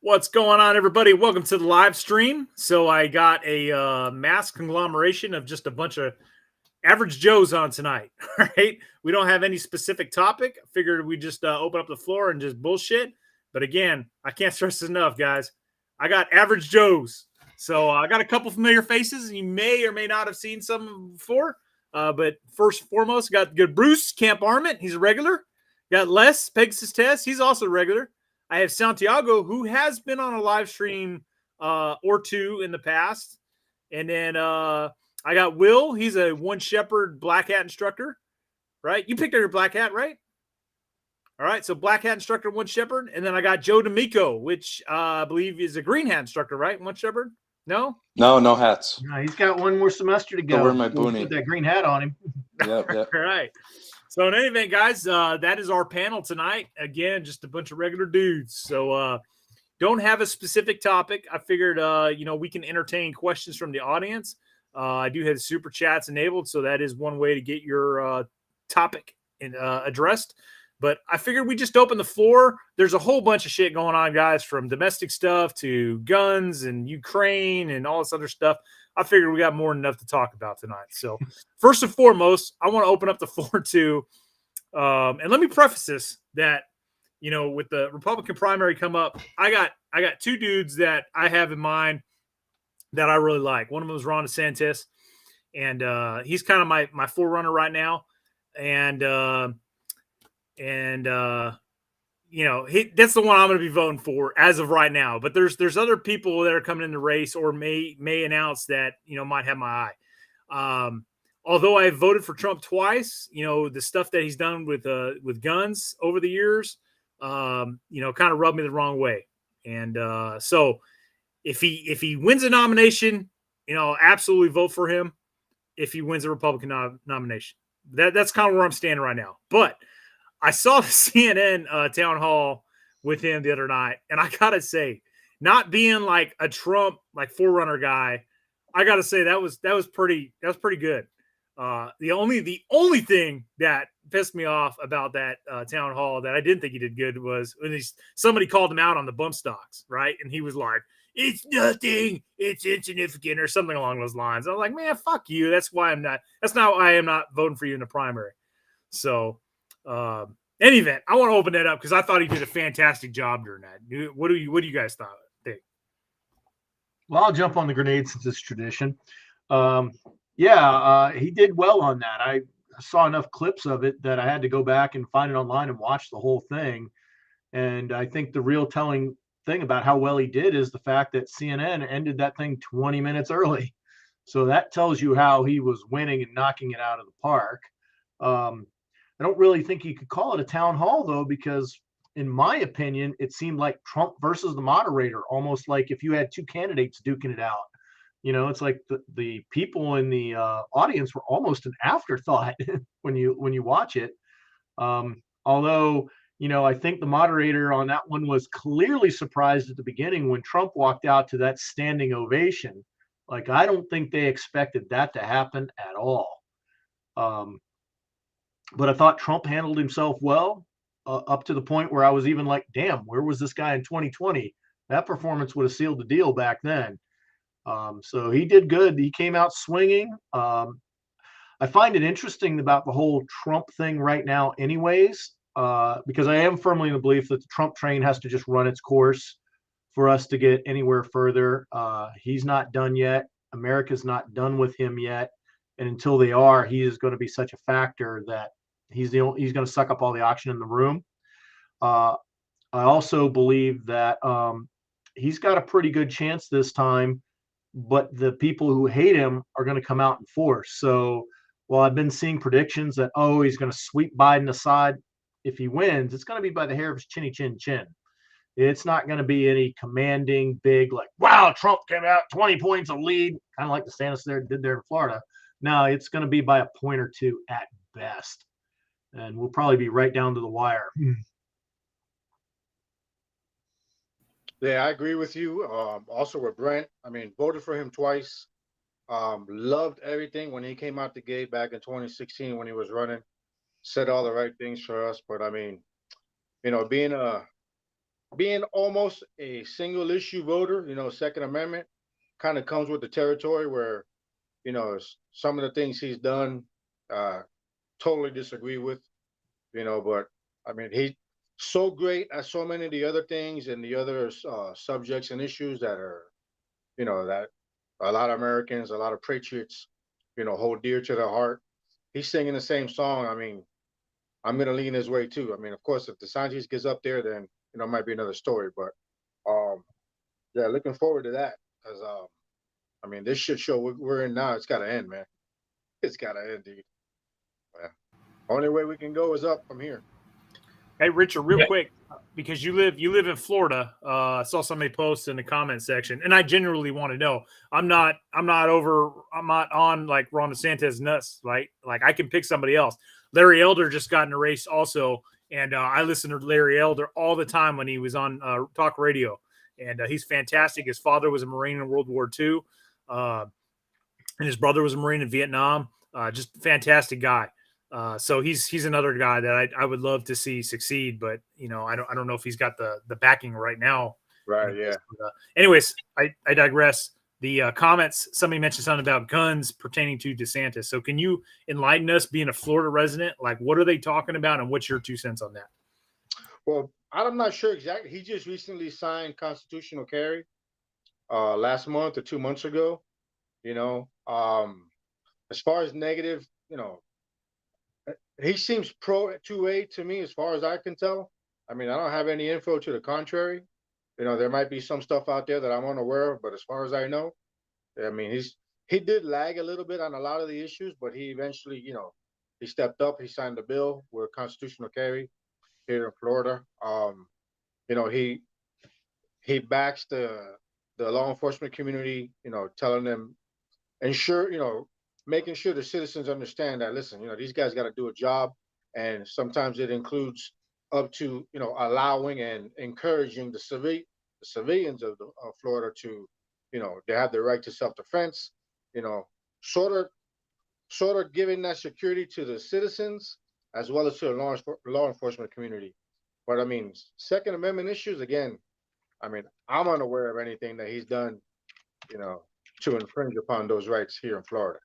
What's going on, everybody? Welcome to the live stream. So I got a mass conglomeration of just a bunch of average Joes on tonight. All right, we don't have any specific topic. I figured we just open up the floor and just bullshit. But again, I can't stress this enough, guys. I got average Joes. So I got a couple familiar faces. You may or may not have seen some before. But first and foremost, got good Bruce Camp Arment. He's a regular. Got Les Pegasus Test. He's also a regular. I have Santiago, who has been on a live stream or two in the past. And then I got Will. He's a one shepherd black hat instructor, right? You picked up your black hat, right? All right. So black hat instructor, one shepherd. And then I got Joe D'Amico, which I believe is a green hat instructor, right? One shepherd? No? No hats. No, he's got one more semester to go. Wear my boonie. Put that green hat on him. Yep. All right. So in any event, guys, that is our panel tonight. Again, just a bunch of regular dudes. So don't have a specific topic. I figured, we can entertain questions from the audience. I do have super chats enabled, so that is one way to get your topic addressed. But I figured we just open the floor. There's a whole bunch of shit going on, guys, from domestic stuff to guns and Ukraine and all this other stuff. I figured we got more than enough to talk about tonight. So first and foremost, I want to open up the floor to, and let me preface this that, with the Republican primary come up, I got two dudes that I have in mind that I really like. One of them is Ron DeSantis, and he's kind of my forerunner right now. And that's the one I'm going to be voting for as of right now. But there's other people that are coming in the race or may announce that, might have my eye. Although I voted for Trump twice, the stuff that he's done with guns over the years, kind of rubbed me the wrong way. And so if he wins a nomination, absolutely vote for him. If he wins a Republican nomination, that's kind of where I'm standing right now. But I saw the CNN town hall with him the other night, and I gotta say, not being like a Trump forerunner guy, I gotta say that was pretty good. The only thing that pissed me off about that town hall that I didn't think he did good was when somebody called him out on the bump stocks, right? And he was like, "It's nothing, it's insignificant," or something along those lines. I was like, "Man, fuck you." That's not why I am not voting for you in the primary. So. Any event, I want to open that up because I thought he did a fantastic job during that. What do you guys think? Well, I'll jump on the grenade since it's tradition. He did well on that. I saw enough clips of it that I had to go back and find it online and watch the whole thing. And I think the real telling thing about how well he did is the fact that CNN ended that thing 20 minutes early. So that tells you how he was winning and knocking it out of the park. I don't really think you could call it a town hall, though, because in my opinion, it seemed like Trump versus the moderator, almost like if you had two candidates duking it out. It's like the people in the audience were almost an afterthought when you watch it. Although, I think the moderator on that one was clearly surprised at the beginning when Trump walked out to that standing ovation. Like, I don't think they expected that to happen at all. But I thought Trump handled himself well up to the point where I was even like, damn, where was this guy in 2020? That performance would have sealed the deal back then. So he did good. He came out swinging. I find it interesting about the whole Trump thing right now anyways, because I am firmly in the belief that the Trump train has to just run its course for us to get anywhere further. He's not done yet. America's not done with him yet. And until they are, he is going to be such a factor that he's going to suck up all the oxygen in the room. I also believe that he's got a pretty good chance this time, but the people who hate him are going to come out in force. So while I've been seeing predictions that, he's going to sweep Biden aside if he wins, it's going to be by the hair of his chinny chin chin. It's not going to be any commanding big, like, wow, Trump came out 20 points of lead, kind of like DeSantis did there in Florida. No, it's going to be by a point or two at best. And we'll probably be right down to the wire. Yeah, I agree with you. Also with Brent, voted for him twice. Loved everything when he came out the gate back in 2016 when he was running. Said all the right things for us. But being a being almost a single issue voter, Second Amendment kind of comes with the territory where, some of the things he's done, uh, totally disagree with, but I mean, he's so great at so many of the other things and the other subjects and issues that are, that a lot of Americans, a lot of patriots, hold dear to their heart. He's singing the same song. I mean, I'm going to lean his way too. I mean, of course, if DeSantis gets up there, then, it might be another story, but, um, yeah, looking forward to that because, I mean, this shit show we're in now, it's got to end, man. It's got to end, dude. Yeah. Only way we can go is up from here. Hey, Richard, real quick, because you live in Florida. I saw somebody post in the comment section, and I genuinely want to know. I'm not on like Ron DeSantis nuts. Like I can pick somebody else. Larry Elder just got in a race also, and I listen to Larry Elder all the time when he was on talk radio, and he's fantastic. His father was a Marine in World War II, and his brother was a Marine in Vietnam. Just fantastic guy. So he's another guy that I would love to see succeed, but I don't know if he's got the backing right now. Right. Yeah. But, anyways, I digress. The comments, somebody mentioned something about guns pertaining to DeSantis. So can you enlighten us, being a Florida resident, like what are they talking about, and what's your 2 cents on that? Well, I'm not sure exactly. He just recently signed constitutional carry last month or 2 months ago. As far as negative, he seems pro 2A to me, as far as I can tell. I mean, I don't have any info to the contrary. There might be some stuff out there that I'm unaware of, but as far as I know, I mean, he did lag a little bit on a lot of the issues, but he eventually, he stepped up. He signed the bill with constitutional carry here in Florida. He backs the law enforcement community, telling them, making sure the citizens understand that, listen, these guys got to do a job. And sometimes it includes up to, allowing and encouraging the civilians of Florida to, they have the right to self-defense, you know, sort of, sort of giving that security to the citizens as well as to the law enforcement community. But I mean, Second Amendment issues, again, I mean, I'm unaware of anything that he's done, to infringe upon those rights here in Florida.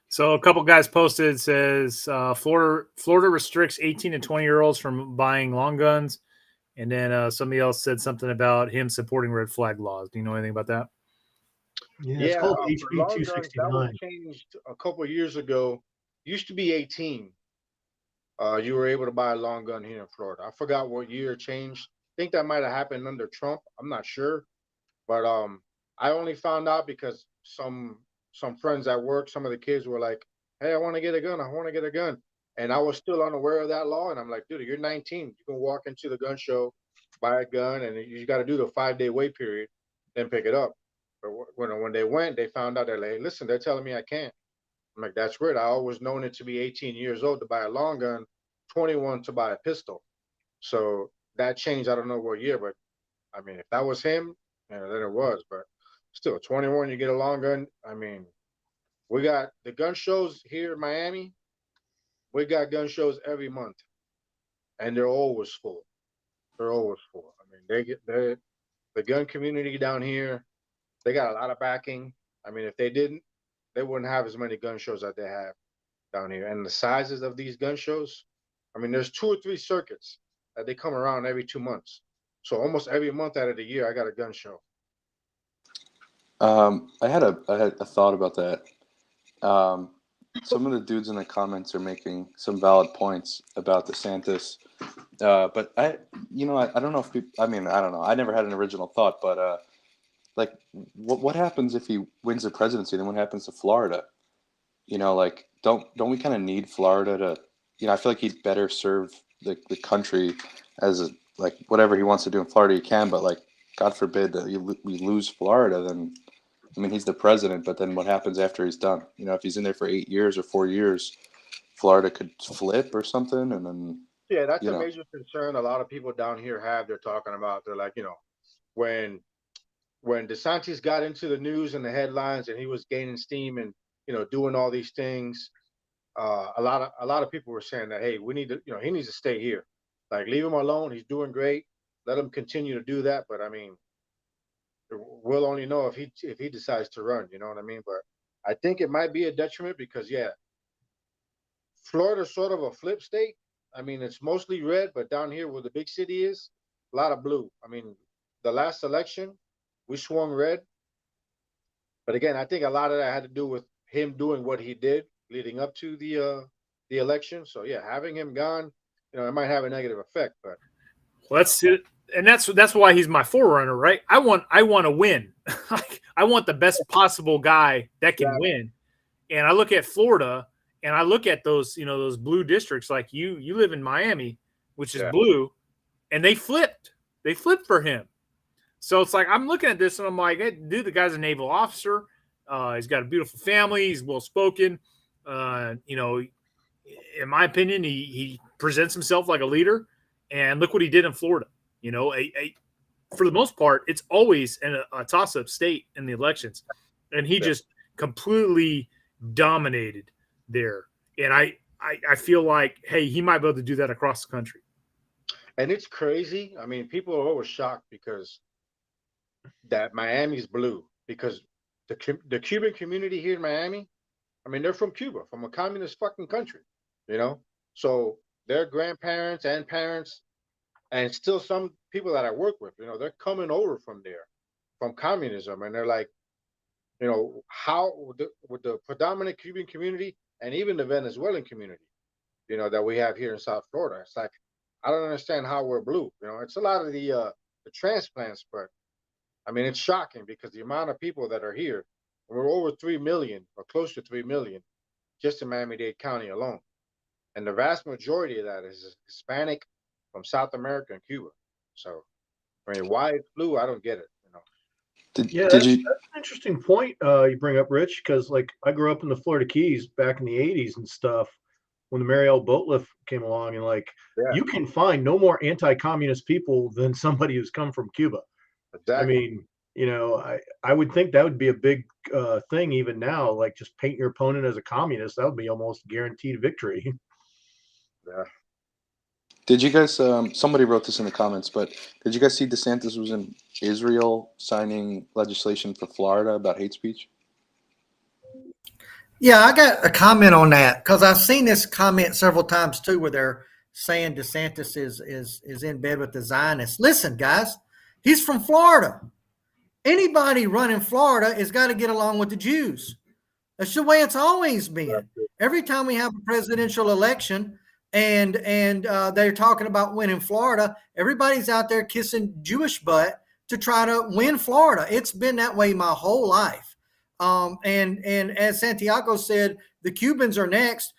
So a couple guys posted, says Florida restricts 18 and 20-year-olds from buying long guns, and then somebody else said something about him supporting red flag laws. Do you know anything about that? Yeah, it's called HB long guns, that was 269. changed a couple of years ago. Used to be 18. You were able to buy a long gun here in Florida. I forgot what year it changed. I think that might have happened under Trump. I'm not sure, but I only found out because some friends at work, some of the kids were like, "Hey, I want to get a gun. I want to get a gun," and I was still unaware of that law. And I'm like, "Dude, you're 19. You can walk into the gun show, buy a gun, and you got to do the 5-day wait period, then pick it up." But when they went, they found out, they're like, "Listen, they're telling me I can't." I'm like, "That's weird. I always known it to be 18 years old to buy a long gun, 21 to buy a pistol." So that changed. I don't know what year, but I mean, if that was him, then it was. But still, 21, you get a long gun. I mean, we got the gun shows here in Miami. We got gun shows every month, and they're always full. They're always full. I mean, the gun community down here. They got a lot of backing. I mean, if they didn't, they wouldn't have as many gun shows that they have down here. And the sizes of these gun shows, I mean, there's 2 or 3 circuits that they come around every 2 months. So almost every month out of the year, I got a gun show. I had a thought about that. Some of the dudes in the comments are making some valid points about DeSantis, but I don't know if people. I mean, I don't know. I never had an original thought, but like, what happens if he wins the presidency? Then what happens to Florida? Like, don't we kind of need Florida to? I feel like he'd better serve the country as like whatever he wants to do in Florida, he can. But like, God forbid that we lose Florida, then. I mean, he's the president, but then what happens after he's done? If he's in there for 8 years or 4 years, Florida could flip or something, and then Yeah, that's a major concern a lot of people down here have. They're talking about. They're like, when DeSantis got into the news and the headlines, and he was gaining steam and doing all these things, a lot of people were saying that, hey, we need to, he needs to stay here. Like, leave him alone. He's doing great. Let him continue to do that. But I mean, we'll only know if he decides to run. You know what I mean? But I think it might be a detriment because yeah, Florida's sort of a flip state. I mean, it's mostly red, but down here where the big city is, a lot of blue. I mean, the last election, we swung red. But again, I think a lot of that had to do with him doing what he did leading up to the election. So yeah, having him gone, it might have a negative effect. But Well, that's it, and that's why he's my forerunner, right? I want to win. I want the best possible guy that can win. And I look at Florida, and I look at those those blue districts. Like you live in Miami, which is blue, and they flipped for him. So it's like I'm looking at this, and I'm like, hey, dude, the guy's a naval officer. He's got a beautiful family. He's well spoken. In my opinion, he presents himself like a leader. And look what he did in Florida. For the most part, it's always a toss-up state in the elections, and he just completely dominated there. And I feel like, hey, he might be able to do that across the country. And it's crazy. I mean, people are always shocked because that Miami's blue, because the Cuban community here in Miami, I mean, they're from Cuba, from a communist fucking country, So their grandparents and parents, and still some people that I work with, they're coming over from there, from communism, and they're like, how with the predominant Cuban community and even the Venezuelan community, that we have here in South Florida. It's like, I don't understand how we're blue. It's a lot of the transplants, but I mean, it's shocking because the amount of people that are here, we're over 3 million or close to 3 million just in Miami-Dade County alone. And the vast majority of that is Hispanic from South America and Cuba. So, I mean, why it's blue, I don't get it. That's an interesting point you bring up, Rich, because like I grew up in the Florida Keys back in the 80s and stuff when the Mariel boat lift came along, and like you can find no more anti-communist people than somebody who's come from Cuba. Exactly. I mean, I would think that would be a big thing even now, like just paint your opponent as a communist. That would be almost guaranteed victory. Yeah. Did you guys, somebody wrote this in the comments, but did you guys see DeSantis was in Israel signing legislation for Florida about hate speech? Yeah, I got a comment on that because I've seen this comment several times too, where they're saying DeSantis is in bed with the Zionists. Listen, guys, he's from Florida. Anybody running Florida has got to get along with the Jews. That's the way it's always been. Every time we have a presidential election and they're talking about winning Florida, everybody's out there kissing Jewish butt to try to win Florida. It's been that way my whole life. And as Santiago said, the Cubans are next.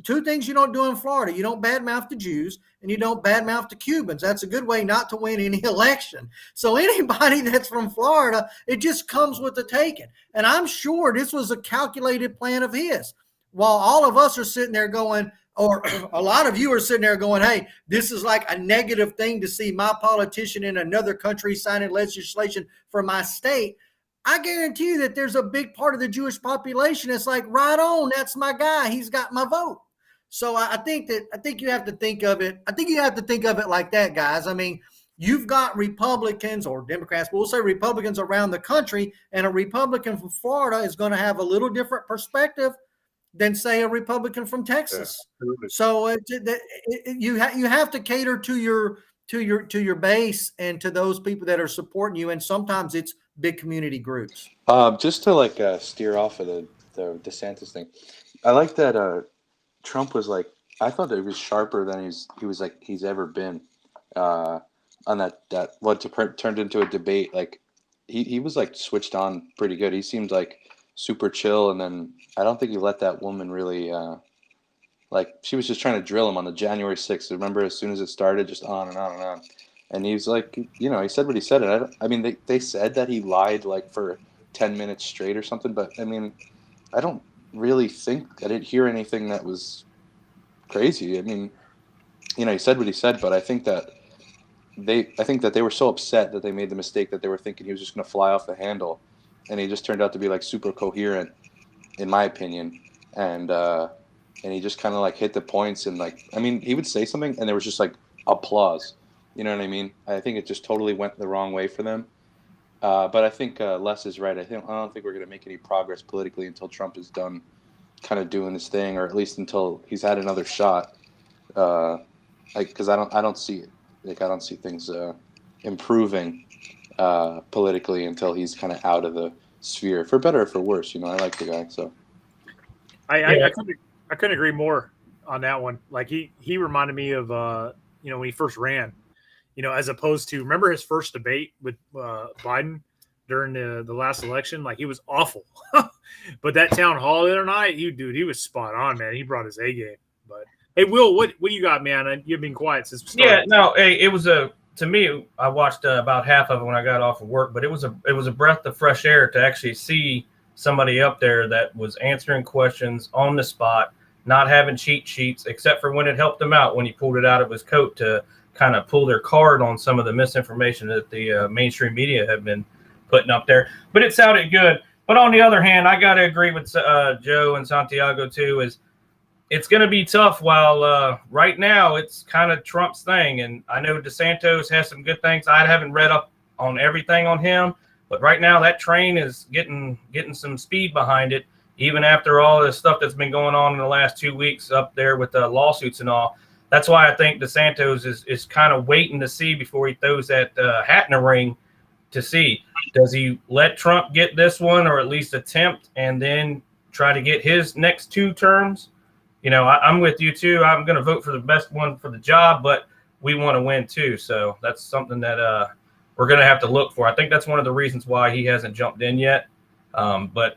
Two things you don't do in Florida. You don't badmouth the Jews and you don't badmouth the Cubans. That's a good way not to win any election. So anybody that's from Florida, it just comes with the taking. And I'm sure this was a calculated plan of his. While all of us are sitting there going, or a lot of you are sitting there going, hey, this is like a negative thing to see my politician in another country signing legislation for my state. I guarantee you that there's a big part of the Jewish population that's like, right on, that's my guy. He's got my vote. So I think you have to think of it. I think you have to think of it like that, guys. I mean, you've got Republicans or Democrats, but we'll say Republicans around the country, and a Republican from Florida is going to have a little different perspective than say a Republican from Texas. Yeah, so you have to cater to your base and to those people that are supporting you, and sometimes it's big community groups. Just to steer off of the DeSantis thing, I like that Trump was like, I thought that he was sharper than he's ever been on that what turned into a debate. Like he was like switched on pretty good. He seemed like super chill, and then I don't think he let that woman really she was just trying to drill him on the January 6th. Remember, as soon as it started, just on and on and on. And he was like, he said what he said. And I mean, they said that he lied like for 10 minutes straight or something. But I mean, I don't really think I didn't hear anything that was crazy. I mean, he said what he said, but I think that they were so upset that they made the mistake that they were thinking he was just going to fly off the handle, and he just turned out to be like super coherent, in my opinion. And he just kind of like hit the points, and like, I mean, he would say something and there was just like applause. You know what I mean? I think it just totally went the wrong way for them. But I think Les is right. I don't think we're going to make any progress politically until Trump is done kind of doing his thing, or at least until he's had another shot. Because I don't see it. Like, I don't see things improving politically until he's kind of out of the sphere, for better or for worse. I like the guy. So I couldn't agree more on that one. Like he reminded me of when he first ran, as opposed to, remember his first debate with Biden during the last election? Like, he was awful. But that town hall the other night, he was spot on, man. He brought his A game. But hey, Will, what do you got, man? You've been quiet since we started. Yeah, no, hey, it was to me, I watched about half of it when I got off of work, but it was a breath of fresh air to actually see somebody up there that was answering questions on the spot, not having cheat sheets, except for when it helped him out when he pulled it out of his coat to kind of pull their card on some of the misinformation that the mainstream media have been putting up there. But it sounded good. But on the other hand, I got to agree with Joe and Santiago too, is it's going to be tough while right now it's kind of Trump's thing. And I know DeSantis has some good things. I haven't read up on everything on him, but right now that train is getting some speed behind it, even after all the stuff that's been going on in the last 2 weeks up there with the lawsuits and all. That's why I think DeSantis is kind of waiting to see before he throws that hat in the ring to see, does he let Trump get this one, or at least attempt, and then try to get his next 2 terms? I'm with you too. I'm going to vote for the best one for the job, but we want to win too. So that's something that we're going to have to look for. I think that's one of the reasons why he hasn't jumped in yet. But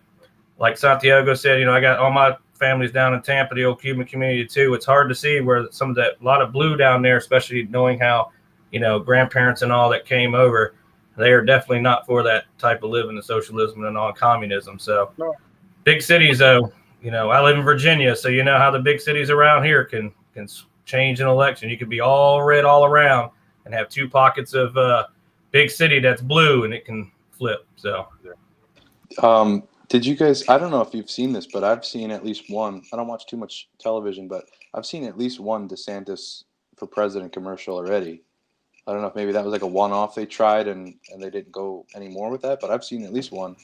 like Santiago said, I got all my families down in Tampa, the old Cuban community too. It's hard to see where some of that, a lot of blue down there, especially knowing how, grandparents and all that came over, they are definitely not for that type of living, the socialism and all communism. So big cities, though, I live in Virginia, so you know how the big cities around here can change an election. You could be all red all around and have 2 pockets of big city that's blue, and it can flip. So, did you guys? I don't know if you've seen this, but I've seen at least one. I don't watch too much television, but I've seen at least one DeSantis for president commercial already. I don't know if maybe that was like a one-off they tried and they didn't go anymore with that, but I've seen at least one.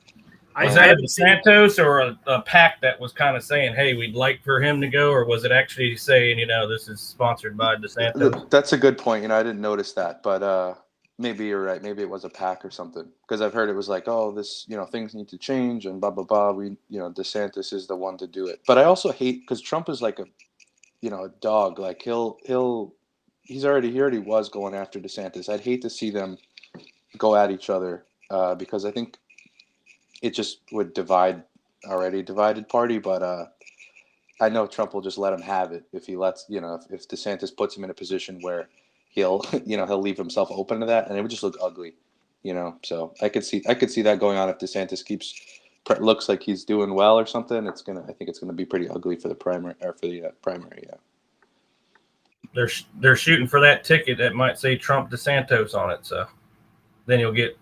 Was that a DeSantis or a PAC that was kind of saying, hey, we'd like for him to go, or was it actually saying, this is sponsored by DeSantis? That's a good point. I didn't notice that, but maybe you're right. Maybe it was a PAC or something, because I've heard it was like, oh, this, things need to change and blah, blah, blah. DeSantis is the one to do it. But I also hate, because Trump is like a dog. Like he already was going after DeSantis. I'd hate to see them go at each other because I think it just would divide already divided party. But I know Trump will just let him have it if he lets, if DeSantis puts him in a position where he'll leave himself open to that, and it would just look ugly, So I could see that going on if DeSantis looks like he's doing well or something. I think it's gonna be pretty ugly for the primary primary. Yeah. They're shooting for that ticket that might say Trump-DeSantis on it. So then you'll get,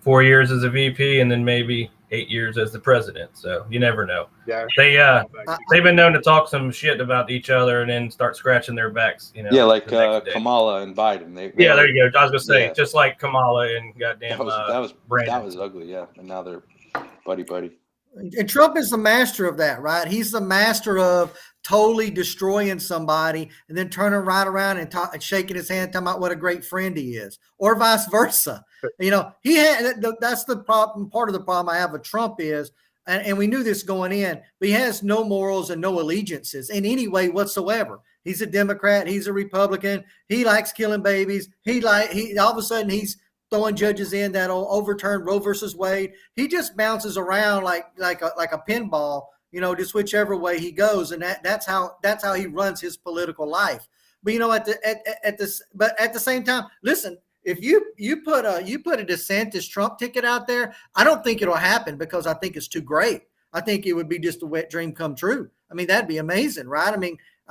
4 years as a VP and then maybe 8 years as the president. So you never know. Yeah. They've been known to talk some shit about each other and then start scratching their backs. Yeah, like Kamala and Biden. There you go. I was gonna say, just like Kamala and goddamn that was ugly. Yeah, and now they're buddy. And Trump is the master of that, right? He's the master of totally destroying somebody and then turning right around and shaking his hand, talking about what a great friend he is, or vice versa. That's the problem. Part of the problem I have with Trump is, and we knew this going in, but he has no morals and no allegiances in any way whatsoever. He's a Democrat. He's a Republican. He likes killing babies. He all of a sudden he's throwing judges in that'll overturn Roe versus Wade. He just bounces around like a pinball, just whichever way he goes, and that's how he runs his political life. But at the same time, listen, if you put a DeSantis Trump ticket out there, I don't think it'll happen because I think it's too great. I think it would be just a wet dream come true. I mean, that'd be amazing, right? I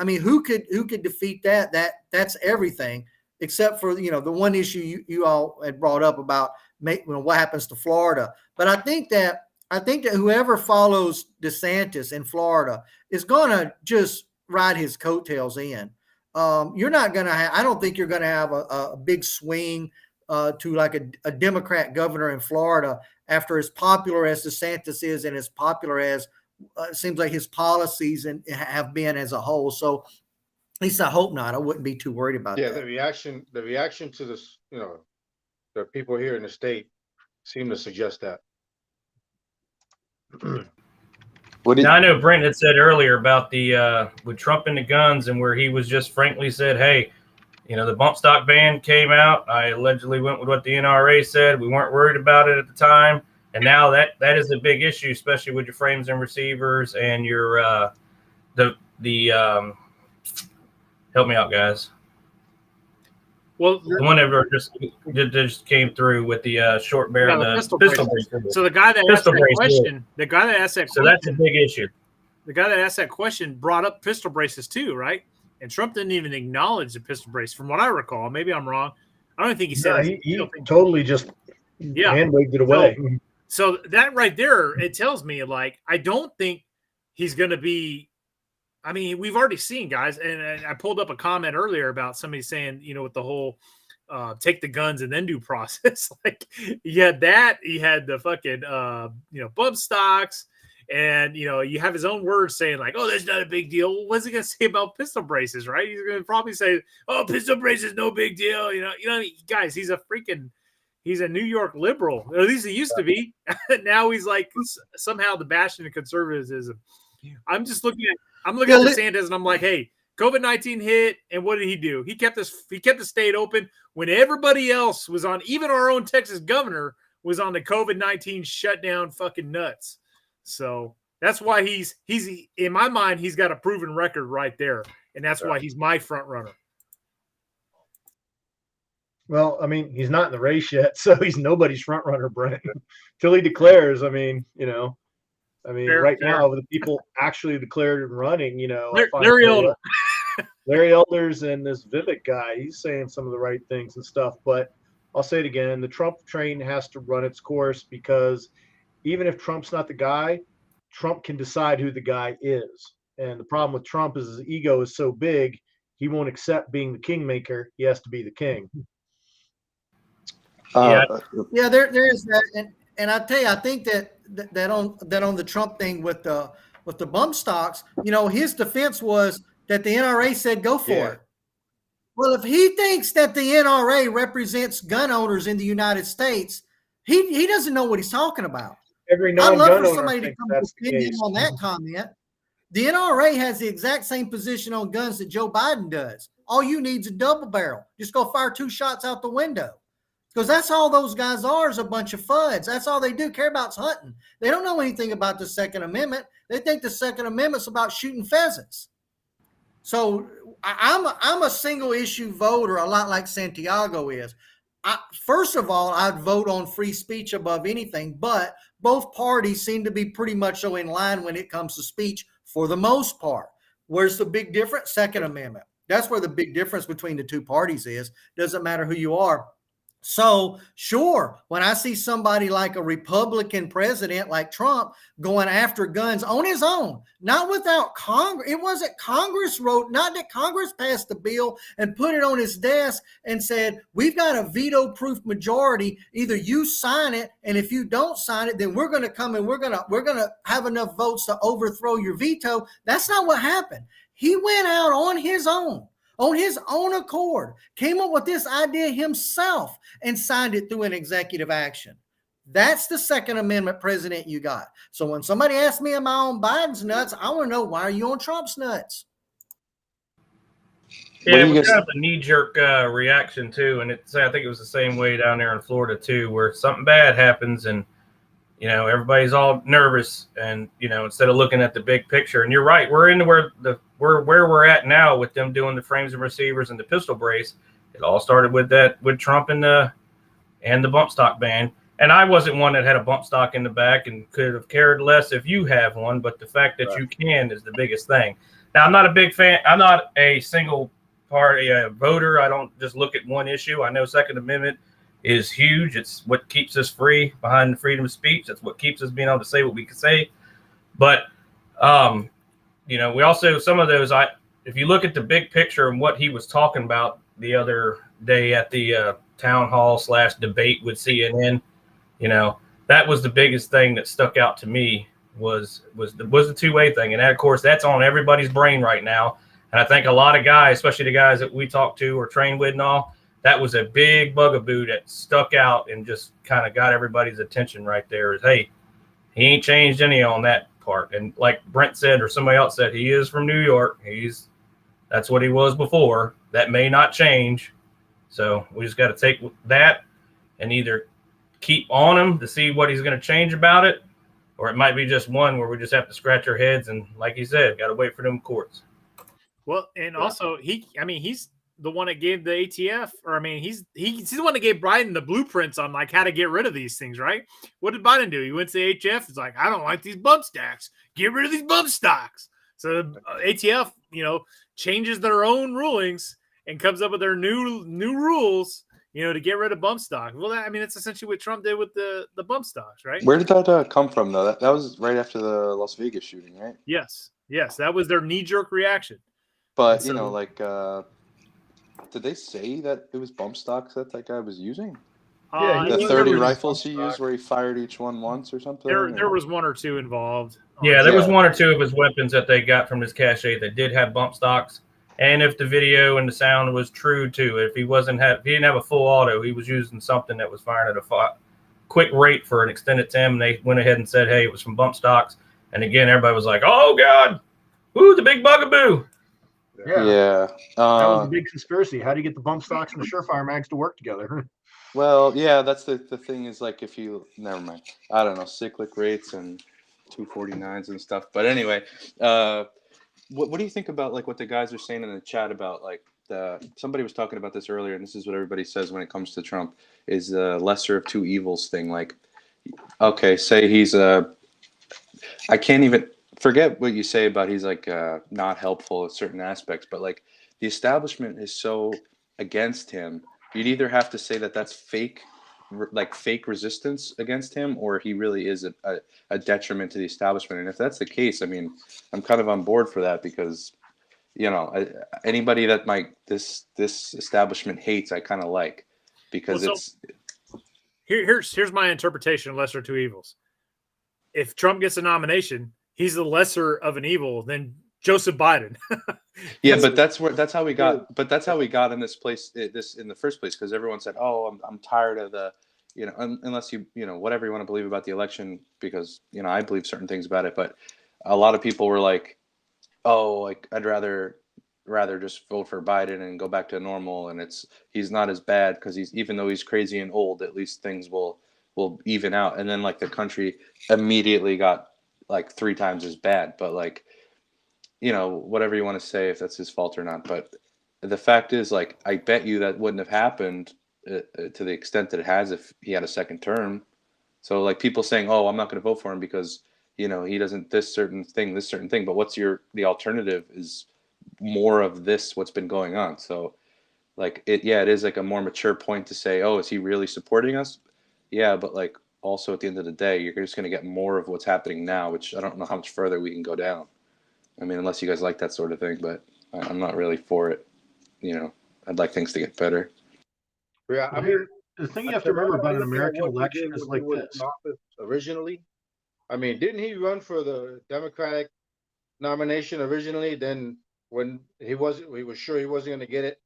mean, who could defeat that? That's everything. Except for, the one issue you all had brought up about what happens to Florida. But I think that whoever follows DeSantis in Florida is going to just ride his coattails in. you're not going to have, I don't think you're going to have a big swing to like a Democrat governor in Florida after as popular as DeSantis is and as popular as it seems like his policies have been as a whole. So at least I hope not. I wouldn't be too worried about that. The reaction to this, the people here in the state seem to suggest that. Now, I know Brent had said earlier about the with Trump and the guns, and where he was just frankly said, hey, the bump stock ban came out. I allegedly went with what the NRA said. We weren't worried about it at the time. And now that is a big issue, especially with your frames and receivers and your help me out, guys. Well, the one that just came through with the short barrel, the pistol brace. So the guy that asked that question, so that's a big issue. The guy that asked that question brought up pistol braces too, right? And Trump didn't even acknowledge the pistol brace, from what I recall. Maybe I'm wrong. I don't think he said. He totally just hand waved it away. So that right there, it tells me, like, I don't think he's going to be. I mean, we've already seen, guys, and I pulled up a comment earlier about somebody saying, with the whole take the guns and then do process. Like, you had that, he had the fucking, bump stocks, and, you have his own words saying, like, oh, that's not a big deal. What's he going to say about pistol braces, right? He's going to probably say, oh, pistol braces, no big deal. Guys, he's a New York liberal. Or at least he used to be. Now he's like somehow the bastion of conservatism. I'm looking at DeSantis and I'm like, hey, COVID-19 hit, and what did he do? He kept the state open when everybody else was on, even our own Texas governor was on the COVID-19 shutdown fucking nuts. So that's why he's in my mind, he's got a proven record right there. And that's why he's my front runner. Well, I mean, he's not in the race yet, so he's nobody's front runner, Brent. Till he declares, I mean, right now, the people actually declared and running, Larry Elders and this Vivek guy, he's saying some of the right things and stuff. But I'll say it again, the Trump train has to run its course, because even if Trump's not the guy, Trump can decide who the guy is. And the problem with Trump is his ego is so big, he won't accept being the kingmaker. He has to be the king. Yeah, there is that. And I tell you, I think that on the Trump thing with the bump stocks, his defense was that the NRA said go for it. Well, if he thinks that the NRA represents gun owners in the United States, he doesn't know what he's talking about. Every I'd non-gun love for owner somebody to thinks come that's with opinion on that comment. The NRA has the exact same position on guns that Joe Biden does. All you need is a double barrel. Just go fire 2 shots out the window. Because that's all those guys are, is a bunch of fuds. That's all they do. Care about is hunting. They don't know anything about the Second Amendment. They think the Second Amendment's about shooting pheasants. So I'm a single issue voter, a lot like Santiago is. First of all, I'd vote on free speech above anything, but both parties seem to be pretty much so in line when it comes to speech for the most part. Where's the big difference? Second Amendment. That's where the big difference between the two parties is. Doesn't matter who you are. So, sure, when I see somebody like a Republican president like Trump going after guns on his own, not without Congress, it wasn't Congress not that Congress passed the bill and put it on his desk and said, we've got a veto-proof majority. Either you sign it, and if you don't sign it, then we're going to come and we're going to have enough votes to overthrow your veto. That's not what happened. He went out on his own accord, came up with this idea himself and signed it through an executive action. That's the Second Amendment president you got. So when somebody asks me, am I on Biden's nuts? I want to know, why are you on Trump's nuts? Yeah, it was kind of a knee-jerk reaction too. And I think it was the same way down there in Florida too, where something bad happens and, everybody's all nervous and, instead of looking at the big picture. And you're right. We're in where we're at now with them doing the frames and receivers and the pistol brace. It all started with Trump and the bump stock ban. And I wasn't one that had a bump stock in the back and could have cared less if you have one. But the fact that you can is the biggest thing. Now, I'm not a big fan. I'm not a single party voter. I don't just look at one issue. I know Second Amendment is huge. It's what keeps us free behind the freedom of speech. That's what keeps us being able to say what we can say. But, we also, some of those, if you look at the big picture and what he was talking about the other day at the town hall / debate with CNN, you know, that was the biggest thing that stuck out to me was the two-way thing. And that, of course, that's on everybody's brain right now. And I think a lot of guys, especially the guys that we talk to or train with and all, that was a big bugaboo that stuck out and just kind of got everybody's attention right there is, hey, he ain't changed any on that part. And like Brent said, or somebody else said, he is from New York. That's what he was before. That may not change. So we just got to take that and either keep on him to see what he's going to change about it, or it might be just one where we just have to scratch our heads and, like he said, got to wait for them courts. Well, and also he's the one that gave the ATF, or I mean, he's the one that gave Biden the blueprints on like how to get rid of these things, right? What did Biden do? He went to the ATF. He's like, I don't like these bump stocks. Get rid of these bump stocks. So ATF, changes their own rulings and comes up with their new rules, to get rid of bump stock. Well, that's essentially what Trump did with the bump stocks, right? Where did that come from, though? That was right after the Las Vegas shooting, right? Yes, that was their knee-jerk reaction. But did they say that it was bump stocks that guy was using? Yeah, the 30 rifles he used, where he fired each one once or something. There was one or two involved. Yeah, there was one or two of his weapons that they got from his cache that did have bump stocks. And if the video and the sound was true too, if he didn't have a full auto, he was using something that was firing at a quick rate for an extended time. And they went ahead and said, hey, it was from bump stocks. And again, everybody was like, oh God, woo, the big bugaboo. Yeah. That was a big conspiracy. How do you get the bump stocks and the Surefire mags to work together? Well, yeah, that's the thing is like never mind. I don't know, cyclic rates and 249s and stuff. But anyway, what do you think about like what the guys are saying in the chat about like somebody was talking about this earlier, and this is what everybody says when it comes to Trump is the lesser of two evils thing. Like, okay, say he's I can't even forget what you say about he's like not helpful in certain aspects, but like the establishment is so against him. You'd either have to say that that's fake resistance against him, or he really is a detriment to the establishment. And if that's the case, I mean, I'm kind of on board for that because, anybody that this establishment hates, I kind of like because here's my interpretation of lesser of two evils. If Trump gets a nomination, he's the lesser of an evil than Joseph Biden. Yeah, but that's how we got in this place, in the first place, because everyone said, "Oh, I'm tired of the, unless you whatever you want to believe about the election, because I believe certain things about it." But a lot of people were like, "Oh, like I'd rather just vote for Biden and go back to normal, and he's not as bad because even though he's crazy and old, at least things will even out." And then like the country immediately got like 3 times as bad, but like. Whatever you want to say, if that's his fault or not. But the fact is, like, I bet you that wouldn't have happened to the extent that it has if he had a second term. So, like, people saying, "Oh, I'm not going to vote for him because he doesn't this certain thing." But what's the alternative is more of this what's been going on. So, like, it is like a more mature point to say, "Oh, is he really supporting us?" Yeah, but like also at the end of the day, you're just going to get more of what's happening now, which I don't know how much further we can go down. I mean, unless you guys like that sort of thing, but I'm not really for it. I'd like things to get better. Yeah, I mean, the thing you have to remember about an American election is like this. Originally, I mean, didn't he run for the Democratic nomination originally? Then when he was sure he wasn't going to get it,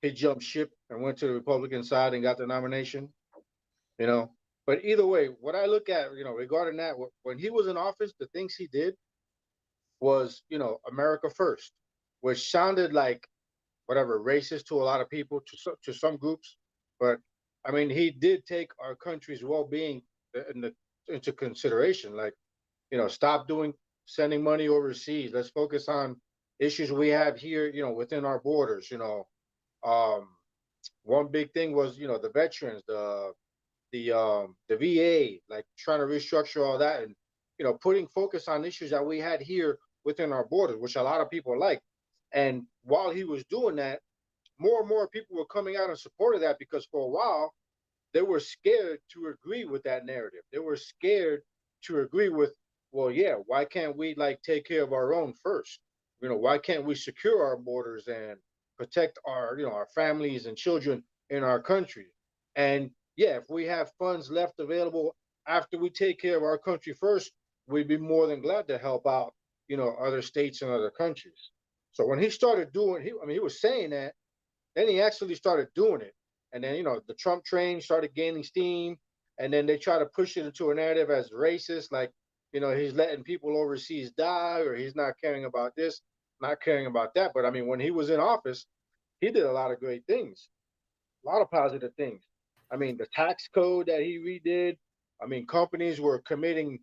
he jumped ship and went to the Republican side and got the nomination. But either way, what I look at, regarding that, when he was in office, the things he did was, America first, which sounded like whatever racist to a lot of people, to some groups. But I mean, he did take our country's well-being into consideration. Like, stop sending money overseas. Let's focus on issues we have here, within our borders. One big thing was, the veterans, the VA, like trying to restructure all that, and putting focus on issues that we had here within our borders, which a lot of people like. And while he was doing that, more and more people were coming out in support of that, because for a while they were scared to agree with that narrative. They were scared to agree with, well, yeah, why can't we like take care of our own first? why can't we secure our borders and protect our, our families and children in our country? And yeah, if we have funds left available after we take care of our country first, we'd be more than glad to help out, other states and other countries. So when he started doing, he was saying that, then he actually started doing it. And then, the Trump train started gaining steam. And then they try to push it into a narrative as racist, like, he's letting people overseas die, or he's not caring about this, not caring about that. But I mean, when he was in office, he did a lot of great things, a lot of positive things. I mean, the tax code that he redid, I mean, companies were committing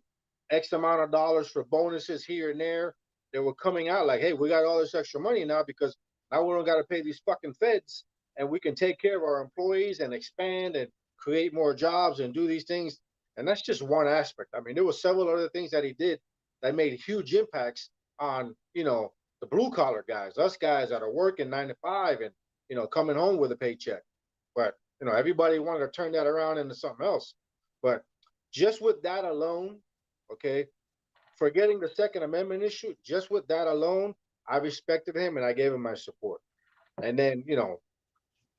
X amount of dollars for bonuses here and there. They were coming out like, hey, we got all this extra money now because now we don't got to pay these fucking feds, and we can take care of our employees and expand and create more jobs and do these things. And that's just one aspect. I mean, there were several other things that he did that made huge impacts on, the blue collar guys, us guys that are working 9 to 5 and, coming home with a paycheck. But, everybody wanted to turn that around into something else. But just with that alone, okay, forgetting the Second Amendment issue, just with that alone, I respected him and I gave him my support. And then,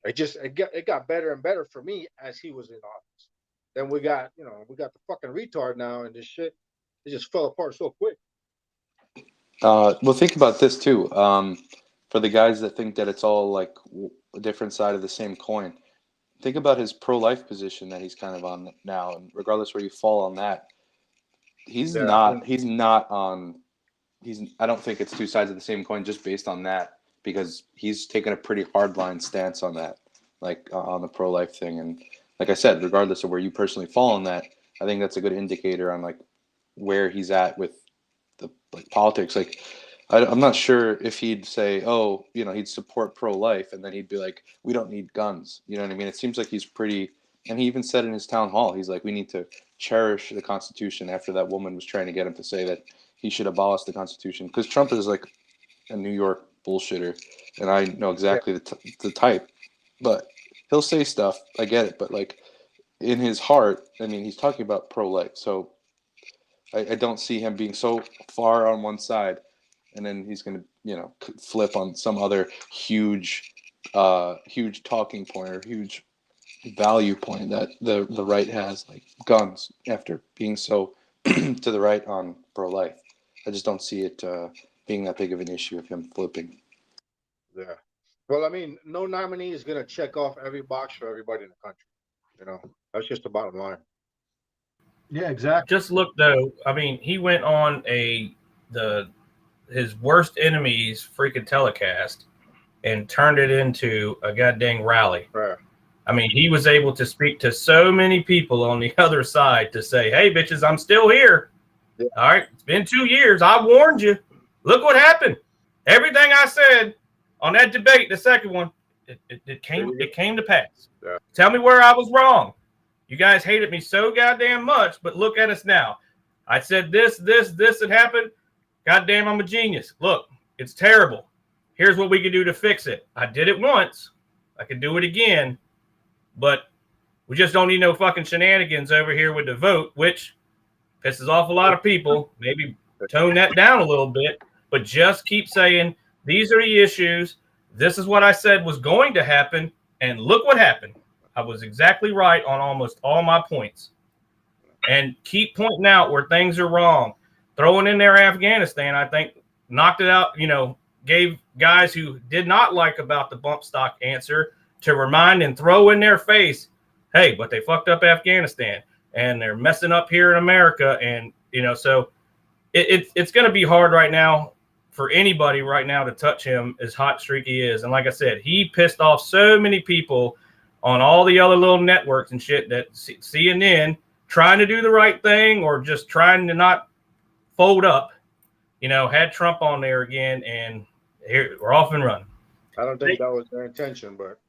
it got better and better for me as he was in office. Then we got the fucking retard now, and this shit, it just fell apart so quick. Well, think about this too. For the guys that think that it's all like a different side of the same coin, think about his pro-life position that he's kind of on now, and regardless where you fall on that, he's not on. I don't think it's two sides of the same coin just based on that, because he's taken a pretty hardline stance on that, like on the pro-life thing. And like I said, regardless of where you personally fall on that, I think that's a good indicator on like where he's at with the politics. Like, I'm not sure if he'd say, oh, he'd support pro-life, and then he'd be like, we don't need guns. You know what I mean? It seems like he's pretty, and he even said in his town hall, he's like, we need to cherish the Constitution, after that woman was trying to get him to say that he should abolish the Constitution, because Trump is like a New York bullshitter, and I know exactly the type. But he'll say stuff, I get it, but like in his heart, I mean, he's talking about pro-life. So I don't see him being so far on one side, and then he's going to, flip on some other huge talking point or huge value point that the right has, like guns, after being so to the right on pro-life. I just don't see it being that big of an issue of him flipping. Yeah. Well, I mean, no nominee is going to check off every box for everybody in the country. That's just the bottom line. Yeah, exactly. Just look though. I mean, he went on his worst enemy's freaking telecast and turned it into a goddamn rally. Right. I mean, he was able to speak to so many people on the other side to say, "Hey, bitches, I'm still here. Yeah. All right, it's been 2 years. I warned you. Look what happened. Everything I said on that debate, the second one, it came to pass. Yeah. Tell me where I was wrong. You guys hated me so goddamn much, but look at us now. I said this had happened. Goddamn, I'm a genius. Look, it's terrible. Here's what we can do to fix it. I did it once. I can do it again. But we just don't need no fucking shenanigans over here with the vote, which pisses off a lot of people. Maybe tone that down a little bit, but just keep saying, these are the issues. This is what I said was going to happen. And look what happened. I was exactly right on almost all my points. And keep pointing out where things are wrong. Throwing in there Afghanistan, I think, knocked it out, gave guys who did not like about the bump stock answer to remind and throw in their face, hey, but they fucked up Afghanistan and they're messing up here in America. And, so it's going to be hard right now for anybody right now to touch him as hot streak he is. And like I said, he pissed off so many people on all the other little networks and shit that CNN trying to do the right thing or just trying to not fold up, had Trump on there again, and here we're off and running. I don't think that was their intention, but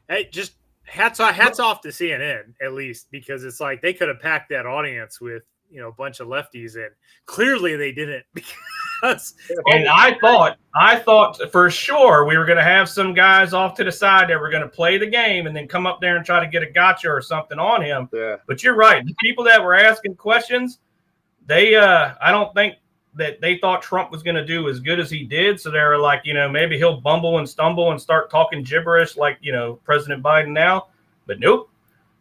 hey, just hats off to CNN at least, because it's like they could have packed that audience with a bunch of lefties, and clearly they didn't. Because and I thought for sure we were going to have some guys off to the side that were going to play the game and then come up there and try to get a gotcha or something on him. Yeah. But you're right. The people that were asking questions, they I don't think that they thought Trump was going to do as good as he did. So they were like, maybe he'll bumble and stumble and start talking gibberish like, President Biden now. But nope.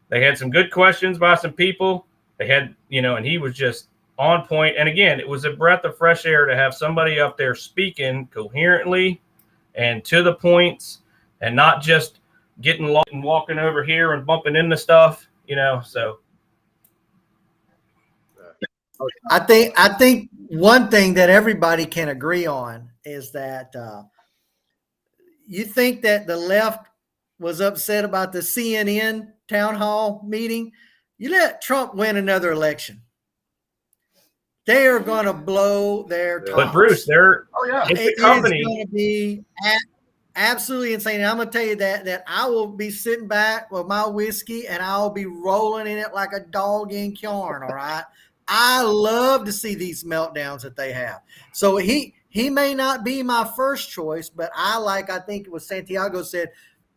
They had some good questions by some people. They had, and he was just on point. And again, it was a breath of fresh air to have somebody up there speaking coherently and to the points and not just getting lost and walking over here and bumping into stuff, so. I think one thing that everybody can agree on is that you think that the left was upset about the CNN town hall meeting. You let Trump win another election, they are going to blow their tops. But Bruce, It's going to be absolutely insane. And I'm going to tell you that I will be sitting back with my whiskey and I'll be rolling in it like a dog in corn. All right. I love to see these meltdowns that they have. So he may not be my first choice, but I think it was Santiago said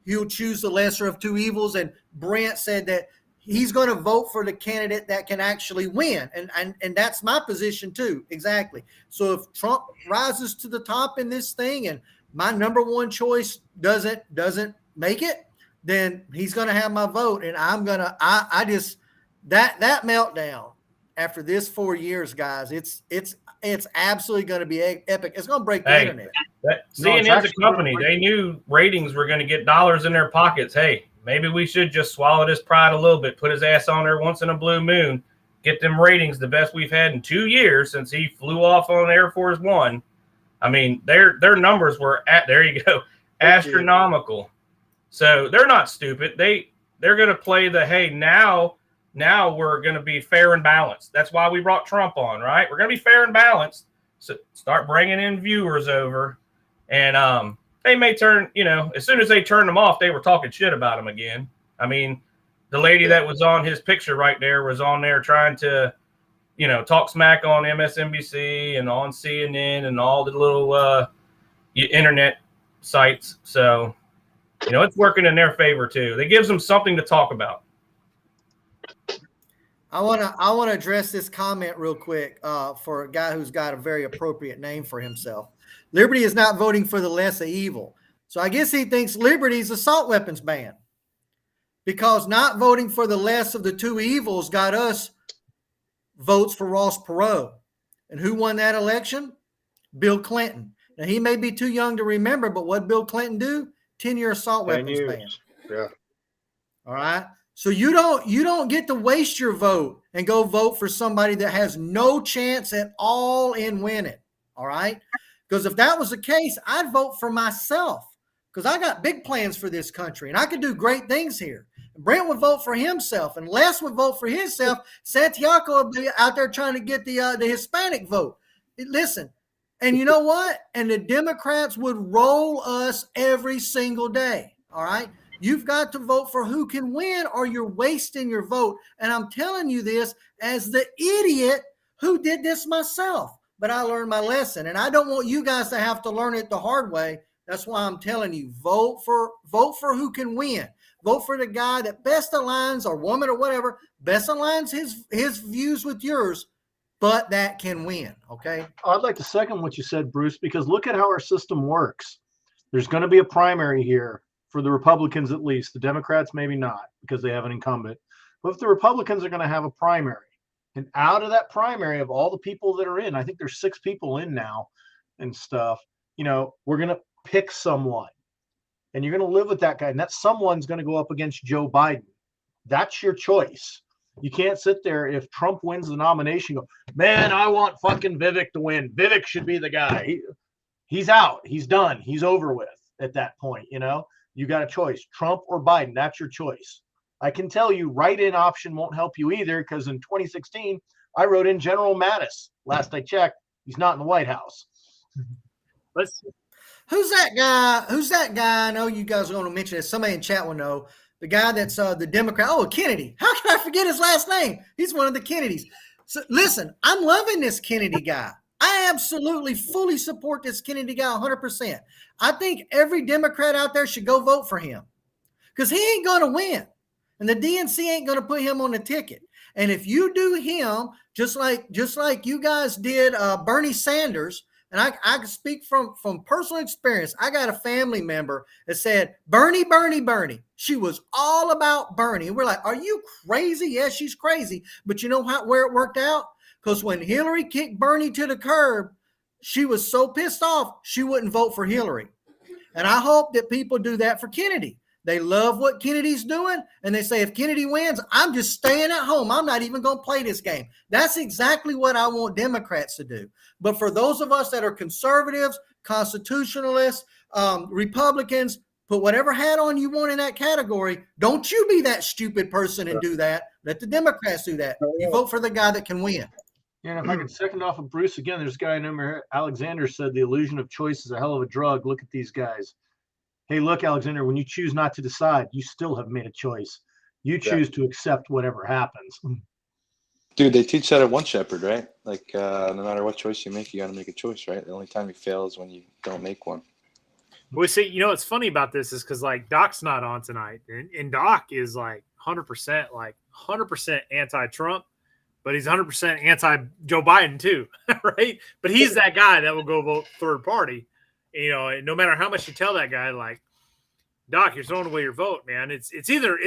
he'll choose the lesser of two evils. And Brent said that he's going to vote for the candidate that can actually win. And that's my position too. Exactly. So if Trump rises to the top in this thing and my number one choice doesn't make it, then he's going to have my vote. And that meltdown after this 4 years, guys, it's absolutely going to be epic. It's going to break the internet. CNN's a company. They knew ratings were going to get dollars in their pockets. Hey, maybe we should just swallow this pride a little bit, put his ass on there once in a blue moon, get them ratings the best we've had in 2 years since he flew off on Air Force One. I mean, their numbers were astronomical. So they're not stupid. They're going to play the, hey, now we're going to be fair and balanced. That's why we brought Trump on, right? We're going to be fair and balanced. So start bringing in viewers over. And they may turn, as soon as they turned them off, they were talking shit about him again. I mean, the lady that was on his picture right there was on there trying to, talk smack on MSNBC and on CNN and all the little internet sites. So, it's working in their favor too. It gives them something to talk about. I want to address this comment real quick for a guy who's got a very appropriate name for himself. Liberty is not voting for the lesser evil. So I guess he thinks Liberty is assault weapons ban because not voting for the less of the two evils got us votes for Ross Perot. And who won that election? Bill Clinton. Now, he may be too young to remember, but what did Bill Clinton do? 10-year assault weapons ban. Yeah. All right. So you don't get to waste your vote and go vote for somebody that has no chance at all in winning. All right. Because if that was the case, I'd vote for myself because I got big plans for this country and I could do great things here. Brent would vote for himself and Les would vote for himself. Santiago would be out there trying to get the Hispanic vote. Listen, and you know what? And the Democrats would roll us every single day. All right. You've got to vote for who can win or you're wasting your vote. And I'm telling you this as the idiot who did this myself. But I learned my lesson. And I don't want you guys to have to learn it the hard way. That's why I'm telling you, vote for who can win. Vote for the guy that best aligns, or woman or whatever, best aligns his views with yours, but that can win, okay? I'd like to second what you said, Bruce, because look at how our system works. There's going to be a primary here for the Republicans at least. The Democrats maybe not because they have an incumbent. But if the Republicans are going to have a primary, and out of that primary of all the people that are in, I think there's 6 people in now and stuff, we're going to pick someone. And you're going to live with that guy. And that someone's going to go up against Joe Biden. That's your choice. You can't sit there if Trump wins the nomination, go, man, I want fucking Vivek to win. Vivek should be the guy. He's out. He's done. He's over with at that point. You got a choice, Trump or Biden. That's your choice. I can tell you write-in option won't help you either because in 2016, I wrote in General Mattis. Last I checked, he's not in the White House. Who's that guy? Who's that guy? I know you guys are going to mention it. Somebody in chat will know. The guy that's the Democrat. Oh, Kennedy. How can I forget his last name? He's one of the Kennedys. So listen, I'm loving this Kennedy guy. I absolutely fully support this Kennedy guy 100%. I think every Democrat out there should go vote for him because he ain't going to win. and the DNC ain't going to put him on the ticket. And if you do him, just like you guys did Bernie Sanders, and I can speak from personal experience. I got a family member that said, Bernie, Bernie, Bernie. She was all about Bernie. And we're like, are you crazy? Yes, she's crazy. But you know where it worked out? Because when Hillary kicked Bernie to the curb, she was so pissed off, she wouldn't vote for Hillary. And I hope that people do that for Kennedy. They love what Kennedy's doing, and they say, if Kennedy wins, I'm just staying at home. I'm not even going to play this game. That's exactly what I want Democrats to do. But for those of us that are conservatives, constitutionalists, Republicans, put whatever hat on you want in that category. Don't you be that stupid person and do that. Let the Democrats do that. You vote for the guy that can win. And if I could second off of Bruce again, there's a guy named Alexander said the illusion of choice is a hell of a drug. Look at these guys. Hey, look, Alexander, when you choose not to decide, you still have made a choice. You choose to accept whatever happens. Dude, they teach that at One Shepherd, right? Like, no matter what choice you make, you got to make a choice, right? The only time you fail is when you don't make one. We see, you know, what's funny about this is because like Doc's not on tonight, and Doc is like 100% anti-Trump, but he's 100% anti-Joe Biden too, right? But he's that guy that will go vote third party. You know, no matter how much you tell that guy, like, Doc, you're throwing away your vote, man. It's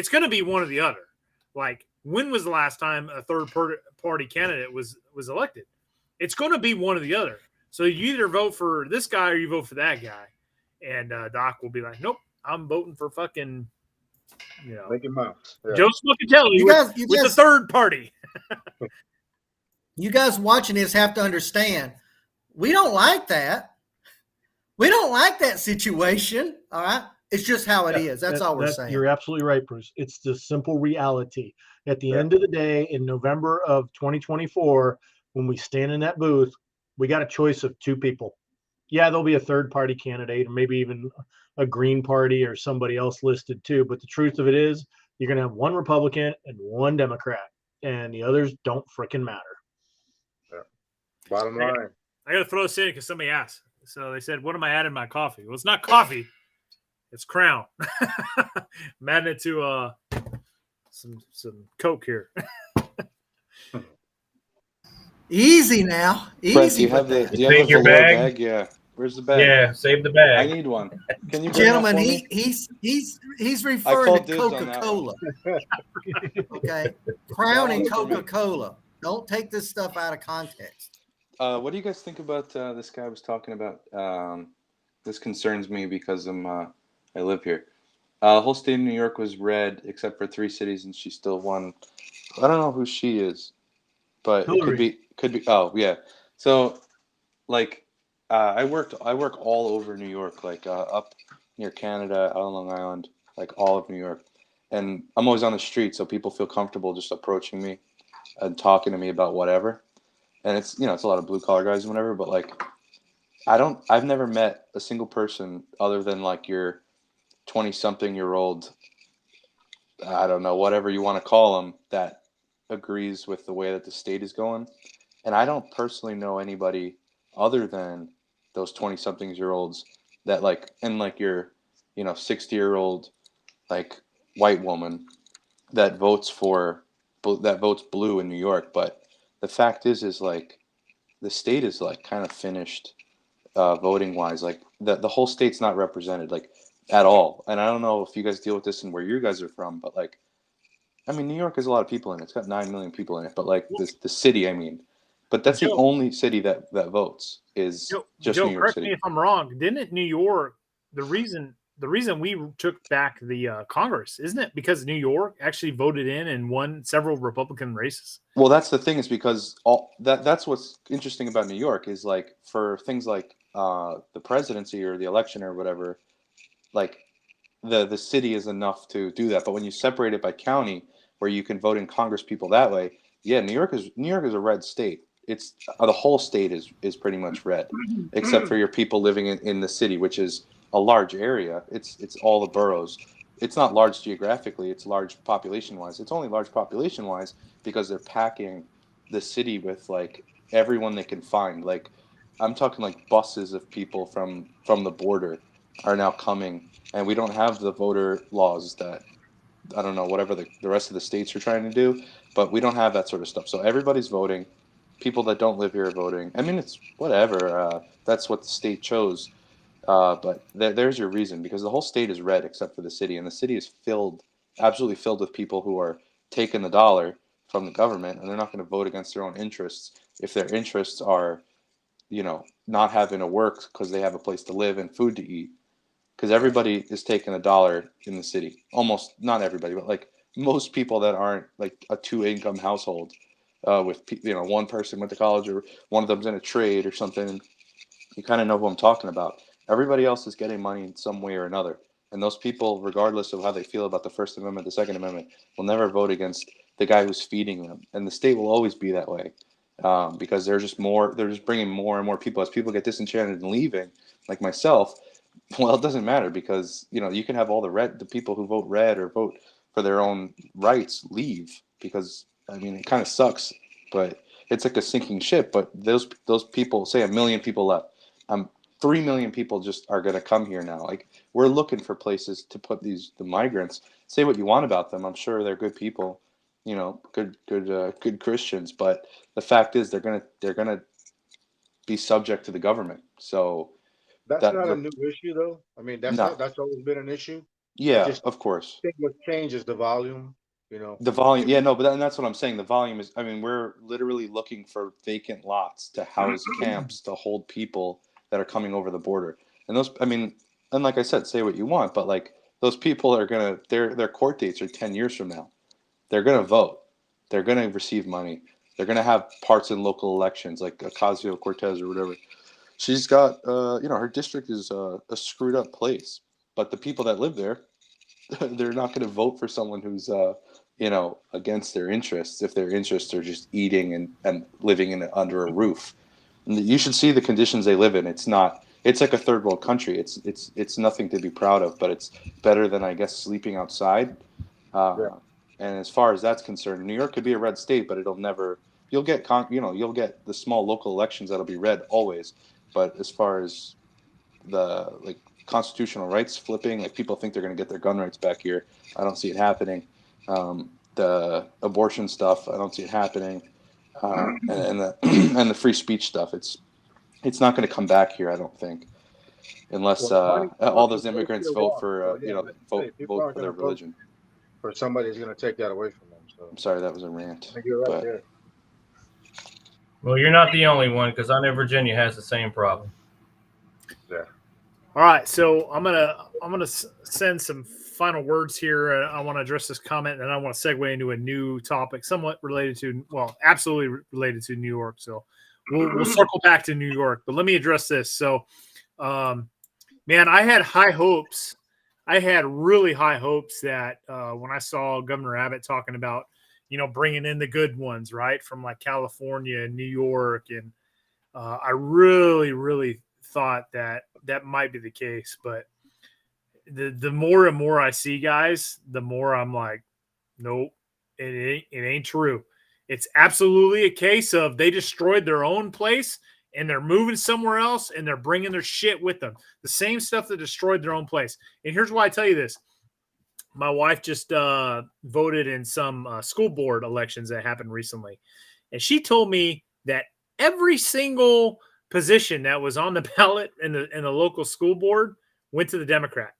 going to be one or the other. Like, when was the last time a third party candidate was elected? It's going to be one or the other. So you either vote for this guy or you vote for that guy. And Doc will be like, nope, I'm voting for fucking, you know, Mickey Mouse. Yeah. Joe Smokatelli with the third party. You guys watching this have to understand, we don't like that. We don't like that situation, all right? It's just how it is. That's all we're saying. You're absolutely right, Bruce. It's the simple reality. At the end of the day, in November of 2024, when we stand in that booth, we got a choice of two people. Yeah, there'll be a third-party candidate or maybe even a Green Party or somebody else listed too. But the truth of it is, you're going to have one Republican and one Democrat, and the others don't freaking matter. Yeah. Bottom line. I got to throw this in because somebody asked. So they said, what am I adding to my coffee? Well, it's not coffee. It's Crown. I'm adding it to some Coke here. Easy now. Easy. Brett, do you have the your velour bag? Yeah. Where's the bag? Yeah, save the bag. I need one. Can you bring Gentlemen, that for me? he's referring to called dibs on that Coca-Cola. Okay. Crown and Coca-Cola. Don't take this stuff out of context. What do you guys think about this guy was talking about? This concerns me because I live here. The whole state of New York was red except for 3 cities, and she still won. I don't know who she is, but Hillary. it could be. Oh yeah. So, like, I work all over New York, like up near Canada, out on Long Island, like all of New York, and I'm always on the street, so people feel comfortable just approaching me and talking to me about whatever. And it's, you know, it's a lot of blue collar guys and whatever, but like, I've never met a single person other than like your 20-something-year-old, I don't know, whatever you want to call them, that agrees with the way that the state is going. And I don't personally know anybody other than those 20-somethings-year-olds that like, and like your, you know, 60-year-old like white woman that votes blue in New York. But the fact is like the state is like kind of finished voting wise. Like the whole state's not represented like at all. And I don't know if you guys deal with this and where you guys are from, but like, I mean, New York has a lot of people in it. It's got 9 million people in it, but like the city, I mean, but that's the only city that votes is just Joe, New York correct City. me if I'm wrong. Didn't it New York, the reason we took back the Congress, isn't it because New York actually voted in and won several Republican races? Well, that's the thing, is because that's what's interesting about New York is like for things like the presidency or the election or whatever, like the city is enough to do that. But when you separate it by county, where you can vote in Congress people that way, yeah, New York is a red state. It's the whole state is pretty much red, except for your people living in the city, which is a large area. It's all the boroughs. It's not large geographically. It's large population wise. It's only large population wise because they're packing the city with like everyone they can find. Like I'm talking like buses of people from the border are now coming, and we don't have the voter laws that I don't know, whatever the rest of the states are trying to do, but we don't have that sort of stuff. So everybody's voting. People that don't live here are voting. I mean, it's whatever. That's what the state chose. But there's your reason, because the whole state is red except for the city, and the city is absolutely filled with people who are taking the dollar from the government, and they're not going to vote against their own interests if their interests are, not having to work because they have a place to live and food to eat. Because everybody is taking a dollar in the city. Almost, not everybody, but like most people that aren't like a 2-income household with, one person went to college or one of them's in a trade or something. You kind of know who I'm talking about. Everybody else is getting money in some way or another. And those people, regardless of how they feel about the First Amendment, the Second Amendment, will never vote against the guy who's feeding them. And the state will always be that way because they're just bringing more and more people. As people get disenchanted and leaving, like myself, well, it doesn't matter because, you can have all the people who vote red or vote for their own rights leave because, I mean, it kind of sucks, but it's like a sinking ship. But those people, say 1 million people left. 3 million people just are going to come here now. Like, we're looking for places to put the migrants. Say what you want about them. I'm sure they're good people, good Christians. But the fact is, they're gonna be subject to the government. So That's not a new issue, though. I mean, that's always been an issue. Yeah, of course. I think what changes the volume. The volume, yeah, no, but that's what I'm saying. The volume is, I mean, we're literally looking for vacant lots to house camps to hold people that are coming over the border. And those, I mean, and like I said, say what you want, but like those people are their court dates are 10 years from now. They're gonna vote. They're gonna receive money. They're gonna have parts in local elections, like Ocasio-Cortez or whatever. She's got, her district is a screwed up place, but the people that live there, they're not going to vote for someone who's, against their interests if their interests are just eating and living under a roof. And you should see the conditions they live in. It's like a third world country. It's nothing to be proud of, but it's better than, I guess, sleeping outside. And as far as that's concerned, New York could be a red state, but you'll get the small local elections that'll be red always. But as far as the constitutional rights flipping, like people think they're going to get their gun rights back here, I don't see it happening. The abortion stuff, I don't see it happening. And the free speech stuff, it's not going to come back here, I don't think, unless all those immigrants vote for vote for their religion. Or somebody's going to take that away from them. So I'm sorry, that was a rant. I think you're right there. Well, you're not the only one, because I know Virginia has the same problem. Yeah. All right, so I'm gonna send some final words here. I want to address this comment, and I want to segue into a new topic, somewhat related to, absolutely related to New York. So we'll circle back to New York, but let me address this. So, man, I had high hopes. I had really high hopes that when I saw Governor Abbott talking about, bringing in the good ones, right, from like California and New York, and I really, really thought that might be the case. But the more and more I see, guys, the more I'm like, nope, it ain't true. It's absolutely a case of they destroyed their own place and they're moving somewhere else and they're bringing their shit with them. The same stuff that destroyed their own place. And here's why I tell you this. My wife just voted in some school board elections that happened recently. And she told me that every single position that was on the ballot in the local school board went to the Democrat.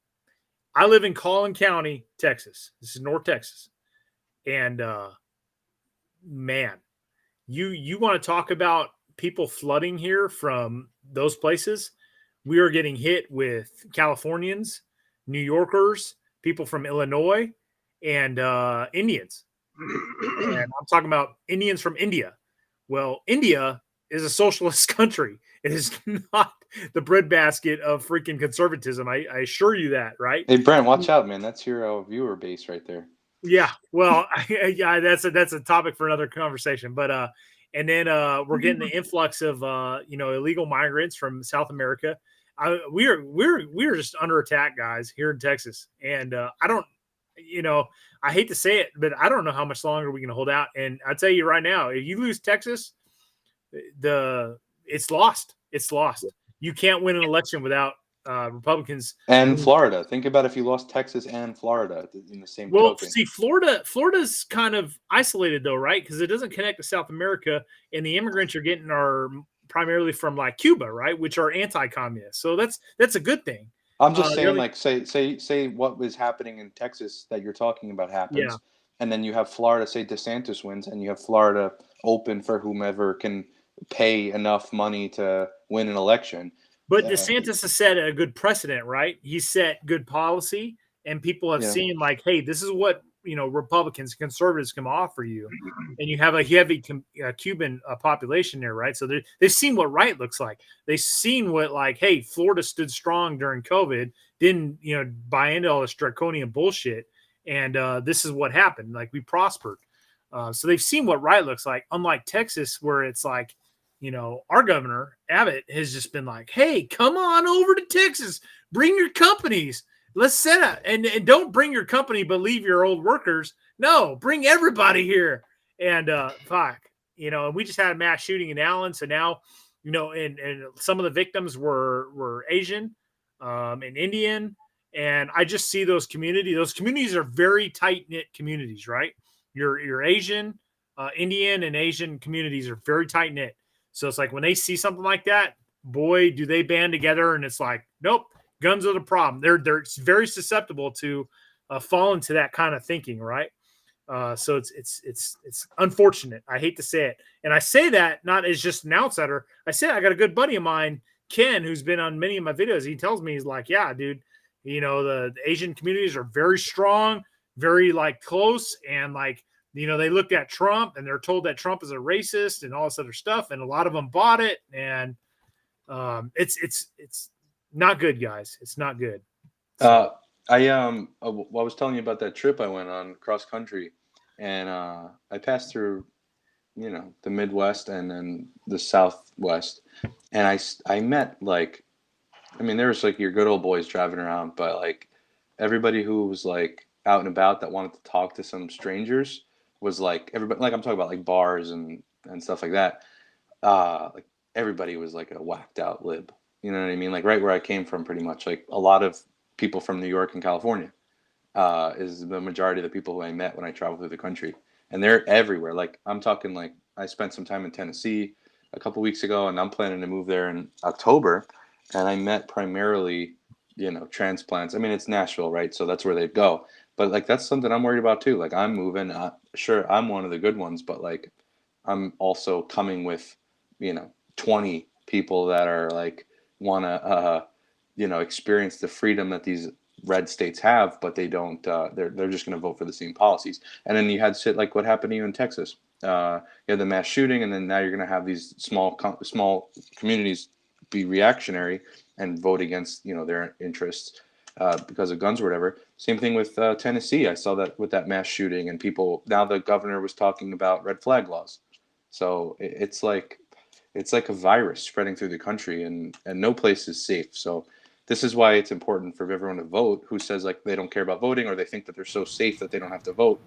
I live in Collin County, Texas. This is North Texas. And man, you want to talk about people flooding here from those places? We are getting hit with Californians, New Yorkers, people from Illinois, and Indians. And I'm talking about Indians from India. Well, India is a socialist country. It is not the breadbasket of freaking conservatism. I assure you that, right? Hey, Brent, watch out, man. That's your viewer base right there. Yeah. Well, yeah, that's a topic for another conversation. But and then we're getting the influx of illegal migrants from South America. We're just under attack, guys, here in Texas. And I don't, I hate to say it, but I don't know how much longer we can hold out. And I tell you right now, if you lose Texas, it's lost. It's lost. You can't win an election without Republicans. And Florida. Think about if you lost Texas and Florida in the same Well, token. see, Florida's kind of isolated though, right? Because it doesn't connect to South America, and the immigrants you're getting are primarily from like Cuba, right, which are anti-communist. So that's a good thing. I'm just saying, like, say what was happening in Texas that you're talking about happens, and then you have Florida. Say DeSantis wins, and you have Florida open for whomever can pay enough money to win an election. But DeSantis has set a good precedent, right? He set good policy, and people have seen like, hey, this is what Republicans, conservatives can offer you, and you have a heavy Cuban population there, right? So they've seen what right looks like. They've seen what like, hey, Florida stood strong during COVID, didn't buy into all this draconian bullshit, and this is what happened. Like we prospered. So they've seen what right looks like. Unlike Texas, where it's like, our governor Abbott has just been like, hey, come on over to Texas, bring your companies. Let's set up and don't bring your company, but leave your old workers. No, bring everybody here. And and we just had a mass shooting in Allen. So now, and some of the victims were Asian and Indian. And I just see those communities. Those communities are very tight knit communities, right? Your Asian, Indian, and Asian communities are very tight knit. So it's like when they see something like that, boy, do they band together, and it's like, nope. Guns are the problem. They're very susceptible to fall into that kind of thinking, right? So it's unfortunate. I hate to say it, and I say that not as just an outsider. I got a good buddy of mine, Ken, who's been on many of my videos. He tells me, he's like, yeah, dude, the Asian communities are very strong, very like close, and like they looked at Trump and they're told that Trump is a racist and all this other stuff, and a lot of them bought it, and it's not good, guys. It's not good. I was telling you about that trip I went on cross country, and I passed through, the Midwest and then the Southwest, and I met there was like your good old boys driving around, but like everybody who was like out and about that wanted to talk to some strangers was like everybody, like I'm talking about like bars and stuff like that. Like everybody was like a whacked out lib. You know what I mean? Like right where I came from, pretty much. Like a lot of people from New York and California is the majority of the people who I met when I traveled through the country, and they're everywhere. Like I'm talking, like I spent some time in Tennessee a couple weeks ago, and I'm planning to move there in October, and I met primarily, transplants. I mean, it's Nashville, right? So that's where they go. But like that's something I'm worried about too. Like I'm moving. Sure, I'm one of the good ones, but like I'm also coming with 20 people that are like want to experience the freedom that these red states have, but they don't. They're just going to vote for the same policies. And then you had shit like what happened to you in Texas. You had the mass shooting, and then now you're going to have these small communities be reactionary and vote against their interests because of guns or whatever. Same thing with Tennessee. I saw that with that mass shooting, and people, now the governor was talking about red flag laws. So it's like a virus spreading through the country, and no place is safe. So this is why it's important for everyone to vote who says like they don't care about voting, or they think that they're so safe that they don't have to vote.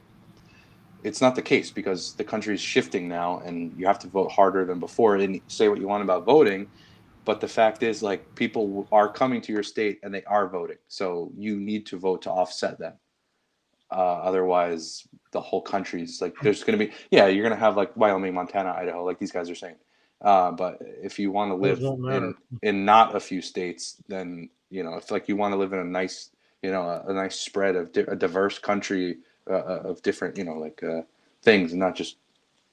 It's not the case, because the country is shifting now, and you have to vote harder than before. And say what you want about voting, but the fact is, like, people are coming to your state and they are voting. So you need to vote to offset them. Otherwise, the whole country's like, there's going to be, you're going to have like Wyoming, Montana, Idaho, like these guys are saying. But if you want to live in not a few states, then, if like you want to live in a nice, a nice spread of a diverse country of different, things, and not just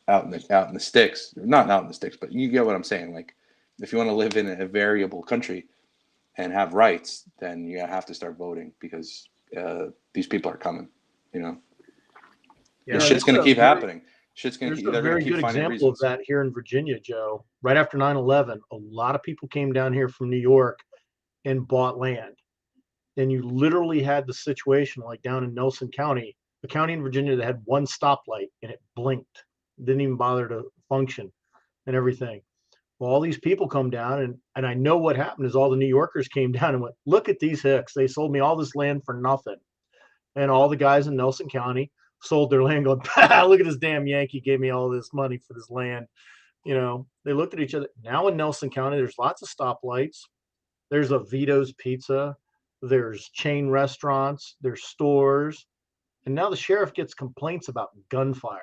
out in the sticks, not out in the sticks, but you get what I'm saying. Like, if you want to live in a variable country and have rights, then you have to start voting, because these people are coming, and shit's going to keep happening. Shit's going to keep. There's a very good example of that here in Virginia, Joe. Right after 9/11, a lot of people came down here from New York and bought land. And you literally had the situation like down in Nelson County, a county in Virginia that had one stoplight and it blinked, didn't even bother to function and everything. Well, all these people come down, and I know what happened is all the New Yorkers came down and went, look at these hicks. They sold me all this land for nothing. And all the guys in Nelson County sold their land going, look at this damn Yankee gave me all this money for this land. They looked at each other. Now in Nelson County, there's lots of stoplights. There's a Vito's Pizza. There's chain restaurants. There's stores. And now the sheriff gets complaints about gunfire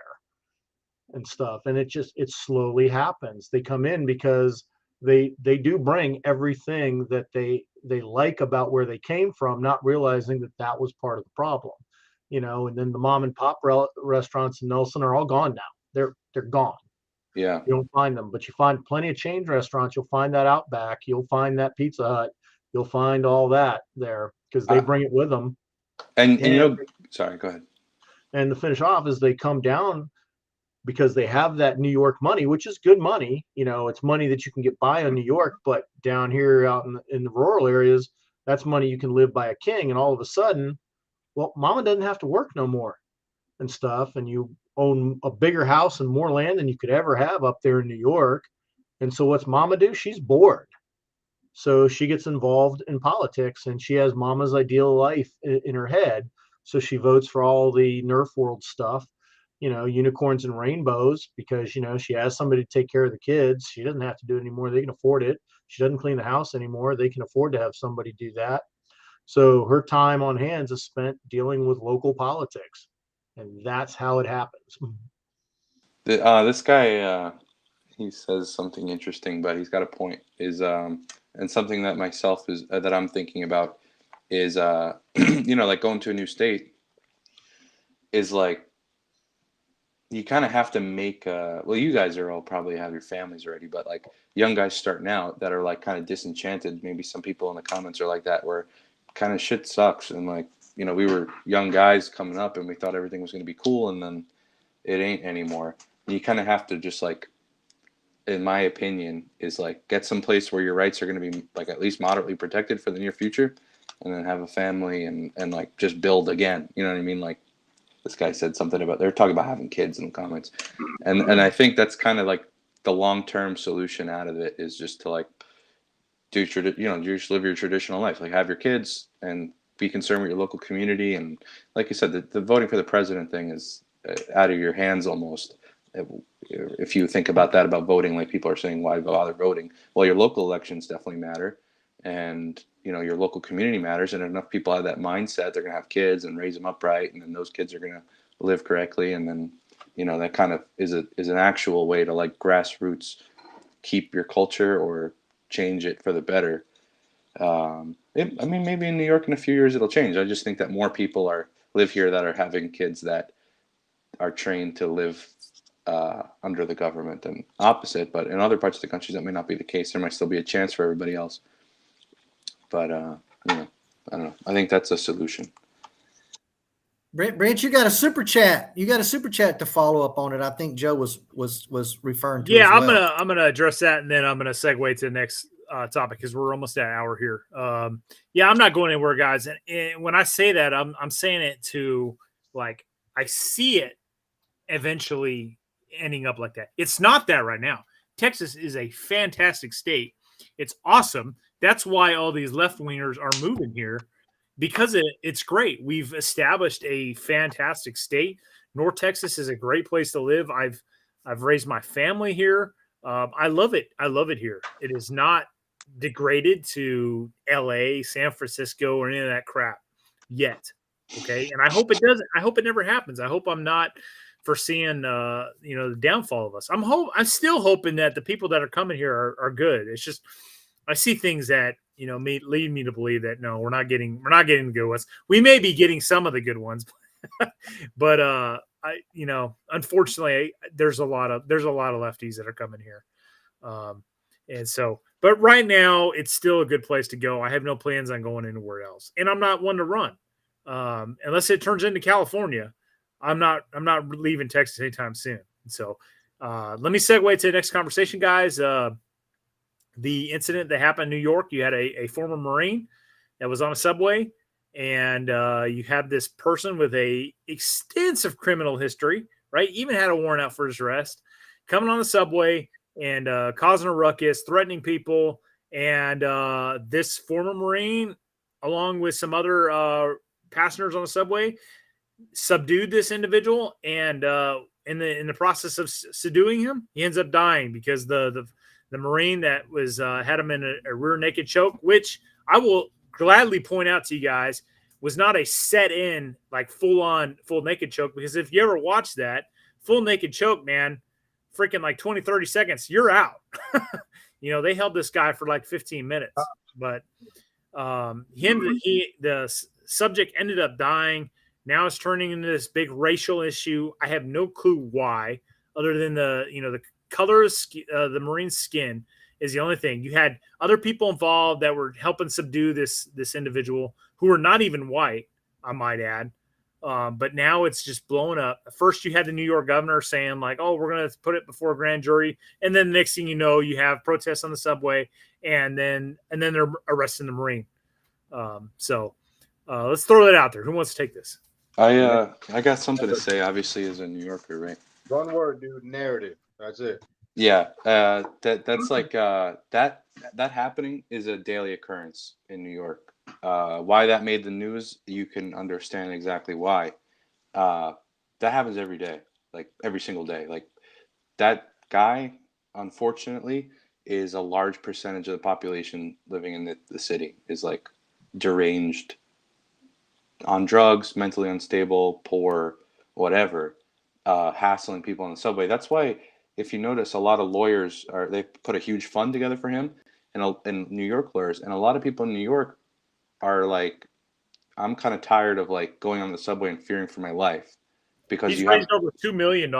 and stuff. And it slowly happens. They come in because they do bring everything that they like about where they came from, not realizing that that was part of the problem, and then the mom and pop restaurants in Nelson are all gone now. They're gone. Yeah. You don't find them, but you find plenty of chain restaurants. You'll find that Outback. You'll find that Pizza Hut. You'll find all that there because they bring it with them. And sorry, go ahead. And to finish off is they come down because they have that New York money, which is good money. It's money that you can get by in New York, but down here out in the rural areas, that's money you can live by a king. And all of a sudden, well, mama doesn't have to work no more and stuff. And you own a bigger house and more land than you could ever have up there in New York. And so what's mama do? She's bored. So she gets involved in politics and she has mama's ideal life in her head. So she votes for all the Nerf World stuff, unicorns and rainbows, because, she has somebody to take care of the kids. She doesn't have to do it anymore. They can afford it. She doesn't clean the house anymore. They can afford to have somebody do that. So her time on hands is spent dealing with local politics. And that's how it happens. This guy, he says something interesting, but he's got a point. And something that that I'm thinking about is, like going to a new state is like, you kind of have to make, well, you guys are all probably have your families already, but like young guys starting out that are like kind of disenchanted. Maybe some people in the comments are like that, where kind of shit sucks. And like, we were young guys coming up and we thought everything was going to be cool, and then it ain't anymore. You kind of have to just like, in my opinion, is like get some place where your rights are going to be like at least moderately protected for the near future, and then have a family and like just build again. You know what I mean? Like this guy said something about, they're talking about having kids in the comments. And I think that's kind of like the long-term solution out of it, is just to like just live your traditional life, like have your kids and be concerned with your local community. And like you said, the voting for the president thing is out of your hands almost. If you think about that, about voting, like people are saying, why bother voting? Well, your local elections definitely matter, and your local community matters. And if enough people have that mindset, they're going to have kids and raise them up right, and then those kids are going to live correctly. And then that kind of is an actual way to like grassroots keep your culture or change it for the better. Maybe in New York in a few years it'll change. I just think that more people live here that are having kids that are trained to live under the government, and opposite. But in other parts of the country, that may not be the case. There might still be a chance for everybody else. But I don't know. I think that's a solution. Brent, you got a super chat. You got a super chat to follow up on it. I think Joe was referring to. Yeah, as well. I'm gonna address that, and then I'm gonna segue to the next topic because we're almost at an hour here. Yeah, I'm not going anywhere, guys. And when I say that, I'm saying it to like I see it eventually ending up like that. It's not that right now. Texas is a fantastic state. It's awesome. That's why all these left-wingers are moving here, because it's great. We've established a fantastic state. North Texas is a great place to live. I've raised my family here. I love it. I love it here. It is not degraded to LA, San Francisco, or any of that crap yet. Okay. And I hope it doesn't. I hope it never happens. I hope I'm not foreseeing the downfall of us. I'm still hoping that the people that are coming here are good. It's just I see things that lead me to believe that no, we're not getting the good ones. We may be getting some of the good ones, but unfortunately, there's a lot of lefties that are coming here, and so. But right now, it's still a good place to go. I have no plans on going anywhere else, and I'm not one to run unless it turns into California. I'm not leaving Texas anytime soon. So let me segue to the next conversation, guys. The incident that happened in New York, you had a former Marine that was on a subway, and you have this person with a extensive criminal history, right? Even had a warrant out for his arrest, coming on the subway and causing a ruckus, threatening people. And this former Marine, along with some other passengers on the subway, subdued this individual, and in the process of subduing him, he ends up dying because the the Marine that was had him in a rear naked choke, which I will gladly point out to you guys was not a set in like full naked choke, because if you ever watch that full naked choke, man, freaking like 20, 30 seconds, you're out. They held this guy for like 15 minutes, but the subject ended up dying. Now it's turning into this big racial issue. I have no clue why, other than the color of the Marine's skin is the only thing. You had other people involved that were helping subdue this individual who were not even white, I might add. But now it's just blowing up. First, you had the New York governor saying like, "Oh, we're going to put it before a grand jury," and then the next thing you know, you have protests on the subway, and then they're arresting the Marine. So let's throw that out there. Who wants to take this? I got something to say. Obviously, as a New Yorker, right? One word, dude. Narrative. That's it. Yeah, that's like that happening is a daily occurrence in New York. Why that made the news, you can understand exactly why. That happens every day, like every single day. Like that guy, unfortunately, is a large percentage of the population living in the city is like deranged, on drugs, mentally unstable, poor, whatever, hassling people on the subway. That's why, if you notice, a lot of lawyers they put a huge fund together for him, and New York lawyers, and a lot of people in New York are like, I'm kind of tired of like going on the subway and fearing for my life, because he's raised over $2 million.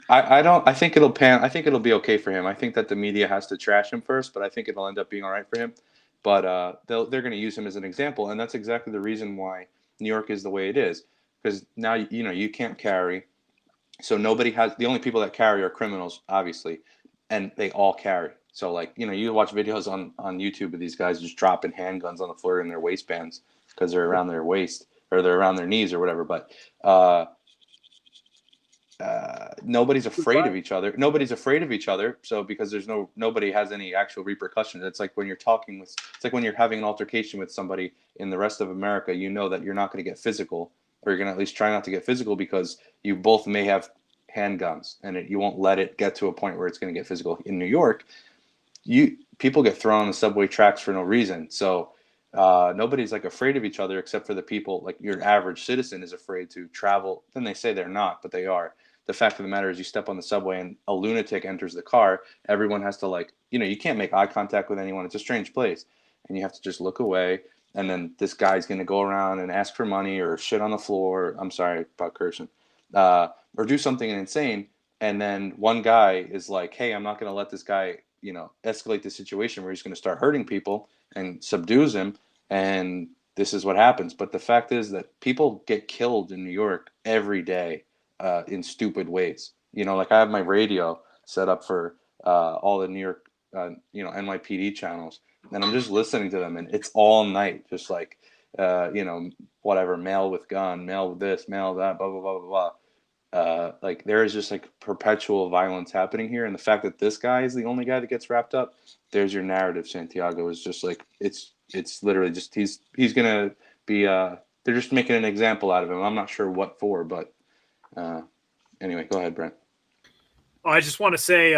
I think it'll pan. I think it'll be okay for him. I think that the media has to trash him first, but I think it'll end up being all right for him. But they're going to use him as an example, and that's exactly the reason why New York is the way it is. Because now you can't carry, so nobody has. The only people that carry are criminals, obviously, and they all carry. So like you watch videos on YouTube of these guys just dropping handguns on the floor in their waistbands because they're around their waist or they're around their knees or whatever. But nobody's afraid of each other. Nobody's afraid of each other. So because nobody has any actual repercussions. It's like when you're it's like when you're having an altercation with somebody in the rest of America, you know that you're not going to get physical, or you're going to at least try not to get physical, because you both may have handguns, and you won't let it get to a point where it's going to get physical. In New York, people get thrown on the subway tracks for no reason. So nobody's like afraid of each other, except for the people, like your average citizen is afraid to travel. Then they say they're not, but they are. The fact of the matter is, you step on the subway and a lunatic enters the car, everyone has to you can't make eye contact with anyone. It's a strange place, and you have to just look away. And then this guy's going to go around and ask for money or shit on the floor. I'm sorry about cursing, or do something insane. And then one guy is like, "Hey, I'm not going to let this guy, escalate the situation where he's going to start hurting people," and subdues him. And this is what happens. But the fact is that people get killed in New York every day. In stupid ways, like I have my radio set up for all the New York, NYPD channels, and I'm just listening to them, and it's all night, just like, whatever, mail with gun, mail with this, mail that, blah blah blah blah blah. Like there is just like perpetual violence happening here, and the fact that this guy is the only guy that gets wrapped up, there's your narrative. Santiago is just like it's literally just he's gonna be they're just making an example out of him. I'm not sure what for, but. Anyway, go ahead, Brent. I just want to say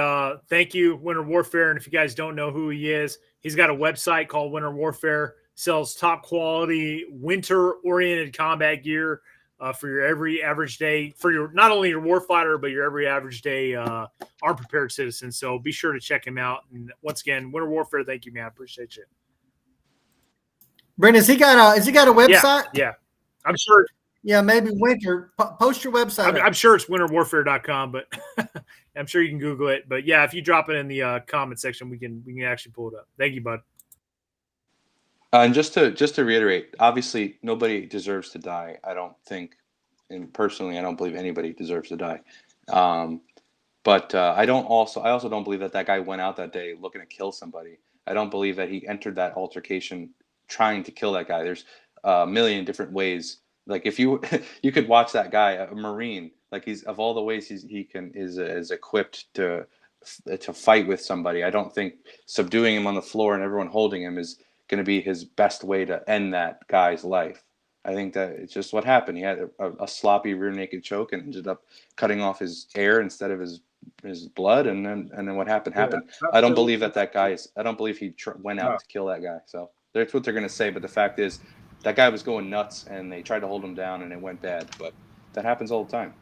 thank you, Winter Warfare. And if you guys don't know who he is, he's got a website called Winter Warfare, sells top quality winter-oriented combat gear for your every average day, for your not only your warfighter, but your every average day armed prepared citizen. So be sure to check him out. And once again, Winter Warfare, thank you, man. I appreciate you. Brent, has he got a website? Yeah. I'm sure. Yeah, maybe Winter. Post your website. I'm sure it's winterwarfare.com, but I'm sure you can Google it. But yeah, if you drop it in the comment section, we can actually pull it up. Thank you, bud. And just to reiterate, obviously nobody deserves to die. I don't think, and personally, I don't believe anybody deserves to die. But I also don't believe that guy went out that day looking to kill somebody. I don't believe that he entered that altercation trying to kill that guy. There's a million different ways. Like if you could watch that guy, a Marine, like he's of all the ways he is equipped to fight with somebody. I don't think subduing him on the floor and everyone holding him is going to be his best way to end that guy's life. I think that it's just what happened. He had a sloppy rear naked choke and ended up cutting off his air instead of his blood, and then what happened happened. I don't believe that guy is. I don't believe he went out to kill that guy. So that's what they're gonna say. But the fact is, that guy was going nuts, and they tried to hold him down, and it went bad. But that happens all the time.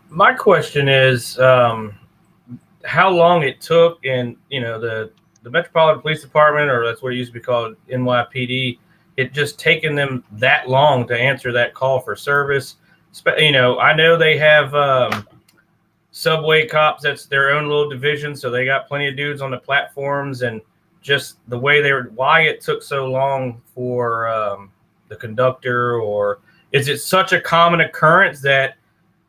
My question is, how long it took, and the Metropolitan Police Department, or that's what it used to be called, NYPD, it just taken them that long to answer that call for service. I know they have subway cops. That's their own little division, so they got plenty of dudes on the platforms, and just the way why it took so long for the conductor, or is it such a common occurrence that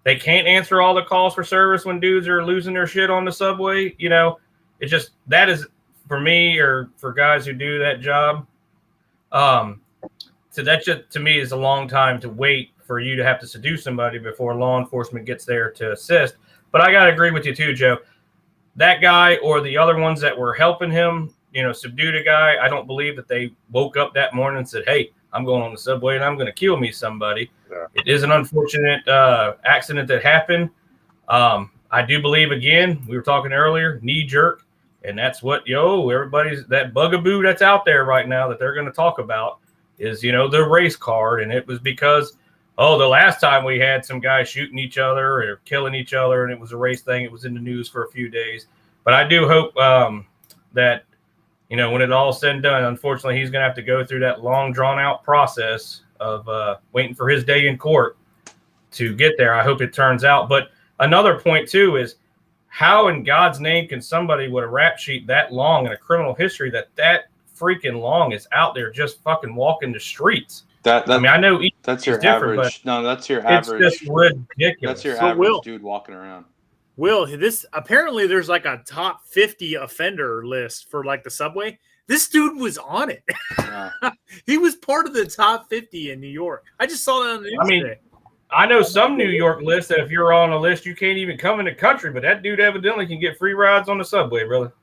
they can't answer all the calls for service when dudes are losing their shit on the subway? It's just, that is, for me, or for guys who do that job, so that just, to me, is a long time to wait for you to have to seduce somebody before law enforcement gets there to assist. But I got to agree with you too, Joe. That guy or the other ones that were helping him, subdued a guy. I don't believe that they woke up that morning and said, hey, I'm going on the subway and I'm going to kill me somebody. Yeah. It is an unfortunate accident that happened. I do believe, again, we were talking earlier, knee jerk. And that's what, everybody's, that bugaboo that's out there right now that they're going to talk about is, the race card. And it was because, the last time we had some guys shooting each other or killing each other, and it was a race thing. It was in the news for a few days. But I do hope that, when it all said and done, unfortunately, he's going to have to go through that long, drawn-out process of waiting for his day in court to get there. I hope it turns out. But another point, too, is how in God's name can somebody with a rap sheet that long in a criminal history that freaking long is out there just fucking walking the streets? I mean, I know that's your average. No, that's your average. It's just ridiculous. That's your average dude walking around. Will, this apparently there's like a top 50 offender list for like the subway. This dude was on it. Yeah. He was part of the top 50 in New York. I just saw that on the news today. I know some New York lists that if you're on a list, you can't even come in the country, but that dude evidently can get free rides on the subway, brother.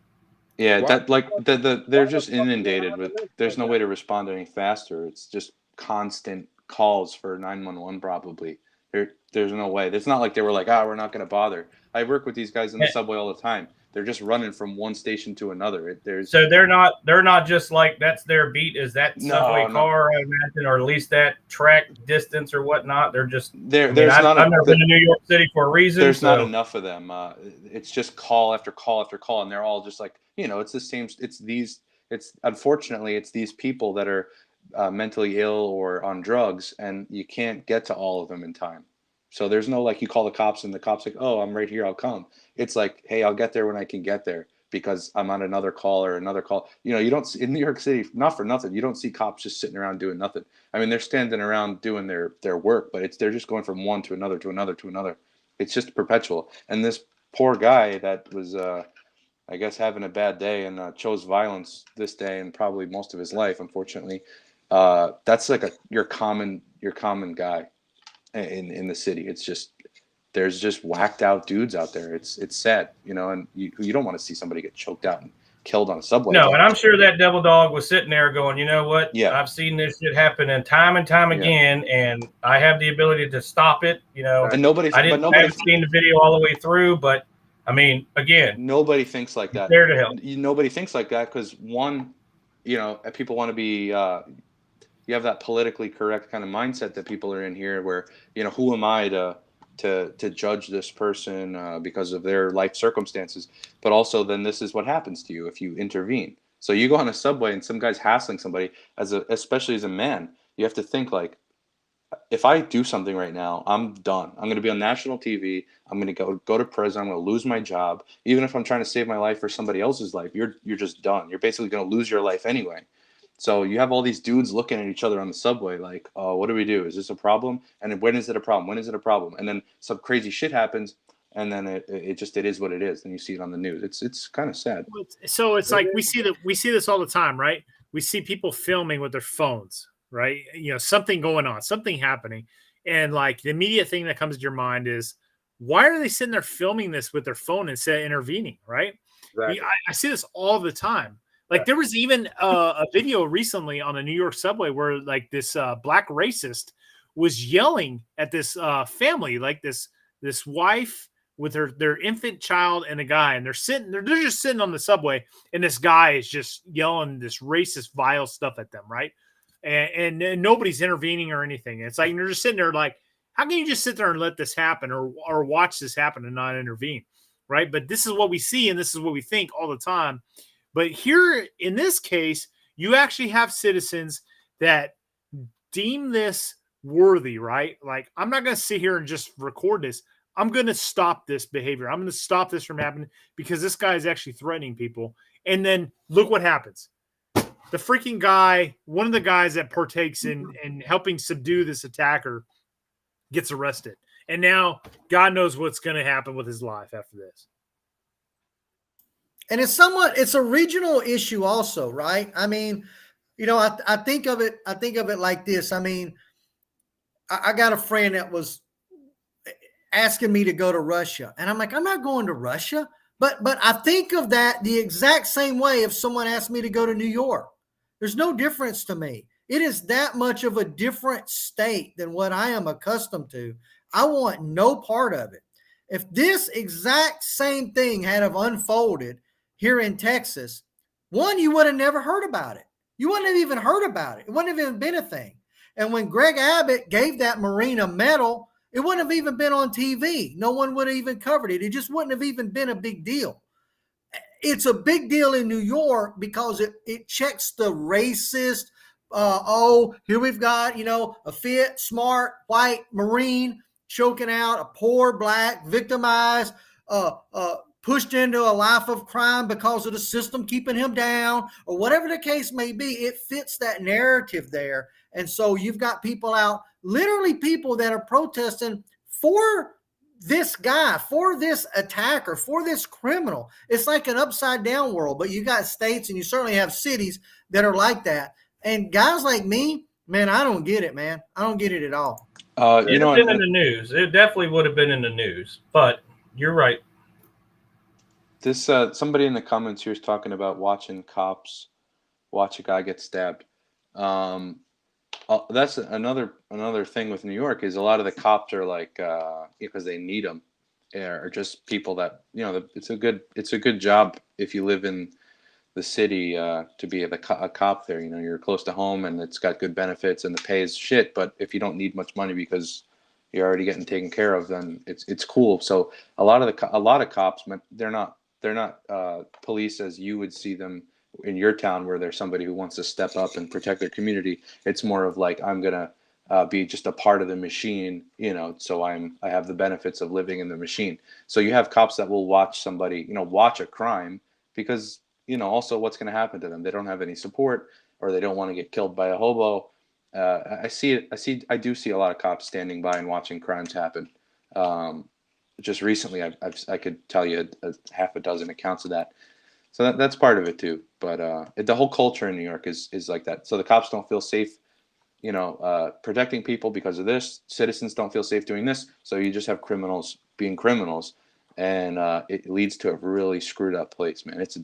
Yeah, they're just inundated with. There's no way to respond any faster. It's just constant calls for 911. Probably there's no way. It's not like they were like, we're not going to bother. I work with these guys in the subway all the time. They're just running from one station to another. So they're not just like that's their beat is that subway car, I imagine, or at least that track distance or whatnot. They're just I've never been to New York City for a reason. There's not enough of them. It's just call after call after call, and they're all just like, it's the same. Unfortunately it's these people that are mentally ill or on drugs, and you can't get to all of them in time. So there's no like you call the cops and the cops like, oh, I'm right here, I'll come. It's like, hey, I'll get there when I can get there because I'm on another call or another call. You don't in New York City, not for nothing, you don't see cops just sitting around doing nothing. I mean, they're standing around doing their work, but they're just going from one to another to another to another. It's just perpetual. And this poor guy that was, I guess, having a bad day and chose violence this day and probably most of his life, unfortunately. That's like your common guy in the city. It's just there's just whacked out dudes out there. It's sad, and you don't want to see somebody get choked out and killed on a subway. No, and I'm sure that devil dog was sitting there going, you know what? Yeah, I've seen this shit happen and time again, and I have the ability to stop it. And I haven't seen the video all the way through, but I mean, again, nobody thinks like that. There to help. Nobody thinks like that because one, people want to be. You have that politically correct kind of mindset that people are in here where, who am I to judge this person because of their life circumstances? But also then this is what happens to you if you intervene. So you go on a subway and some guy's hassling somebody, especially as a man, you have to think like, if I do something right now, I'm done. I'm going to be on national TV. I'm going to go to prison. I'm going to lose my job. Even if I'm trying to save my life or somebody else's life, you're just done. You're basically going to lose your life anyway. So you have all these dudes looking at each other on the subway like, oh, what do we do? Is this a problem? And then when is it a problem? When is it a problem? And then some crazy shit happens, and then it is what it is. Then you see it on the news. It's kind of sad. So it's like we see this all the time, right? We see people filming with their phones, right? Something going on, something happening, and like the immediate thing that comes to your mind is, why are they sitting there filming this with their phone instead of intervening, right? Exactly. I see this all the time. Like there was even a video recently on a New York subway where like this black racist was yelling at this family, like this wife with their infant child and a guy, and they're just sitting on the subway, and this guy is just yelling this racist, vile stuff at them, right? And nobody's intervening or anything. It's like you're just sitting there, like, how can you just sit there and let this happen or watch this happen and not intervene, right? But this is what we see, and this is what we think all the time. But here in this case, you actually have citizens that deem this worthy, right? Like, I'm not going to sit here and just record this. I'm going to stop this behavior. I'm going to stop this from happening because this guy is actually threatening people. And then look what happens. The freaking guy, one of the guys that partakes in helping subdue this attacker, gets arrested. And now God knows what's going to happen with his life after this. And it's a regional issue also, right? I mean, you know, I think of it like this. I mean, I got a friend that was asking me to go to Russia, and I'm like, I'm not going to Russia. But I think of that the exact same way if someone asked me to go to New York. There's no difference to me. It is that much of a different state than what I am accustomed to. I want no part of it. If this exact same thing had have unfolded here in Texas, one, you would have never heard about it. You wouldn't have even heard about it. It wouldn't have even been a thing. And when Greg Abbott gave that Marine a medal, it wouldn't have even been on TV. No one would have even covered it. It just wouldn't have even been a big deal. It's a big deal in New York because it checks the racist, here we've got, you know, a fit, smart, white Marine choking out a poor black, victimized, pushed into a life of crime because of the system keeping him down, or whatever the case may be. It fits that narrative there. And so you've got people out, literally people that are protesting for this guy, for this attacker, for this criminal. It's like an upside down world, but you got states and you certainly have cities that are like that. And guys like me, man, I don't get it, man. I don't get it at all. It'd have been in the news. It definitely would have been in the news, but you're right. This somebody in the comments here is talking about watching cops watch a guy get stabbed. That's another thing with New York is a lot of the cops are like because they need them, are just people that, you know, it's a good job if you live in the city to be a cop there. You know, you're close to home and it's got good benefits and the pay is shit. But if you don't need much money because you're already getting taken care of, then it's cool. So a lot of cops, they're not police as you would see them in your town, where there's somebody who wants to step up and protect their community. It's more of like, I'm gonna be just a part of the machine, you know, so I have the benefits of living in the machine. So you have cops that will watch somebody, you know, watch a crime because, you know, also what's going to happen to them. They don't have any support, or they don't want to get killed by a hobo. I do see a lot of cops standing by and watching crimes happen. Just recently, I could tell you a half a dozen accounts of that. So that's part of it too. But the whole culture in New York is like that. So the cops don't feel safe, you know, protecting people because of this. Citizens don't feel safe doing this. So you just have criminals being criminals, and it leads to a really screwed up place, man. It's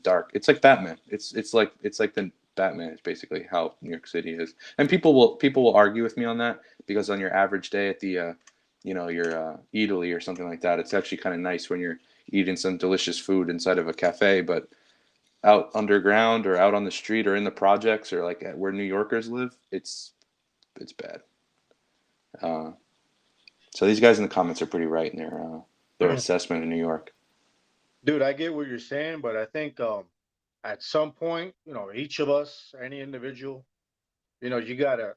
like Batman. It's like the Batman is basically how New York City is. And people will argue with me on that, because on your average day at the you know, your Eataly or something like that, it's actually kind of nice when you're eating some delicious food inside of a cafe. But out underground or out on the street or in the projects or like where New Yorkers live, it's bad. So these guys in the comments are pretty right in their assessment of New York. Dude, I get what you're saying, but I think at some point, you know, each of us, any individual, you know, you gotta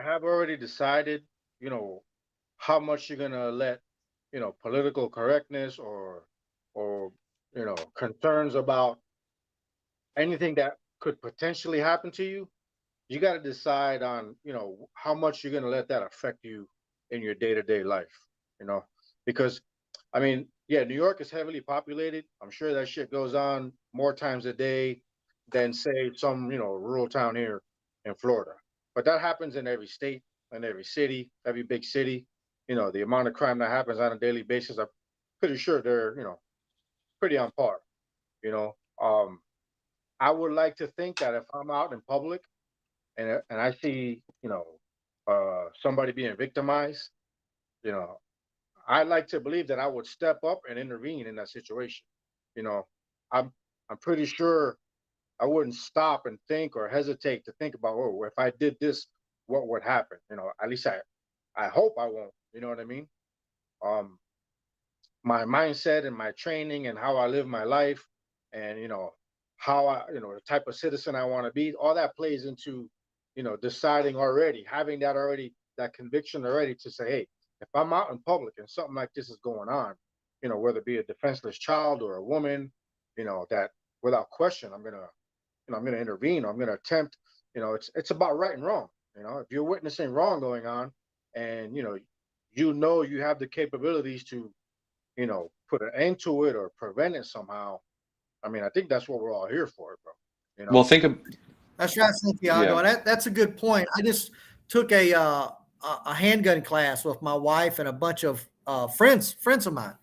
have already decided, you know, how much you're gonna let, you know, political correctness or you know, concerns about anything that could potentially happen to you. You got to decide on, you know, how much you're gonna let that affect you in your day-to-day life, you know, because I mean, yeah, New York is heavily populated. I'm sure that shit goes on more times a day than say some, you know, rural town here in Florida. But that happens in every state and every city, every big city. You know, the amount of crime that happens on a daily basis, I'm pretty sure they're, you know, pretty on par, you know. I would like to think that if I'm out in public and I see, somebody being victimized, you know, I like to believe that I would step up and intervene in that situation. You know, I'm I'm pretty sure I wouldn't stop and think or hesitate to think about, oh, if I did this, what would happen? At least I hope I won't. You know what I mean? Um, my mindset and my training and how I live my life, and how the type of citizen I want to be, all that plays into deciding already, having that already, that conviction already to say, hey, if I'm out in public and something like this is going on, whether it be a defenseless child or a woman, that without question I'm gonna intervene, or I'm gonna attempt. It's about right and wrong. If you're witnessing wrong going on, and you have the capabilities to put an end to it or prevent it somehow. I mean, I think that's what we're all here for, bro. Well, think of That's right, Santiago. Yeah. And that's a good point. I just took a handgun class with my wife and a bunch of friends of mine,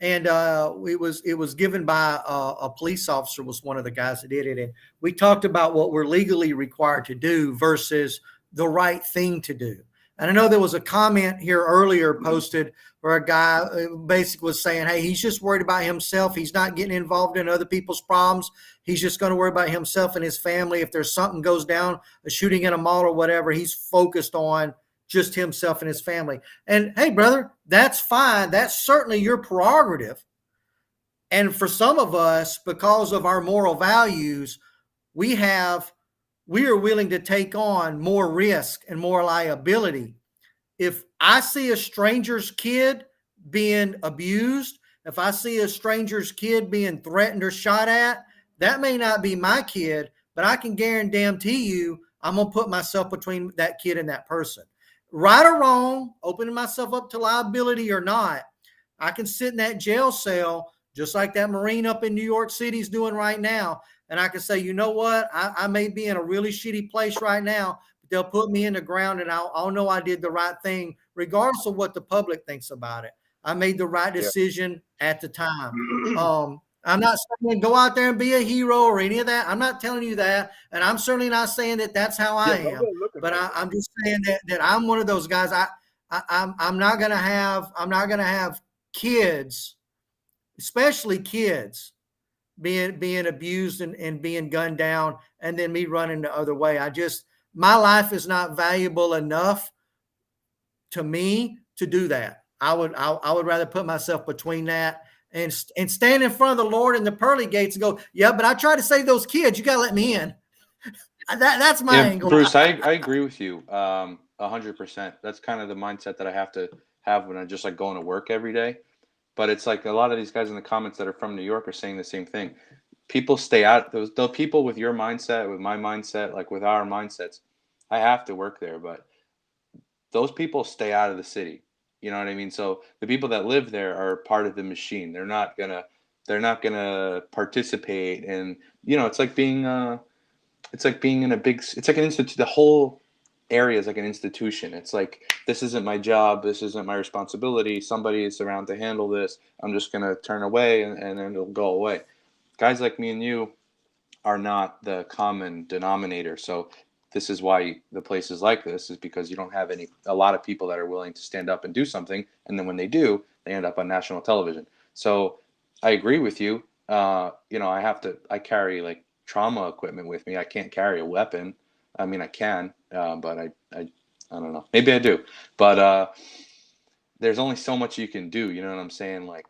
and it was given by a police officer. Was one of the guys that did it, and we talked about what we're legally required to do versus the right thing to do. And I know there was a comment here earlier posted where a guy basically was saying, hey, he's just worried about himself. He's not getting involved in other people's problems. He's just going to worry about himself and his family. If there's something goes down, a shooting in a mall or whatever, he's focused on just himself and his family. And hey, brother, that's fine. That's certainly your prerogative. And for some of us, because of our moral values, we are willing to take on more risk and more liability. If I see a stranger's kid being abused, if I see a stranger's kid being threatened or shot at, that may not be my kid, but I can guarantee you I'm going to put myself between that kid and that person. Right or wrong, opening myself up to liability or not, I can sit in that jail cell just like that Marine up in New York City is doing right now. And I can say, you know what? I may be in a really shitty place right now, but they'll put me in the ground and I'll know I did the right thing, regardless of what the public thinks about it. I made the right decision at the time. I'm not saying go out there and be a hero or any of that. I'm not telling you that. And I'm certainly not saying that that's how I am. But I'm just saying that I'm one of those guys. I'm not going to have kids, especially kids, being abused and being gunned down, and then me running the other way. My life is not valuable enough to me to do that. I would rather put myself between that and stand in front of the Lord in the pearly gates and go, yeah, but I try to save those kids. You got to let me in. That's my angle. Bruce, I agree with you 100%. That's kind of the mindset that I have to have when I just like going to work every day. But it's like a lot of these guys in the comments that are from New York are saying the same thing. People stay out. The people with your mindset, with my mindset, like with our mindsets, I have to work there. But those people stay out of the city. You know what I mean? So the people that live there are part of the machine. They're not gonna participate. And it's like being in a big. It's like an institute. The whole area is like an institution. It's like, this isn't my job, this isn't my responsibility, somebody is around to handle this, I'm just going to turn away and then it'll go away. Guys like me and you are not the common denominator. So this is why the places like this is because you don't have a lot of people that are willing to stand up and do something, and then when they do, they end up on national television. So I agree with you. I carry like trauma equipment with me. I can't carry a weapon. I mean, I can, but I don't know. Maybe I do, but there's only so much you can do. You know what I'm saying? Like,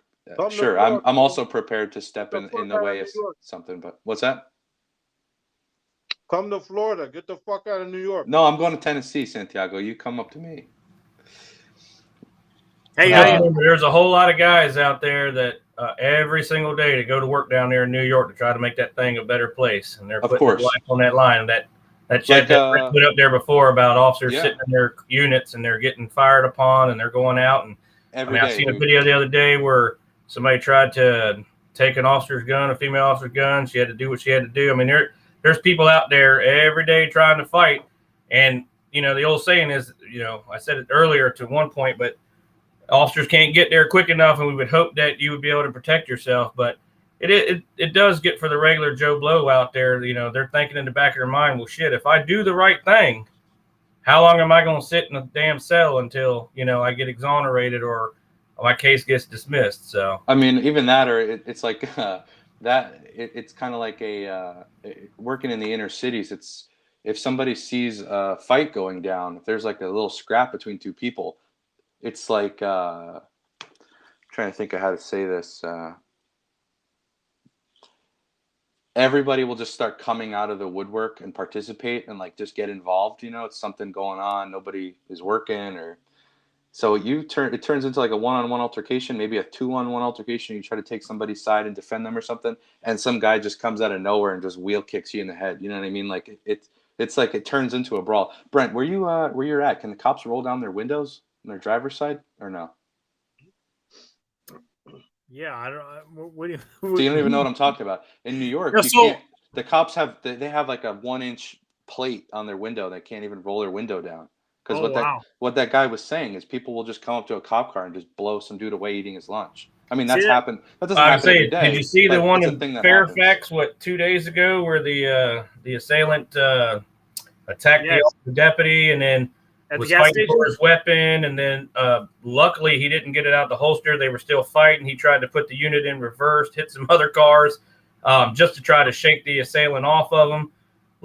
sure, I'm also prepared to step in the way of something. But what's that? Come to Florida. Get the fuck out of New York. No, I'm going to Tennessee, Santiago. You come up to me. Hey, there's a whole lot of guys out there that every single day to go to work down there in New York to try to make that thing a better place, and they're putting their life on that line. That chat that put up there before about officers sitting in their units and they're getting fired upon and they're going out. And I seen a video the other day where somebody tried to take an officer's gun, a female officer's gun. She had to do what she had to do. I mean, there's people out there every day trying to fight. And, the old saying is, I said it earlier to one point, but officers can't get there quick enough. And we would hope that you would be able to protect yourself. But it does get for the regular Joe Blow out there. You know, they're thinking in the back of their mind, well, shit, if I do the right thing, how long am I going to sit in a damn cell until, you know, I get exonerated or my case gets dismissed? So, I mean, even that, or it's like it's kind of like working in the inner cities. It's if somebody sees a fight going down, if there's like a little scrap between two people, it's like trying to think of how to say this. Everybody will just start coming out of the woodwork and participate and like just get involved. You know, it's something going on. Nobody is working, or so it turns into like a one-on-one altercation, maybe a 2-on-1 altercation. You try to take somebody's side and defend them or something, and some guy just comes out of nowhere and just wheel kicks you in the head. You know what I mean? Like it's like it turns into a brawl. Brent, where you're at? Can the cops roll down their windows on their driver's side or no? Yeah, I don't. What do you? So you don't even know what I'm talking about. In New York, No, you so- can't. The cops they have like a 1-inch plate on their window. They can't even roll their window down because wow. what that guy was saying is people will just come up to a cop car and just blow some dude away eating his lunch. I mean, that's See that? happened. That doesn't I'm happen every saying, day. did you see the but one it's a in thing that Fairfax, 2 days ago, where the assailant attacked Yes. the deputy and then At the was gas fighting station. for his weapon, and then luckily he didn't get it out the holster. They were still fighting. He tried to put the unit in reverse, hit some other cars, just to try to shake the assailant off of him.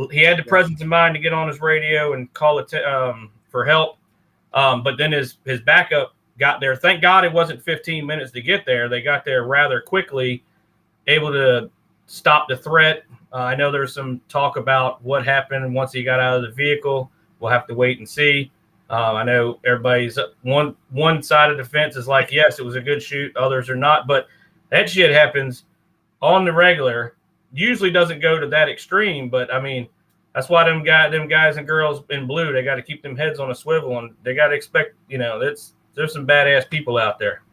He had the presence of mind to get on his radio and call it for help, but then his backup got there. Thank God it wasn't 15 minutes to get there. They got there rather quickly, able to stop the threat. I know there's some talk about what happened once he got out of the vehicle. We'll have to wait and see. I know everybody's one side of the fence is like, yes, it was a good shoot. Others are not. But that shit happens on the regular. Usually doesn't go to that extreme. But, I mean, that's why them guys and girls in blue, they got to keep them heads on a swivel. And they got to expect, you know, there's some badass people out there.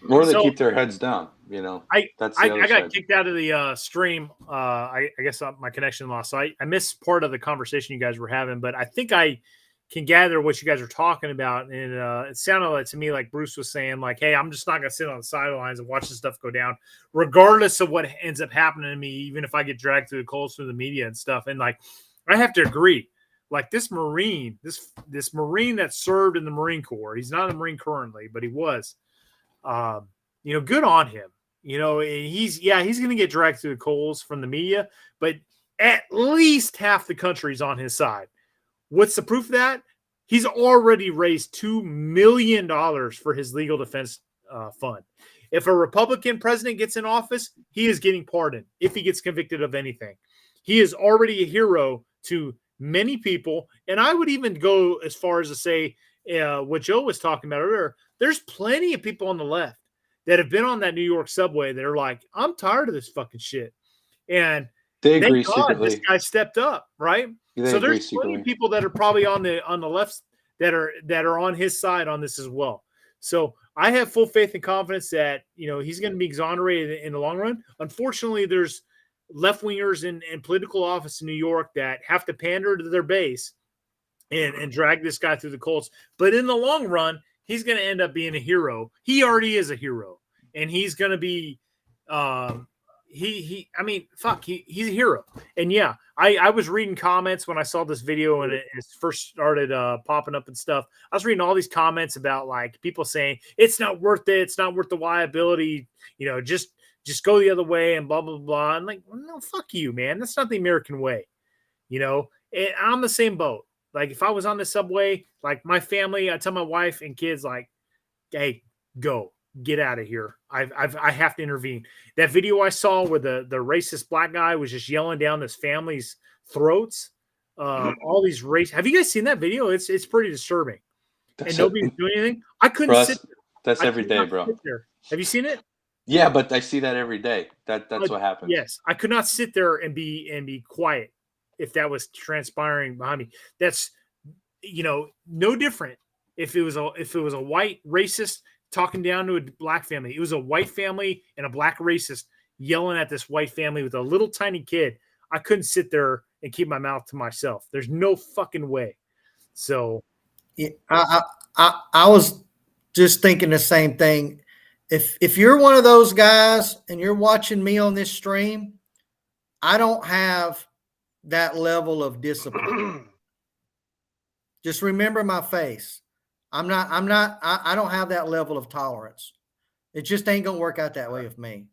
Or they keep their heads down, you know. I That's the other got side. kicked out of the stream. I guess my connection lost. So I missed part of the conversation you guys were having, but I think I can gather what you guys are talking about. And it sounded like to me like Bruce was saying, like, hey, I'm just not going to sit on the sidelines and watch this stuff go down, regardless of what ends up happening to me, even if I get dragged through the coals through the media and stuff. And like, I have to agree. Like this Marine that served in the Marine Corps, he's not in the Marine currently, but he was. You know, good on him. You know, he's going to get dragged through the coals from the media, but at least half the country's on his side. What's the proof of that? He's already raised $2 million for his legal defense fund. If a Republican president gets in office, he is getting pardoned if he gets convicted of anything. He is already a hero to many people. And I would even go as far as to say what Joe was talking about earlier. There's plenty of people on the left that have been on that New York subway that are like, I'm tired of this fucking shit. And they agree thank God secretly. this guy stepped up, right? So there's plenty of people that are probably on the left that are on his side on this as well. So I have full faith and confidence that, you know, he's going to be exonerated in the long run. Unfortunately, there's left-wingers in political office in New York that have to pander to their base and drag this guy through the coals. But in the long run, he's going to end up being a hero. He already is a hero, and he's going to be he's a hero. And yeah, I was reading comments when I saw this video and it first started popping up and stuff. I was reading all these comments about like people saying it's not worth it. It's not worth the liability. You know, just go the other way and blah, blah, blah. And like, well, no, fuck you, man. That's not the American way. You know, and I'm the same boat. Like if I was on the subway, like my family, I tell my wife and kids like, hey, go. Get out of here. I have to intervene. That video I saw where the racist black guy was just yelling down this family's throats. All these race. Have you guys seen that video? It's pretty disturbing. And nobody's doing anything. I couldn't sit there. That's every day, bro. Have you seen it? Yeah, but I see that every day. That's what happens. Yes, I could not sit there and be quiet if that was transpiring behind me. That's, you know, no different if it was a white racist talking down to a black family. It was a white family and a black racist yelling at this white family with a little tiny kid. I couldn't sit there and keep my mouth to myself. There's no fucking way. So I was just thinking the same thing. If you're one of those guys and you're watching me on this stream, I don't have that level of discipline. Just remember my face. I don't have that level of tolerance. It just ain't gonna work out that way with me.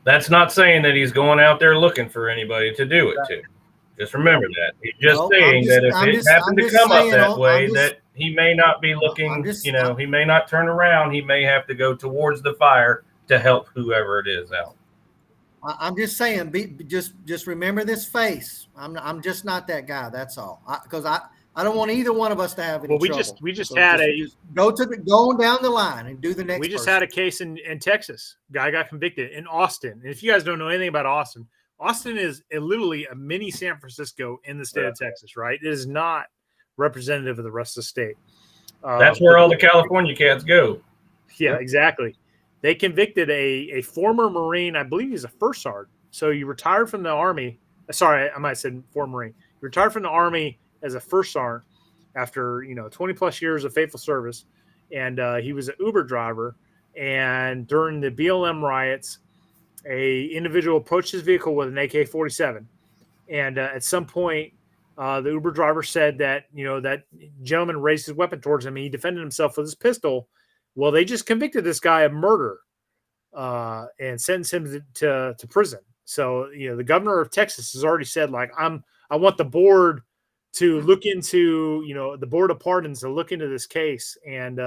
That's not saying that he's going out there looking for anybody to do it to. Just remember that. He's just saying that if it happened to come up that way, that he may not be looking, he may not turn around. He may have to go towards the fire to help whoever it is out. I'm just saying, just remember this face. I'm just not that guy. That's all. Because I don't want either one of us to have any trouble. We just had go on down the line and do the next. We just had a case in Texas. Guy got convicted in Austin. And if you guys don't know anything about Austin, Austin is literally a mini San Francisco in the state of Texas, right? It is not representative of the rest of the state. That's where all the California cats go. Yeah, exactly. They convicted a former Marine. I believe he's a first sergeant. So you retired from the Army. Sorry, I might have said former Marine. You retired from the Army as a first sergeant after 20 plus years of faithful service, and he was an Uber driver. And during the BLM riots, a individual approached his vehicle with an AK-47, and at some point, the Uber driver said that that gentleman raised his weapon towards him, and he defended himself with his pistol. Well, they just convicted this guy of murder and sentenced him to prison. So the governor of Texas has already said, like, I want the board to look into, the board of pardons to look into this case and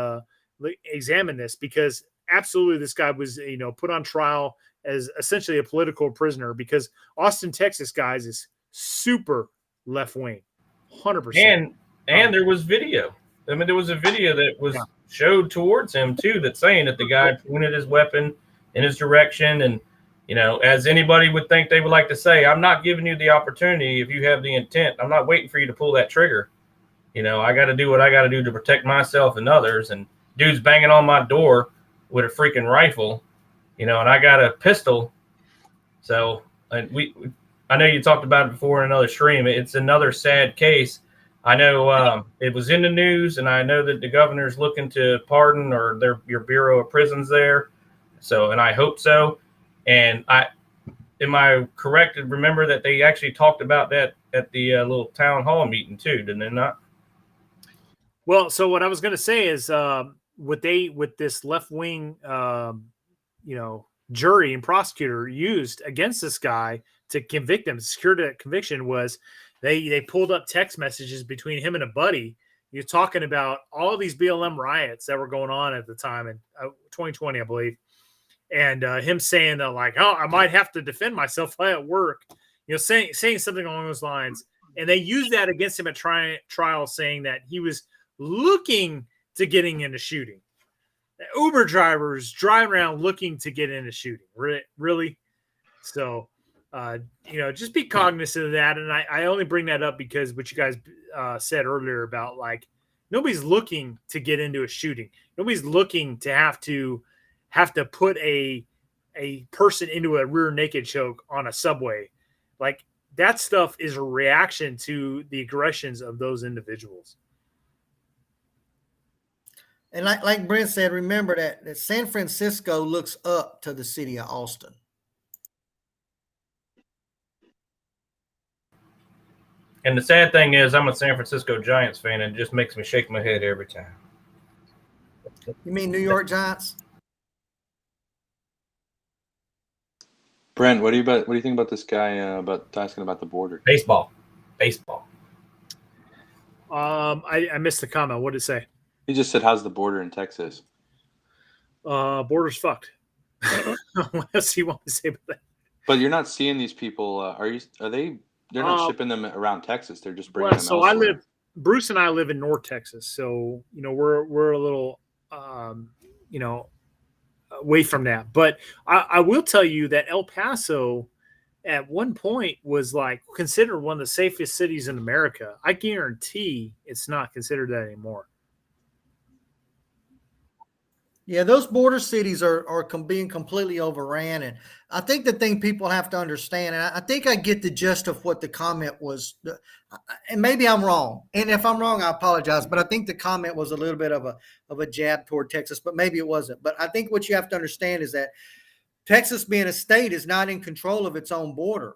examine this, because absolutely this guy was, put on trial as essentially a political prisoner, because Austin, Texas, guys, is super left wing, 100%. And there was video. I mean, there was a video that was showed towards him too, that's saying that the guy pointed his weapon in his direction. And, as anybody would think they would like to say, I'm not giving you the opportunity. If you have the intent, I'm not waiting for you to pull that trigger. I got to do what I got to do to protect myself and others. And dude's banging on my door with a freaking rifle, and I got a pistol. So, and I know you talked about it before in another stream. It's another sad case. I know it was in the news, and I know that the governor's looking to pardon your Bureau of Prisons there. So, and I hope so. And am I correct to remember that they actually talked about that at the little town hall meeting too, didn't they not? Well, so what I was going to say is with this left wing, jury and prosecutor used against this guy to convict him, secure that conviction, was they pulled up text messages between him and a buddy. You're talking about all of these BLM riots that were going on at the time in 2020, I believe. And him saying that, like, oh, I might have to defend myself at work, saying something along those lines. And they used that against him at trial, saying that he was looking to getting into shooting. Uber drivers driving around looking to get into shooting. Really? So, just be cognizant of that. And I only bring that up because what you guys said earlier about, like, nobody's looking to get into a shooting. Nobody's looking to have to put a person into a rear naked choke on a subway. Like, that stuff is a reaction to the aggressions of those individuals. And like Brent said, remember that San Francisco looks up to the city of Austin. And the sad thing is, I'm a San Francisco Giants fan, and it just makes me shake my head every time. You mean New York Giants? Brent, what do you think about this guy about asking about the border? Baseball. I missed the comment. What did it say? He just said, "How's the border in Texas?" Border's fucked. What else do you want to say about that? But you're not seeing these people. Are they? They're not shipping them around Texas. They're just bringing them. So elsewhere. Bruce and I live in North Texas, so we're a little away from that. But I will tell you that El Paso at one point was like considered one of the safest cities in America. I guarantee it's not considered that anymore. Yeah, those border cities are being completely overran, and I think the thing people have to understand, and I think I get the gist of what the comment was, and maybe I'm wrong, and if I'm wrong, I apologize. But I think the comment was a little bit of a jab toward Texas, but maybe it wasn't. But I think what you have to understand is that Texas, being a state, is not in control of its own border.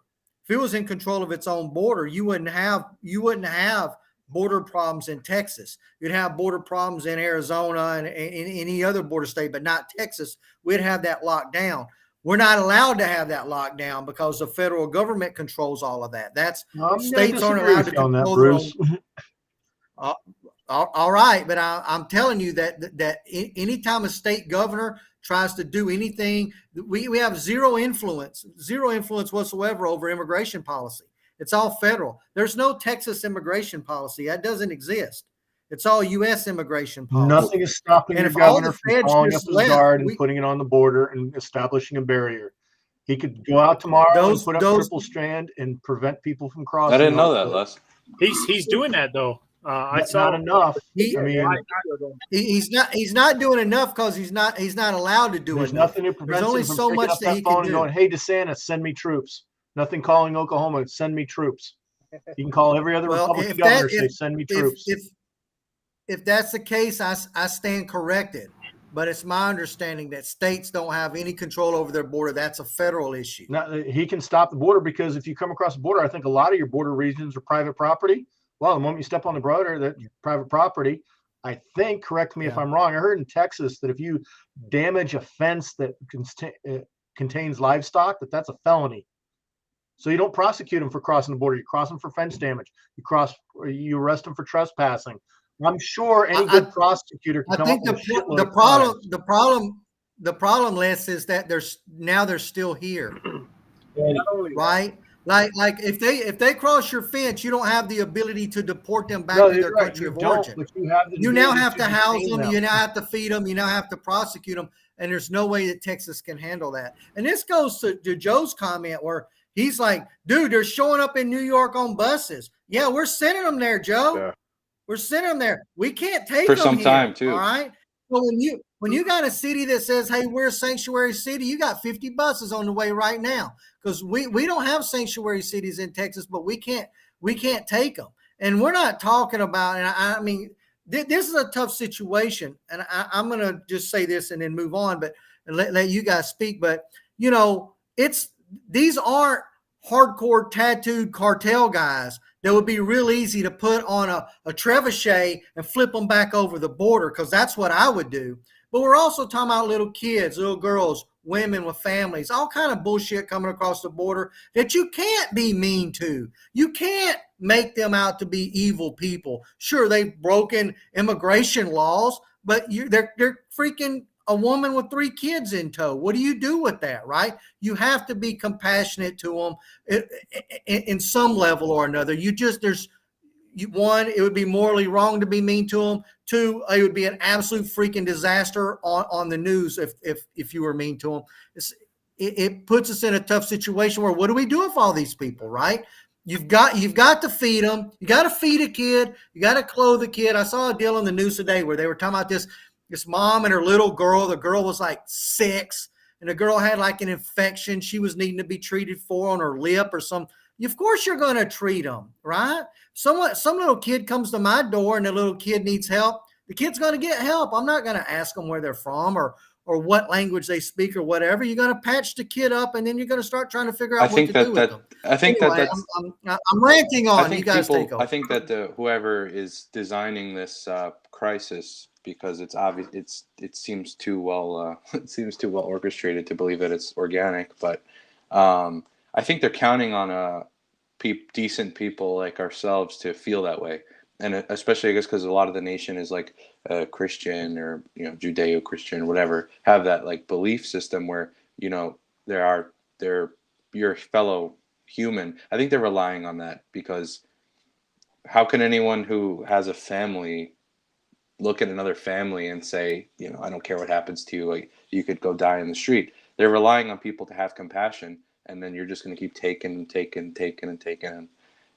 If it was in control of its own border, you wouldn't have border problems in Texas. You'd have border problems in Arizona and any other border state, but not Texas. We'd have that locked down. We're not allowed to have that locked down because the federal government controls all of that. That's states aren't allowed to control their own. All right, but I'm telling you that anytime a state governor tries to do anything, we have zero influence whatsoever over immigration policy. It's all federal. There's no Texas immigration policy. That doesn't exist. It's all U.S. immigration policy. Nothing is stopping And your if all governor the from feds calling up just his left, guard and putting it on the border and establishing a barrier. He could go out tomorrow and put up triple strand and prevent people from crossing. I didn't know that, Les. He's doing that though. I saw not enough. He- I mean, He's not doing enough because he's not allowed to do there's enough. nothing that prevents only him from so picking much up that he phone can and do. going, "Hey, DeSantis, send me troops." Nothing calling Oklahoma, send me troops. You can call every other Well, Republican if governor, that- say, if- "Send me troops." If that's the case, I stand corrected. But it's my understanding that states don't have any control over their border. That's a federal issue. Now, he can stop the border because if you come across the border, I think a lot of your border regions are private property. Well, the moment you step on the border, that's private property. I think, correct me if I'm wrong, I heard in Texas that if you damage a fence that contains livestock, that's a felony. So you don't prosecute them for crossing the border. You cross them for fence damage. You arrest them for trespassing. I'm sure any good prosecutor can I come think up with a shitload the of problem, crimes. the problem, Les, is that they're still here, right? Like if they cross your fence, you don't have the ability to deport them back to their country of origin. But you have You now have to house them. You now have to feed them. You now have to prosecute them. And there's no way that Texas can handle that. And this goes to Joe's comment where he's like, dude, they're showing up in New York on buses. Yeah, we're sending them there, Joe. Yeah. We're sending them there. We can't take For them some here, time, too. All right. So when you got a city that says, hey, we're a sanctuary city, you got 50 buses on the way right now. Because we don't have sanctuary cities in Texas, but we can't take them. And we're not talking about, and I mean, this is a tough situation. And I'm going to just say this and then move on, but and let you guys speak. But, you know, these aren't hardcore tattooed cartel guys that would be real easy to put on a trebuchet and flip them back over the border, because that's what I would do. But we're also talking about little kids, little girls, women with families, all kind of bullshit coming across the border that you can't be mean to. You can't make them out to be evil people. Sure, they've broken immigration laws, but they're freaking a woman with 3 kids in tow. What do you do with that, right? You have to be compassionate to them in some level or another. One, it would be morally wrong to be mean to them. 2, it would be an absolute freaking disaster on the news if you were mean to them. It puts us in a tough situation where what do we do with all these people, right? You've got to feed them. You got to feed a kid. You got to clothe a kid. I saw a deal on the news today where they were talking about this mom and her little girl. The girl was like 6, and the girl had like an infection she was needing to be treated for on her lip or some. Of course you're going to treat them, right? Some little kid comes to my door and the little kid needs help. The kid's going to get help. I'm not going to ask them where they're from or what language they speak or whatever. You're going to patch the kid up, and then you're going to start trying to figure out what to do with them. I think anyway, I'm ranting on. You guys take over. I think that whoever is designing this crisis, because it's obvious, it seems too well orchestrated to believe that it's organic. But I think they're counting on decent people like ourselves to feel that way, and especially I guess because a lot of the nation is like Christian or Judeo-Christian, whatever, have that like belief system where they're your fellow human. I think they're relying on that, because how can anyone who has a family look at another family and say, I don't care what happens to you, like you could go die in the street. They're relying on people to have compassion, and then you're just going to keep taking and taking and taking and taking.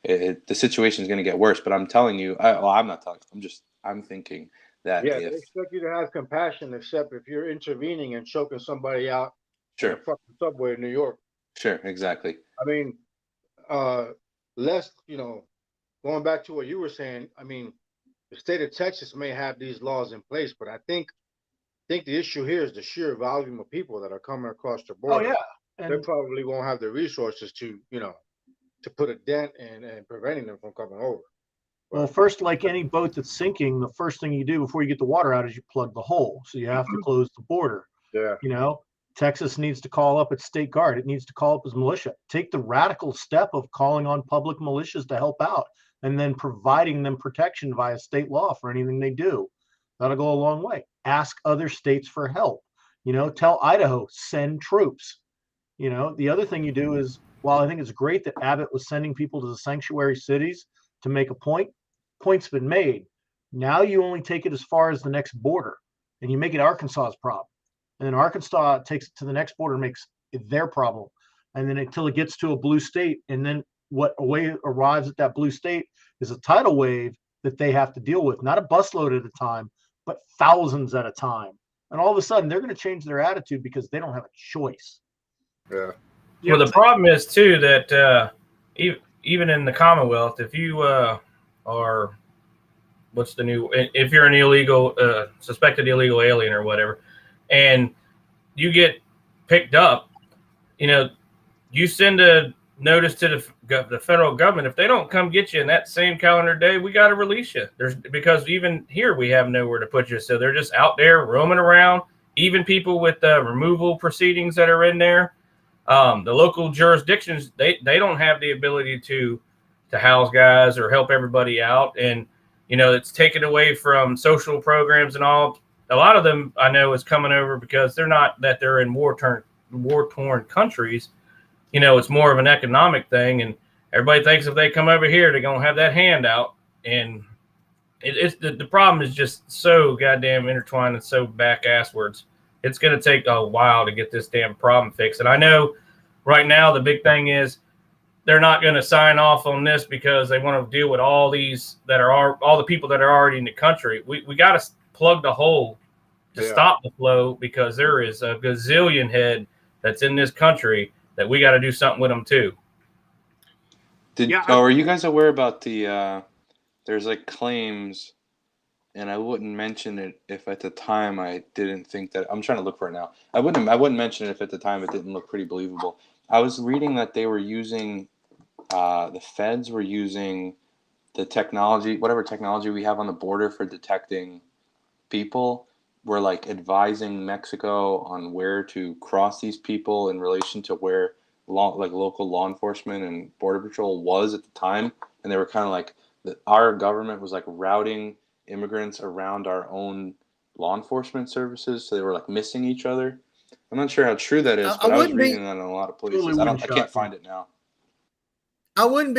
The situation is going to get worse. But I'm telling you, I'm not telling you, I'm thinking that Yeah, if they expect you to have compassion, except if you're intervening and choking somebody out in sure, a fucking subway in New York. sure, exactly. I mean, less, going back to what you were saying, I mean, the state of Texas may have these laws in place, but I think the issue here is the sheer volume of people that are coming across the Oh border. yeah, They and probably won't have the resources to, to put a dent in and preventing them from coming over. well, first, like any boat that's sinking, the first thing you do before you get the water out is you plug the hole. So you have to close the border. Yeah. You know, Texas needs to call up its state guard. It needs to call up its militia. Take the radical step of calling on public militias to help out and then providing them protection via state law for anything they do. That'll go a long way. Ask other states for help. Tell Idaho, send troops. The other thing you do is, while I think it's great that Abbott was sending people to the sanctuary cities to make a point's been made. Now you only take it as far as the next border and you make it Arkansas's problem. And then Arkansas takes it to the next border and makes it their problem. And then until it gets to a blue state, and then what arrives at that blue state is a tidal wave that they have to deal with, not a busload at a time, but thousands at a time. And all of a sudden they're going to change their attitude because they don't have a choice. Yeah. Well, the problem is too that even in the Commonwealth, if you are if you're an illegal suspected illegal alien or whatever, and you get picked up, you send a notice to the federal government. If they don't come get you in that same calendar day, we got to release you. Because even here we have nowhere to put you, so they're just out there roaming around. Even people with removal proceedings that are in there. The local jurisdictions, they don't have the ability to house guys or help everybody out. And, it's taken away from social programs and all. A lot of them I know is coming over because they're in war-torn countries. It's more of an economic thing. And everybody thinks if they come over here, they're going to have that handout. And it's the problem is just so goddamn intertwined and so back-asswards. It's going to take a while to get this damn problem fixed. And I know right now the big thing is they're not going to sign off on this because they want to deal with all these all the people that are already in the country. We got to plug the hole to stop the flow, because there is a gazillion head that's in this country that we got to do something with them too. Are you guys aware about there's like claims, and I wouldn't mention it if at the time I didn't think that. I'm trying to look for it now. I wouldn't mention it if at the time it didn't look pretty believable. I was reading that they were using, the feds were using the technology, whatever technology we have on the border for detecting people. We're like advising Mexico on where to cross these people in relation to where local law enforcement and border patrol was at the time, and they were kind of like our government was like routing immigrants around our own law enforcement services, so they were like missing each other. I'm not sure how true that is, but I was reading that in a lot of places. I can't find it now. I wouldn't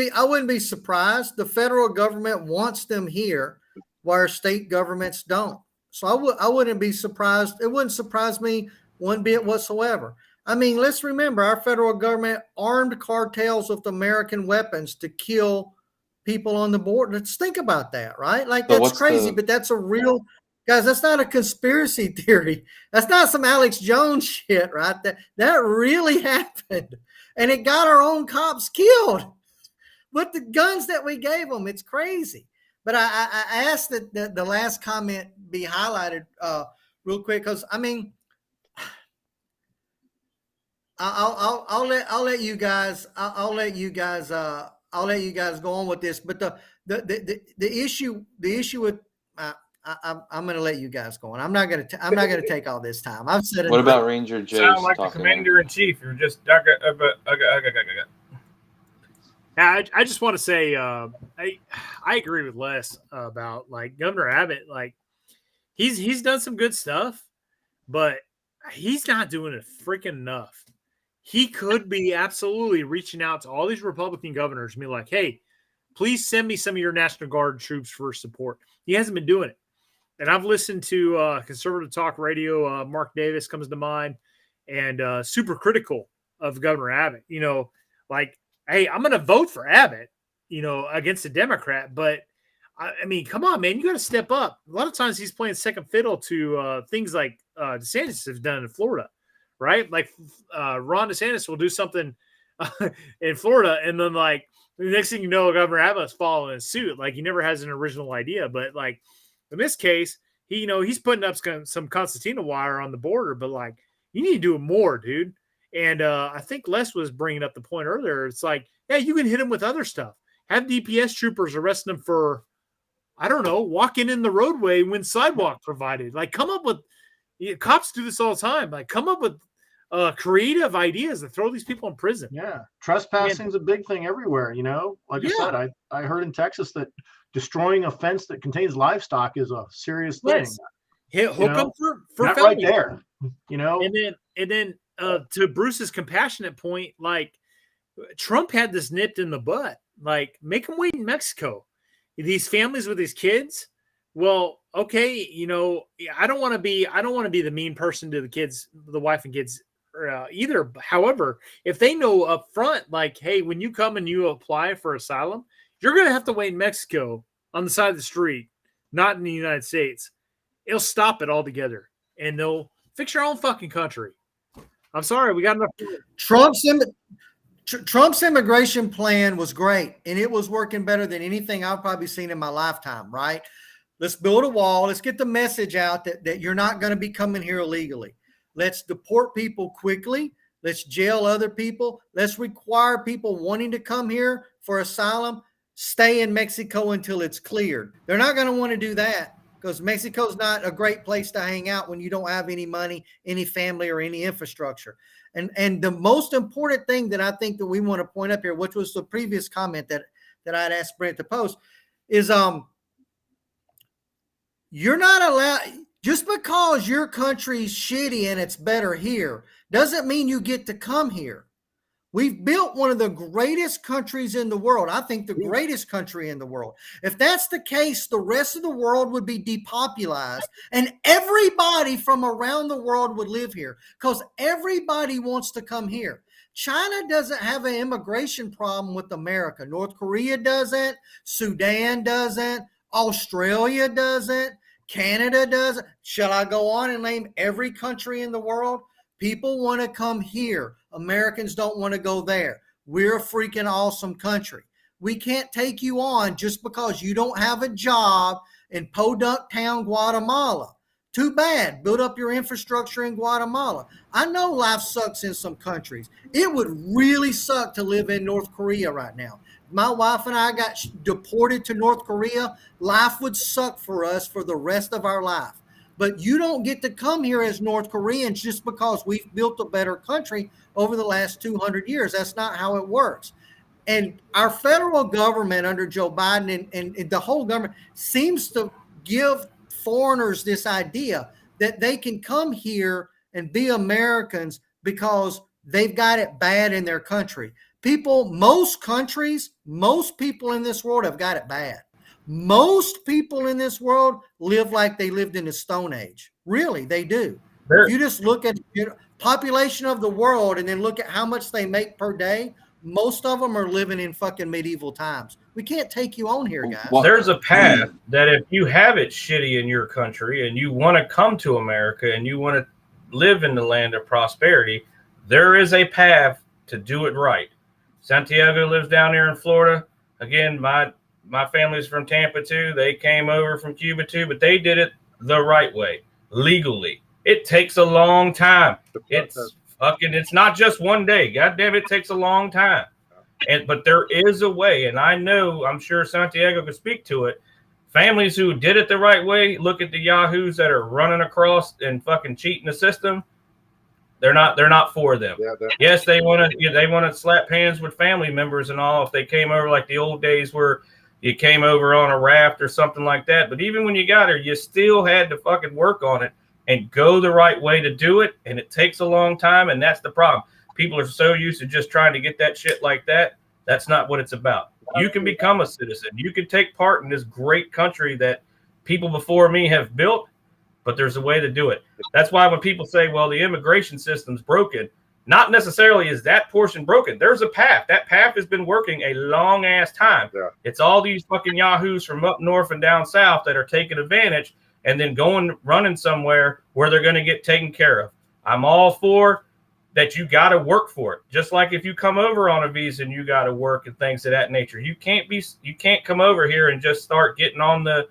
be surprised. The federal government wants them here, where state governments don't. So I wouldn't be surprised. It wouldn't surprise me one bit whatsoever. I mean, let's remember, our federal government armed cartels with American weapons to kill people on the border. Let's think about that, right? Like, that's crazy, but that's a real, guys, that's not a conspiracy theory. That's not some Alex Jones shit, right? That really happened. And it got our own cops killed with the guns that we gave them. It's crazy. But I asked that the last comment be highlighted real quick, because I mean, I'll let you guys go on with this. But the issue with I'm going to let you guys go on. I'm not going to take all this time. I've said it. What about Ranger Jay? Sound like the commander in chief. You're just. I just want to say I agree with Les about like Governor Abbott. Like he's done some good stuff, but he's not doing it freaking enough. He could be absolutely reaching out to all these Republican governors and be like, hey, please send me some of your National Guard troops for support. He hasn't been doing it. And I've listened to conservative talk radio. Mark Davis comes to mind, and super critical of Governor Abbott. Like, hey, I'm going to vote for Abbott, against a Democrat, but I mean, come on, man, you got to step up. A lot of times he's playing second fiddle to things like DeSantis has done in Florida, right? Like Ron DeSantis will do something in Florida, and then like the next thing you know, Governor Abbott's following suit. Like he never has an original idea, but like in this case, he's putting up some concertina wire on the border, but like you need to do more, dude. And I think Les was bringing up the point earlier. It's like, yeah, you can hit him with other stuff. Have DPS troopers arrest him for, I don't know, walking in the roadway when sidewalk provided. Like, come up with cops do this all the time. Like, come up with creative ideas to throw these people in prison. Yeah, trespassing is a big thing everywhere. You know, like I said, I heard in Texas that destroying a fence that contains livestock is a serious thing. Hook them for that right there. You know, and then to Bruce's compassionate point, like Trump had this nipped in the butt. Like, make them wait in Mexico. These families with these kids. Well, okay, you know, I don't want to be the mean person to the kids, the wife and kids either. However, if they know up front, like, hey, when you come and you apply for asylum, you're going to have to wait in Mexico on the side of the street, not in the United States. It'll stop it altogether, and they'll fix your own fucking country. I'm sorry, we got enough. Trump's immigration plan was great, and it was working better than anything I've probably seen in my lifetime, right? Let's build a wall. Let's get the message out that you're not going to be coming here illegally. Let's deport people quickly. Let's jail other people. Let's require people wanting to come here for asylum stay in Mexico until it's cleared. They're not going to want to do that because Mexico's not a great place to hang out when you don't have any money, any family, or any infrastructure. And the most important thing that I think that we want to point up here, which was the previous comment that I'd asked Brent to post, is you're not allowed, just because your country's shitty and it's better here, doesn't mean you get to come here. We've built one of the greatest countries in the world. I think the greatest country in the world. If that's the case, the rest of the world would be depopulated and everybody from around the world would live here because everybody wants to come here. China doesn't have an immigration problem with America. North Korea doesn't. Sudan doesn't. Australia doesn't. Canada doesn't. Shall I go on and name every country in the world? People want to come here. Americans don't want to go there. We're a freaking awesome country. We can't take you on just because you don't have a job in Podunk Town, Guatemala. Too bad. Build up your infrastructure in Guatemala. I know life sucks in some countries. It would really suck to live in North Korea right now. My wife and I got deported to North Korea. Life would suck for us for the rest of our life. But you don't get to come here as North Koreans just because we've built a better country over the last 200 years. That's not how it works. And our federal government under Joe Biden and the whole government seems to give foreigners this idea that they can come here and be Americans because they've got it bad in their country. Most countries, most people in this world have got it bad. Most people in this world live like they lived in the Stone Age. Really, they do. Sure. If you just look at the population of the world and then look at how much they make per day, most of them are living in fucking medieval times. We can't take you on here, guys. Well, there's a path that if you have it shitty in your country and you want to come to America and you want to live in the land of prosperity, there is a path to do it right. Santiago lives down here in Florida. Again, my family's from Tampa too. They came over from Cuba too, but they did it the right way, legally. It takes a long time. It's not just one day. God damn, it takes a long time. But there is a way, and I'm sure Santiago could speak to it. Families who did it the right way, look at the yahoos that are running across and fucking cheating the system. They're not for them. Yeah, yes, they want to slap hands with family members and all if they came over like the old days where you came over on a raft or something like that. But even when you got here, you still had to fucking work on it and go the right way to do it. And it takes a long time. And that's the problem. People are so used to just trying to get that shit like that. That's not what it's about. You can become a citizen. You can take part in this great country that people before me have built, but there's a way to do it. That's why when people say, well, the immigration system's broken, Not necessarily is that portion broken. There's a path. That path has been working a long ass time. Yeah. It's all these fucking yahoos from up north and down south that are taking advantage and then running somewhere where they're going to get taken care of. I'm all for that. You got to work for it. Just like if you come over on a visa and you got to work and things of that nature. You can't come over here and just start getting on the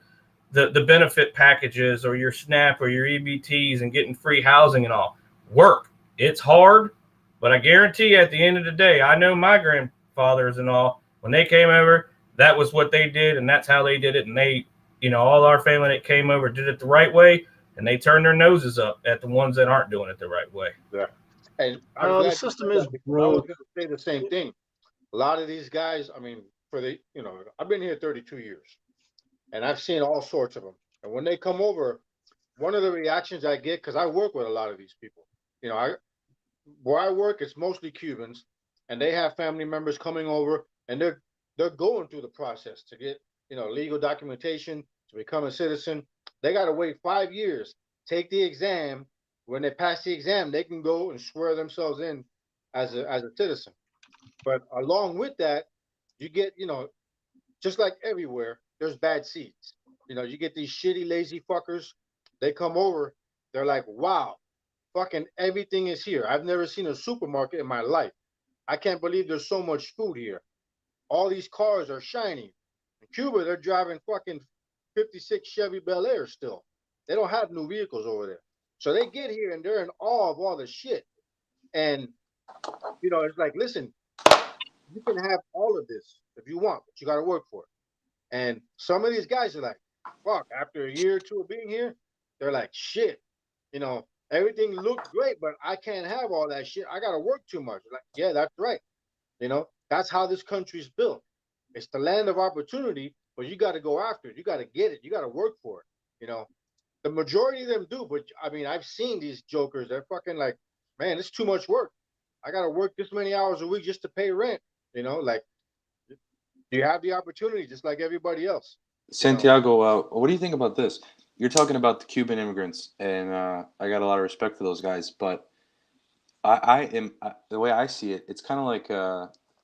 benefit packages or your SNAP or your EBTs and getting free housing and all. Work. It's hard, but I guarantee you at the end of the day, I know my grandfathers and all, when they came over, that was what they did, and that's how they did it. And they, all our family that came over did it the right way, and they turned their noses up at the ones that aren't doing it the right way. Yeah. And the system is I was broke. going to say the same thing. A lot of these guys, I mean, I've been here 32 years, and I've seen all sorts of them. And when they come over, one of the reactions I get, because I work with a lot of these people, where I work, it's mostly Cubans, and they have family members coming over, and they're going through the process to get legal documentation to become a citizen. They got to wait 5 years, take the exam. When they pass the exam, they can go and swear themselves in as a citizen. But along with that, you get just like everywhere, there's bad seeds. You get these shitty, lazy fuckers. They come over, they're like, wow, fucking everything is here. I've never seen a supermarket in my life. I can't believe there's so much food here. All these cars are shiny. In Cuba, they're driving fucking 56 Chevy Bel Air still. They don't have new vehicles over there. So they get here and they're in awe of all the shit. And, it's like, listen, you can have all of this if you want, but you got to work for it. And some of these guys are like, fuck, after a year or two of being here, they're like, shit, everything looked great, but I can't have all that shit. I got to work too much. Like, yeah, that's right. That's how this country's built. It's the land of opportunity, but you got to go after it. You got to get it. You got to work for it. The majority of them do, but I mean, I've seen these jokers. They're fucking like, man, it's too much work. I got to work this many hours a week just to pay rent. Like, you have the opportunity just like everybody else. Santiago, what do you think about this? You're talking about the Cuban immigrants, and I got a lot of respect for those guys, but the way I see it, it's kind of like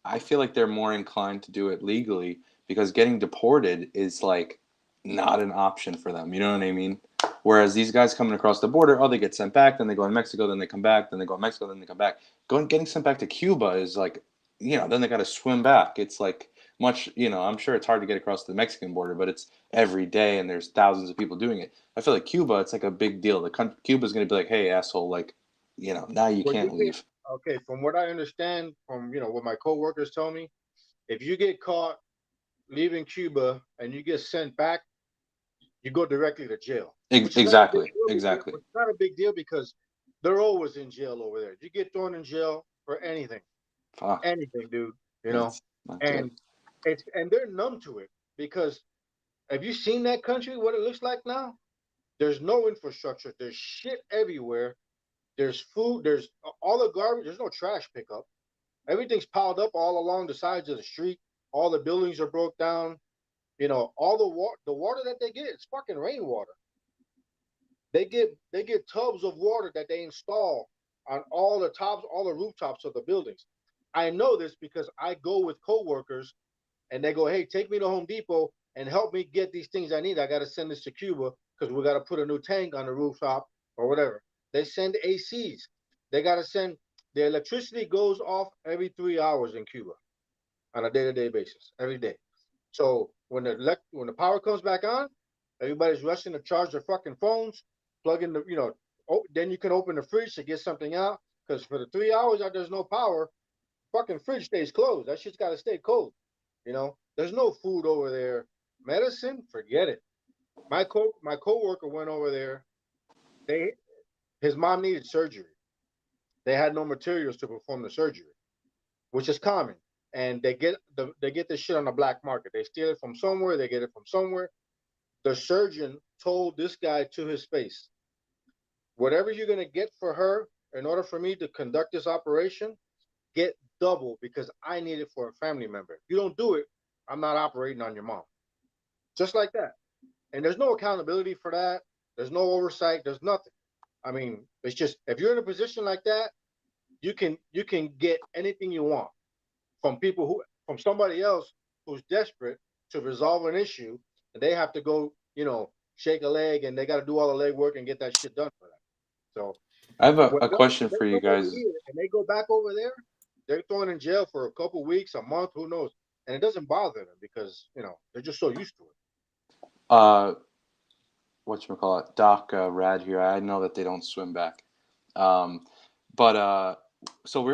I feel like they're more inclined to do it legally because getting deported is like not an option for them. You know what I mean? Whereas these guys coming across the border, they get sent back, then they go in Mexico, then they come back, then they go in Mexico, then they come back. Getting sent back to Cuba is like, then they got to swim back. It's like much, I'm sure it's hard to get across the Mexican border, but it's every day and there's thousands of people doing it. I feel like Cuba, it's like a big deal. Cuba's going to be like, hey, asshole, like, now you can't leave. Okay, from what I understand, from what my coworkers tell me, if you get caught leaving Cuba and you get sent back, you go directly to jail. Exactly. It's not a big deal because they're always in jail over there. You get thrown in jail for anything, anything, dude. And they're numb to it because have you seen that country? What it looks like now? There's no infrastructure. There's shit everywhere. There's food. There's all the garbage. There's no trash pickup. Everything's piled up all along the sides of the street. All the buildings are broke down. All the water that they get, it's fucking rainwater. They get tubs of water that they install on all the rooftops of the buildings. I know this because I go with coworkers and they go, hey, take me to Home Depot and help me get these things I need. I got to send this to Cuba because we got to put a new tank on the rooftop or whatever. They send ACs. They got to send, the electricity goes off every 3 hours in Cuba on a day-to-day basis, every day. So when the power comes back on, everybody's rushing to charge their fucking phones, plug in the, then you can open the fridge to get something out. Because for the 3 hours that there's no power, fucking fridge stays closed. That shit's got to stay cold. There's no food over there. Medicine, forget it. My coworker went over there. His mom needed surgery. They had no materials to perform the surgery, which is common. And they get this shit on the black market. They steal it from somewhere. They get it from somewhere. The surgeon told this guy to his face, whatever you're going to get for her in order for me to conduct this operation, get double because I need it for a family member. If you don't do it, I'm not operating on your mom. Just like that. And there's no accountability for that. There's no oversight. There's nothing. I mean, it's just, if you're in a position like that, you can get anything you want from from somebody else who's desperate to resolve an issue, and they have to go, shake a leg, and they got to do all the leg work and get that shit done for them. So I have when a question for you they come over guys. here and they go back over there, they're thrown in jail for a couple weeks, a month, who knows, and it doesn't bother them because they're just so used to it. Whatchamacallit, Doc Rad here. I know that they don't swim back. So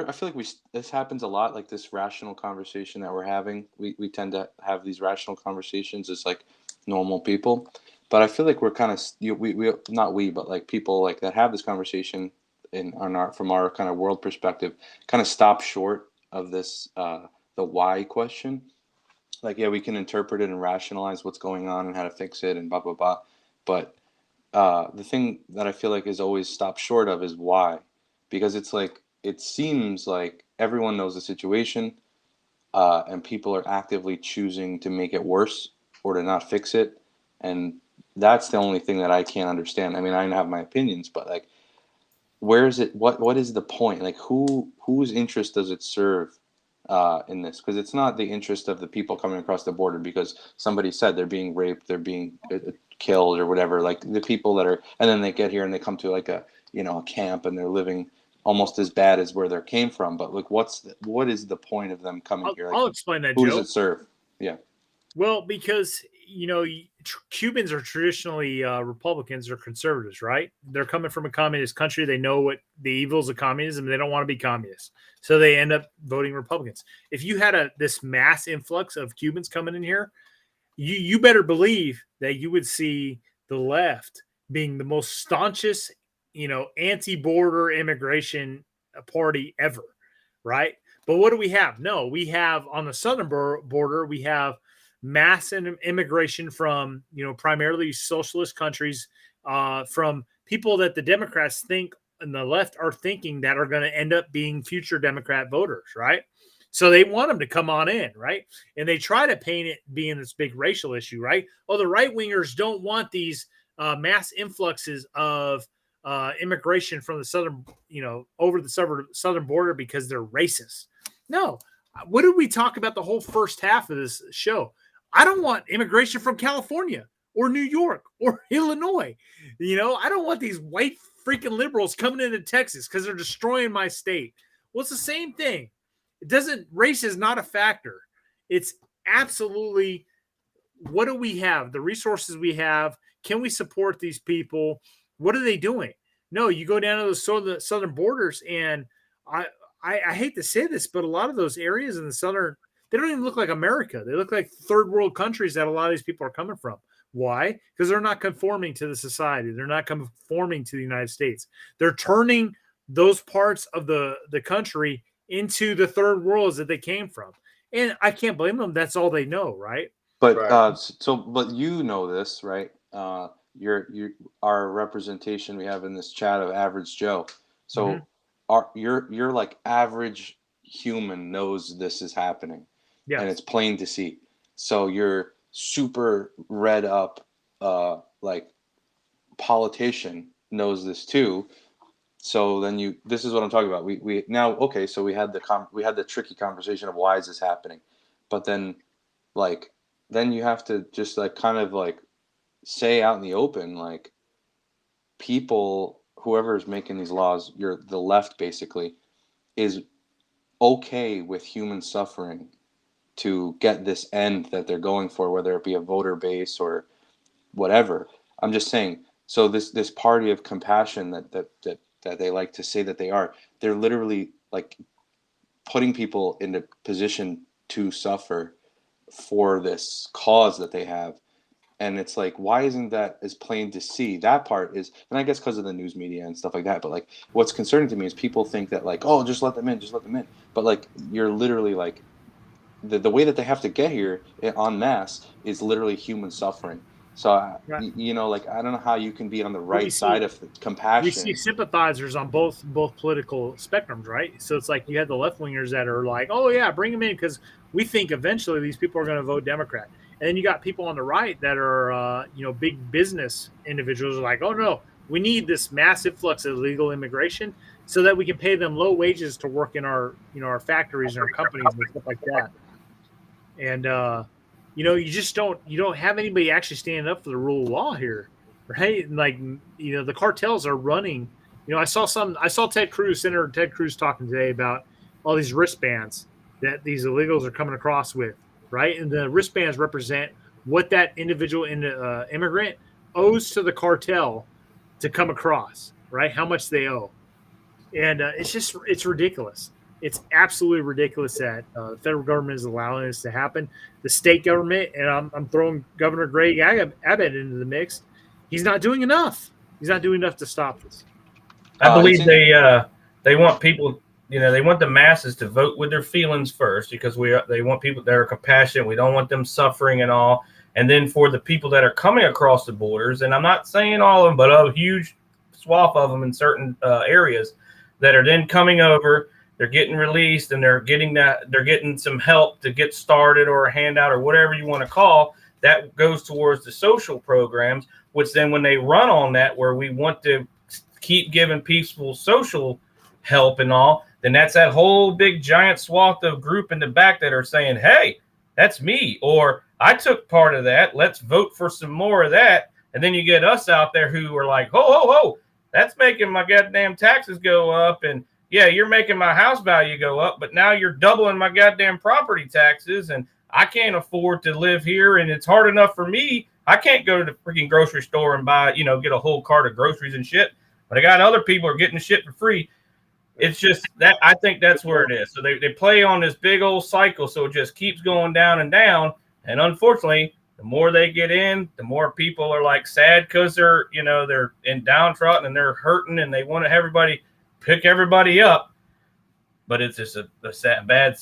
I feel like this happens a lot, like this rational conversation that we're having. We tend to have these rational conversations as like normal people. But I feel like we're kind of but like people like that have this conversation from our kind of world perspective kind of stop short of this the why question. Like, yeah, we can interpret it and rationalize what's going on and how to fix it and blah blah blah. But the thing that I feel like is always stopped short of is why, because it's like it seems like everyone knows the situation, and people are actively choosing to make it worse or to not fix it, and that's the only thing that I can't understand. I mean, I have my opinions, but like, where is it? What is the point? Like, whose interest does it serve in this? Because it's not the interest of the people coming across the border because somebody said they're being raped, they're being killed or whatever. Like the people that are, and then they get here and they come to like a camp and they're living almost as bad as where they came from. But like, what is the point of them coming here? Like, I'll explain that, who Joe. does it serve? Yeah. Well, because Cubans are traditionally Republicans or conservatives, right? They're coming from a communist country. They know what the evils of communism. They don't want to be communists, so they end up voting Republicans. If you had this mass influx of Cubans coming in here, you better believe that you would see the left being the most staunchest, anti-border immigration party ever, right? But what do we have? No, we have on the southern border, we have mass immigration from, primarily socialist countries, from people that the Democrats think and the left are thinking that are going to end up being future Democrat voters, right? So they want them to come on in, right? And they try to paint it being this big racial issue, right? Oh, the right wingers don't want these mass influxes of immigration from the southern, over the southern border because they're racist. No. What did we talk about the whole first half of this show? I don't want immigration from California or New York or Illinois. I don't want these white freaking liberals coming into Texas because they're destroying my state. Well, it's the same thing. Race is not a factor. It's absolutely, what do we have? The resources we have. Can we support these people? What are they doing? No, you go down to the southern borders, and I hate to say this, but a lot of those areas in the southern, they don't even look like America. They look like third world countries that a lot of these people are coming from. Why? Because they're not conforming to the society. They're not conforming to the United States. They're turning those parts of the country into the third worlds that they came from. And I can't blame them. That's all they know, right? But Right. but you know this, right? Our representation we have in this chat of average Joe. So your like average human knows this is happening, and it's plain to see. So your super read up like politician knows this too. So then this is what I'm talking about. We now, okay, so we had the tricky conversation of why is this happening, but then you have to just like kind of like say out in the open, like, people, whoever is making these laws, the left basically, is okay with human suffering to get this end that they're going for, whether it be a voter base or whatever. I'm just saying. So this party of compassion that they like to say that they're literally like putting people in a position to suffer for this cause that they have. And it's like, why isn't that as plain to see? That part is, and I guess because of the news media and stuff like that. But like, what's concerning to me is people think that like, oh, just let them in, just let them in. But like, you're literally like, the way that they have to get here en masse is literally human suffering. So like, I don't know how you can be on the right side of the compassion. We see sympathizers on both political spectrums, right? So it's like you have the left wingers that are like, oh yeah, bring them in because we think eventually these people are going to vote Democrat. And then you got people on the right that are, big business individuals are like, oh no, we need this massive influx of illegal immigration so that we can pay them low wages to work in our, our factories and our companies and stuff like that. And, you don't have anybody actually standing up for the rule of law here, right? And like, the cartels are running. I saw Senator Ted Cruz talking today about all these wristbands that these illegals are coming across with, right? And the wristbands represent what that individual immigrant owes to the cartel to come across, right? How much they owe. And it's ridiculous. It's absolutely ridiculous that the federal government is allowing this to happen. The state government, and I'm throwing Governor Greg Abbott into the mix, he's not doing enough. He's not doing enough to stop this. I believe they want people, they want the masses to vote with their feelings first, because they want people that are compassionate. We don't want them suffering and all. And then for the people that are coming across the borders, and I'm not saying all of them, but a huge swath of them in certain areas that are then coming over, they're getting released, and they're getting some help to get started, or a handout, or whatever you want to call that, goes towards the social programs, which then when they run on that, where we want to keep giving people social help and all, then that's that whole big giant swath of group in the back that are saying, hey, that's me, or I took part of that, let's vote for some more of that. And then you get us out there who are like, ho, that's making my goddamn taxes go up, and yeah, you're making my house value go up, but now you're doubling my goddamn property taxes, and I can't afford to live here, and it's hard enough for me. I can't go to the freaking grocery store and buy, get a whole cart of groceries and shit, but I got other people are getting shit for free. It's just that I think that's where it is. So they play on this big old cycle, so it just keeps going down and down, and unfortunately, the more they get in, the more people are like sad because they're in downtrodden and they're hurting, and they want to have everybody pick everybody up. But it's just a bad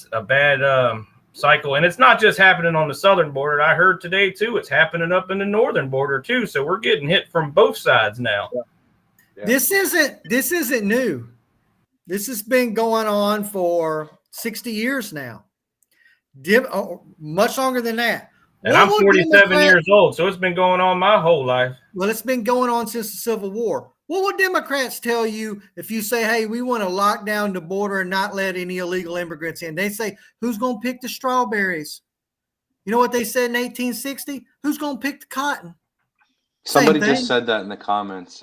cycle, and it's not just happening on the southern border. I heard today too, it's happening up in the northern border too. So we're getting hit from both sides now. Yeah. This isn't new. This has been going on for 60 years now. Much longer than that. And I'm 47 years old, so it's been going on my whole life. Well, it's been going on since the Civil War. What would Democrats tell you if you say, hey, we want to lock down the border and not let any illegal immigrants in? They say, who's going to pick the strawberries? You know what they said in 1860? Who's going to pick the cotton? Somebody just said that in the comments.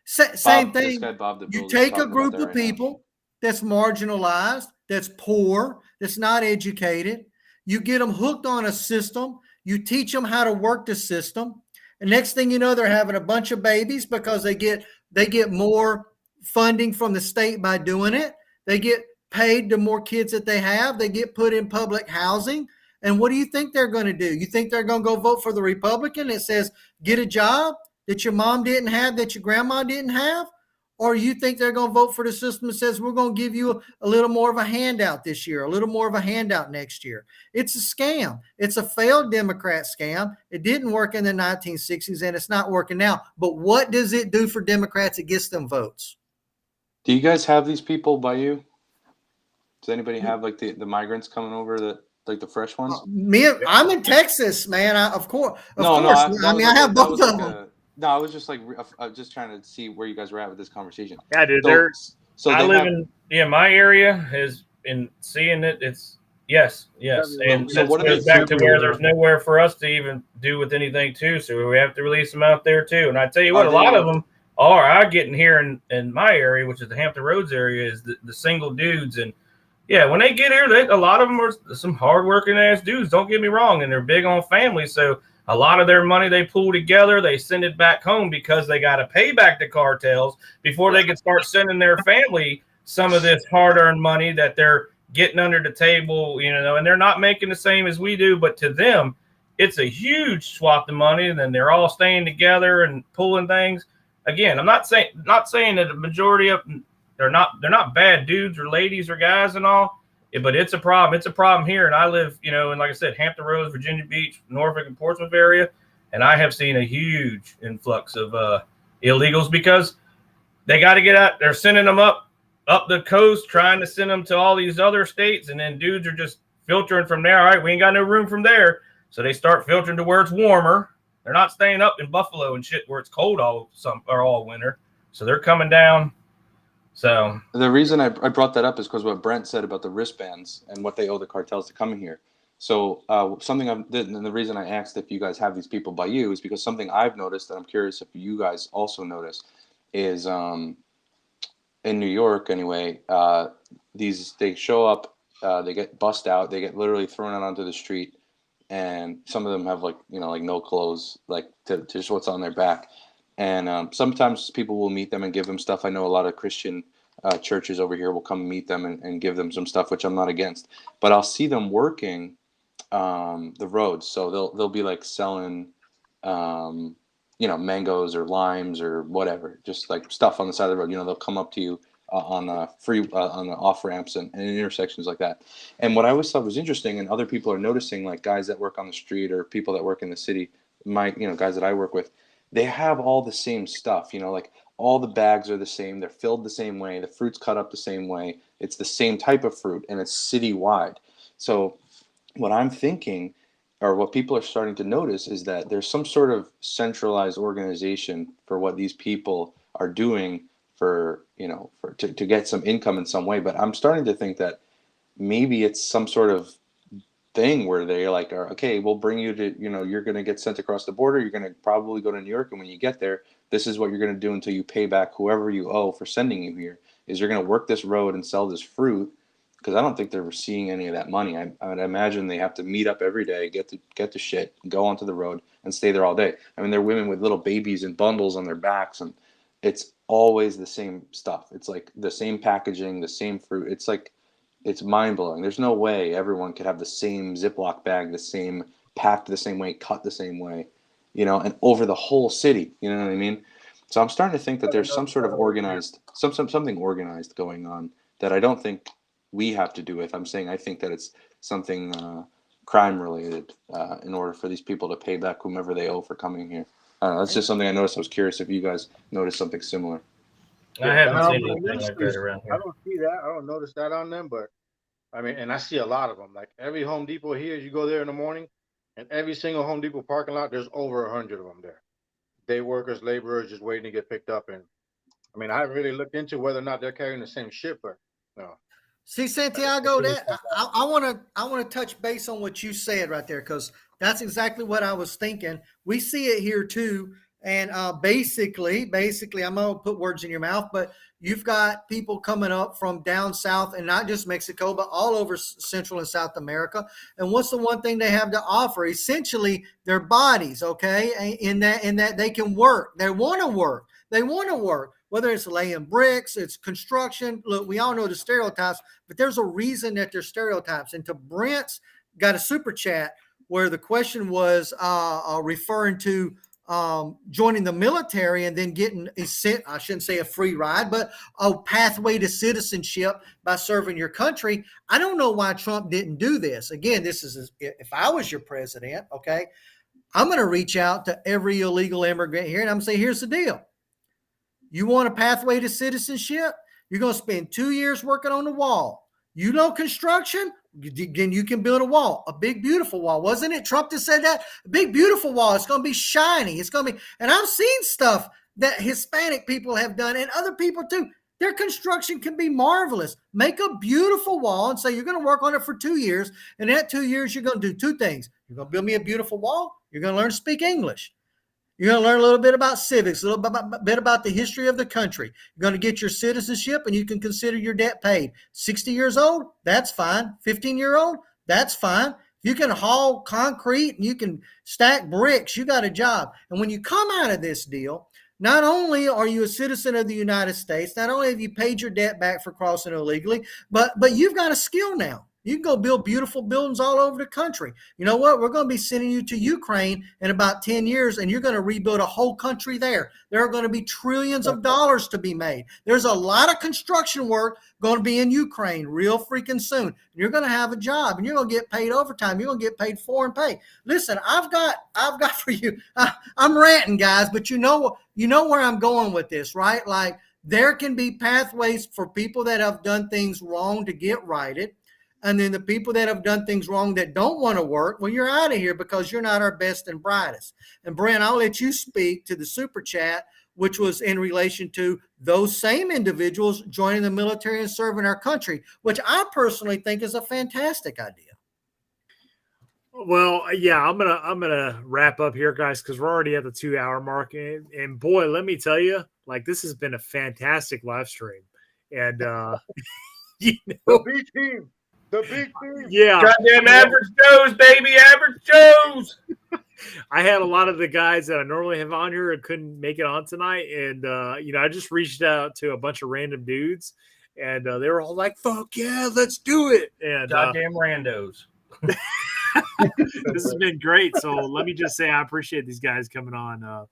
Same thing. You take a group of people that's marginalized, that's poor, that's not educated. You get them hooked on a system. You teach them how to work the system. And next thing you know, they're having a bunch of babies because they get more funding from the state by doing it. They get paid the more kids that they have. They get put in public housing. And what do you think they're going to do? You think they're going to go vote for the Republican that says, get a job that your mom didn't have, that your grandma didn't have? Or you think they're going to vote for the system that says, we're going to give you a little more of a handout this year, a little more of a handout next year? It's a scam. It's a failed Democrat scam. It didn't work in the 1960s, and it's not working now. But what does it do for Democrats? It gets them votes. Do you guys have these people by you? Does anybody have like the migrants coming over, like the fresh ones? I'm in Texas, man. Of course. I have both of them. No, I was just just trying to see where you guys were at with this conversation. Yeah, dude. I live in my area is in seeing it. It's yes. And so it goes back to where there's nowhere for us to even do with anything too. So we have to release them out there too. And I tell you what, a lot of them are getting here in my area, which is the Hampton Roads area, is the single dudes. And yeah, when they get here, a lot of them are some hardworking ass dudes. Don't get me wrong, and they're big on family. So a lot of their money they pull together, they send it back home because they got to pay back the cartels before they can start sending their family some of this hard-earned money that they're getting under the table, and they're not making the same as we do, but to them, it's a huge swath of money, and then they're all staying together and pulling things. Again, I'm not saying that the majority of them, they're not bad dudes or ladies or guys and all, but it's a problem. It's a problem here. And I live, and like I said, Hampton Roads, Virginia Beach, Norfolk and Portsmouth area. And I have seen a huge influx of illegals because they got to get out. They're sending them up the coast, trying to send them to all these other states. And then dudes are just filtering from there. All right, we ain't got no room from there. So they start filtering to where it's warmer. They're not staying up in Buffalo and shit where it's cold all winter. So they're coming down So the reason I brought that up is because what Brent said about the wristbands and what they owe the cartels to coming here. So and the reason I asked if you guys have these people by you is because something I've noticed, and I'm curious if you guys also notice, is in New York anyway. They show up, they get bussed out, they get literally thrown out onto the street, and some of them have like no clothes, like to just what's on their back. And sometimes people will meet them and give them stuff. I know a lot of Christian churches over here will come meet them and give them some stuff, which I'm not against. But I'll see them working the roads. So they'll be like selling, mangoes or limes or whatever, just like stuff on the side of the road. They'll come up to you on the off ramps and intersections like that. And what I always thought was interesting, and other people are noticing, like guys that work on the street or people that work in the city, guys that I work with, they have all the same stuff, like all the bags are the same. They're filled the same way. The fruit's cut up the same way. It's the same type of fruit, and it's citywide. So what I'm thinking, or what people are starting to notice, is that there's some sort of centralized organization for what these people are doing to get some income in some way. But I'm starting to think that maybe it's some sort of thing where they're like, okay, we'll bring you to, you're going to get sent across the border. You're going to probably go to New York. And when you get there, this is what you're going to do until you pay back whoever you owe for sending you here, is you're going to work this road and sell this fruit. Because I don't think they're seeing any of that money. I would imagine they have to meet up every day, get the shit, go onto the road and stay there all day. I mean, they're women with little babies and bundles on their backs, and it's always the same stuff. It's like the same packaging, the same fruit. It's like, it's mind blowing. There's no way everyone could have the same Ziploc bag, the same packed the same way, cut the same way, and over the whole city. You know what I mean? So I'm starting to think that there's some sort of something organized going on that I don't think we have to do with. I think that it's something crime related in order for these people to pay back whomever they owe for coming here. I don't know. That's just something I noticed. I was curious if you guys noticed something similar. I haven't seen the anything like that around I here. don't see that. I don't notice that on them, but I mean, and I see a lot of them. Like every Home Depot here, you go there in the morning, and every single Home Depot parking lot, there's over 100 of them there. Day workers, laborers, just waiting to get picked up. And I mean, I haven't really looked into whether or not they're carrying the same shit, but no. See, Santiago, that I want to touch base on what you said right there, because that's exactly what I was thinking. We see it here too, and basically, I'm gonna put words in your mouth, but you've got people coming up from down south, and not just Mexico, but all over Central and South America. And what's the one thing they have to offer? Essentially, their bodies. Okay, in that they can work. They want to work. Whether it's laying bricks, it's construction. Look, we all know the stereotypes, but there's a reason that they're stereotypes. And to Brent's got a super chat where the question was referring to joining the military and then getting I shouldn't say a free ride, but a pathway to citizenship by serving your country. I don't know why Trump didn't do this. Again, this is, if I was your president, okay, I'm going to reach out to every illegal immigrant here and I'm going to say, here's the deal. You want a pathway to citizenship? You're going to spend 2 years working on the wall. Construction? Then you can build a wall, a big, beautiful wall. Wasn't it Trump that said that? A big, beautiful wall. It's going to be shiny. It's going to be, and I've seen stuff that Hispanic people have done and other people too. Their construction can be marvelous. Make a beautiful wall and say you're going to work on it for 2 years. And in that 2 years, you're going to do two things. You're going to build me a beautiful wall. You're going to learn to speak English. You're going to learn a little bit about civics, a little bit about the history of the country. You're going to get your citizenship, and you can consider your debt paid. 60 years old, that's fine. 15-year-old, that's fine. You can haul concrete and you can stack bricks. You got a job. And when you come out of this deal, not only are you a citizen of the United States, not only have you paid your debt back for crossing illegally, but you've got a skill now. You can go build beautiful buildings all over the country. You know what? We're going to be sending you to Ukraine in about 10 years, and you're going to rebuild a whole country there. There are going to be trillions of dollars to be made. There's a lot of construction work going to be in Ukraine real freaking soon. You're going to have a job, and you're going to get paid overtime. You're going to get paid foreign pay. Listen, I've got for you. I'm ranting, guys, but you know where I'm going with this, right? Like, there can be pathways for people that have done things wrong to get righted. And then the people that have done things wrong that don't want to work, well, you're out of here because you're not our best and brightest. And Brent, I'll let you speak to the super chat, which was in relation to those same individuals joining the military and serving our country, which I personally think is a fantastic idea. Well, yeah, I'm gonna wrap up here, guys, because we're already at the 2 hour mark, and boy, let me tell you, like this has been a fantastic live stream, and you The know, B team. The B team. yeah, Goddamn average Joes, baby, average Joes. I had a lot of the guys that I normally have on here and couldn't make it on tonight, and I just reached out to a bunch of random dudes, and they were all like, "Fuck yeah, let's do it!" And Goddamn randos. this has been great. So let me just say I appreciate these guys coming on.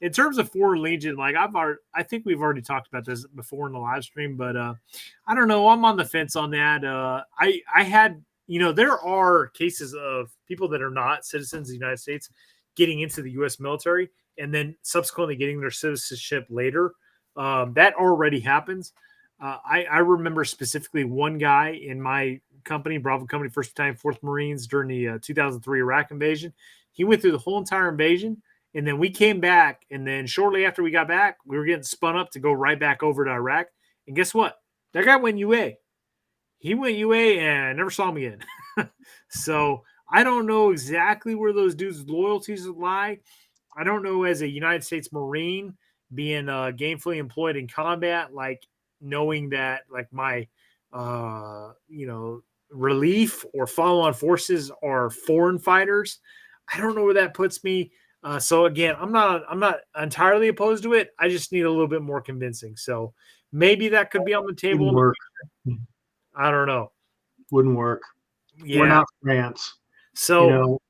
In terms of Foreign Legion, like I think we've already talked about this before in the live stream, but I don't know. I'm on the fence on that. I had, there are cases of people that are not citizens of the United States getting into the U.S. military and then subsequently getting their citizenship later. That already happens. I remember specifically one guy in my company, Bravo Company, 1st Battalion, 4th Marines, during the 2003 Iraq invasion. He went through the whole entire invasion, and then we came back, and then shortly after we got back, we were getting spun up to go right back over to Iraq. And guess what? That guy went UA. He went UA, and I never saw him again. So I don't know exactly where those dudes' loyalties lie. I don't know, as a United States Marine, being gainfully employed in combat, like knowing that like my relief or follow-on forces are foreign fighters. I don't know where that puts me. So again, I'm not entirely opposed to it. I just need a little bit more convincing. So maybe that could be on the table. Wouldn't work. I don't know. Wouldn't work. Yeah. We're not France. So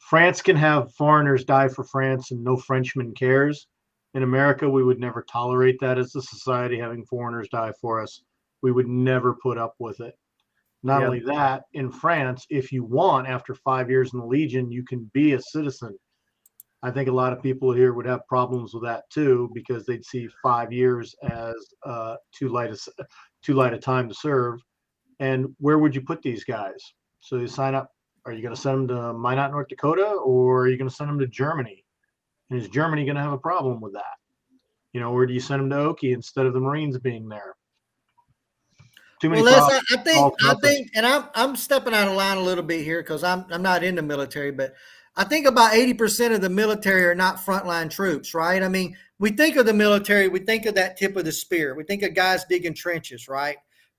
France can have foreigners die for France and no Frenchman cares. In America, we would never tolerate that as a society, having foreigners die for us. We would never put up with it. Not only that, in France, if you want, after 5 years in the Legion, you can be a citizen. I think a lot of people here would have problems with that too, because they'd see 5 years as too light a time to serve. And where would you put these guys? So you sign up. Are you going to send them to Minot, North Dakota, or are you going to send them to Germany? And is Germany going to have a problem with that? Or do you send them to Oki instead of the Marines being there? Too many Well, I think, and I'm stepping out of line a little bit here because I'm not in the military, but I think about 80% of the military are not frontline troops, right? I mean, we think of the military, we think of that tip of the spear, we think of guys digging trenches, right?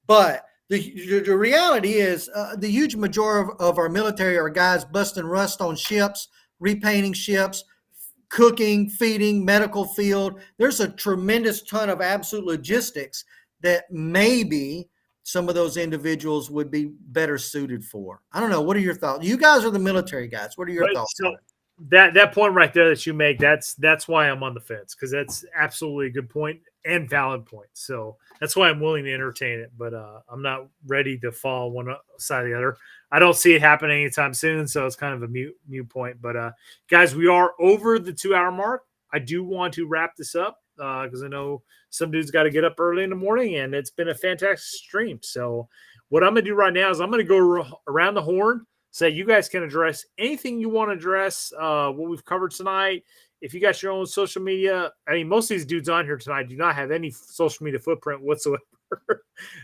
But the reality is the huge majority of our military are guys busting rust on ships, repainting ships, cooking, feeding, medical field. There's a tremendous ton of absolute logistics that maybe some of those individuals would be better suited for. I don't know. What are your thoughts? You guys are the military guys. What are your thoughts? So that point right there that you make, that's why I'm on the fence, because that's absolutely a good point and valid point. So that's why I'm willing to entertain it, but I'm not ready to fall one side or the other. I don't see it happening anytime soon, so it's kind of a mute point. But guys, we are over the 2 hour mark. I do want to wrap this up because I know some dudes got to get up early in the morning, and it's been a fantastic stream. So what I'm going to do right now is I'm going to go around the horn, say you guys can address anything you want to address, what we've covered tonight. If you got your own social media, I mean, most of these dudes on here tonight do not have any social media footprint whatsoever.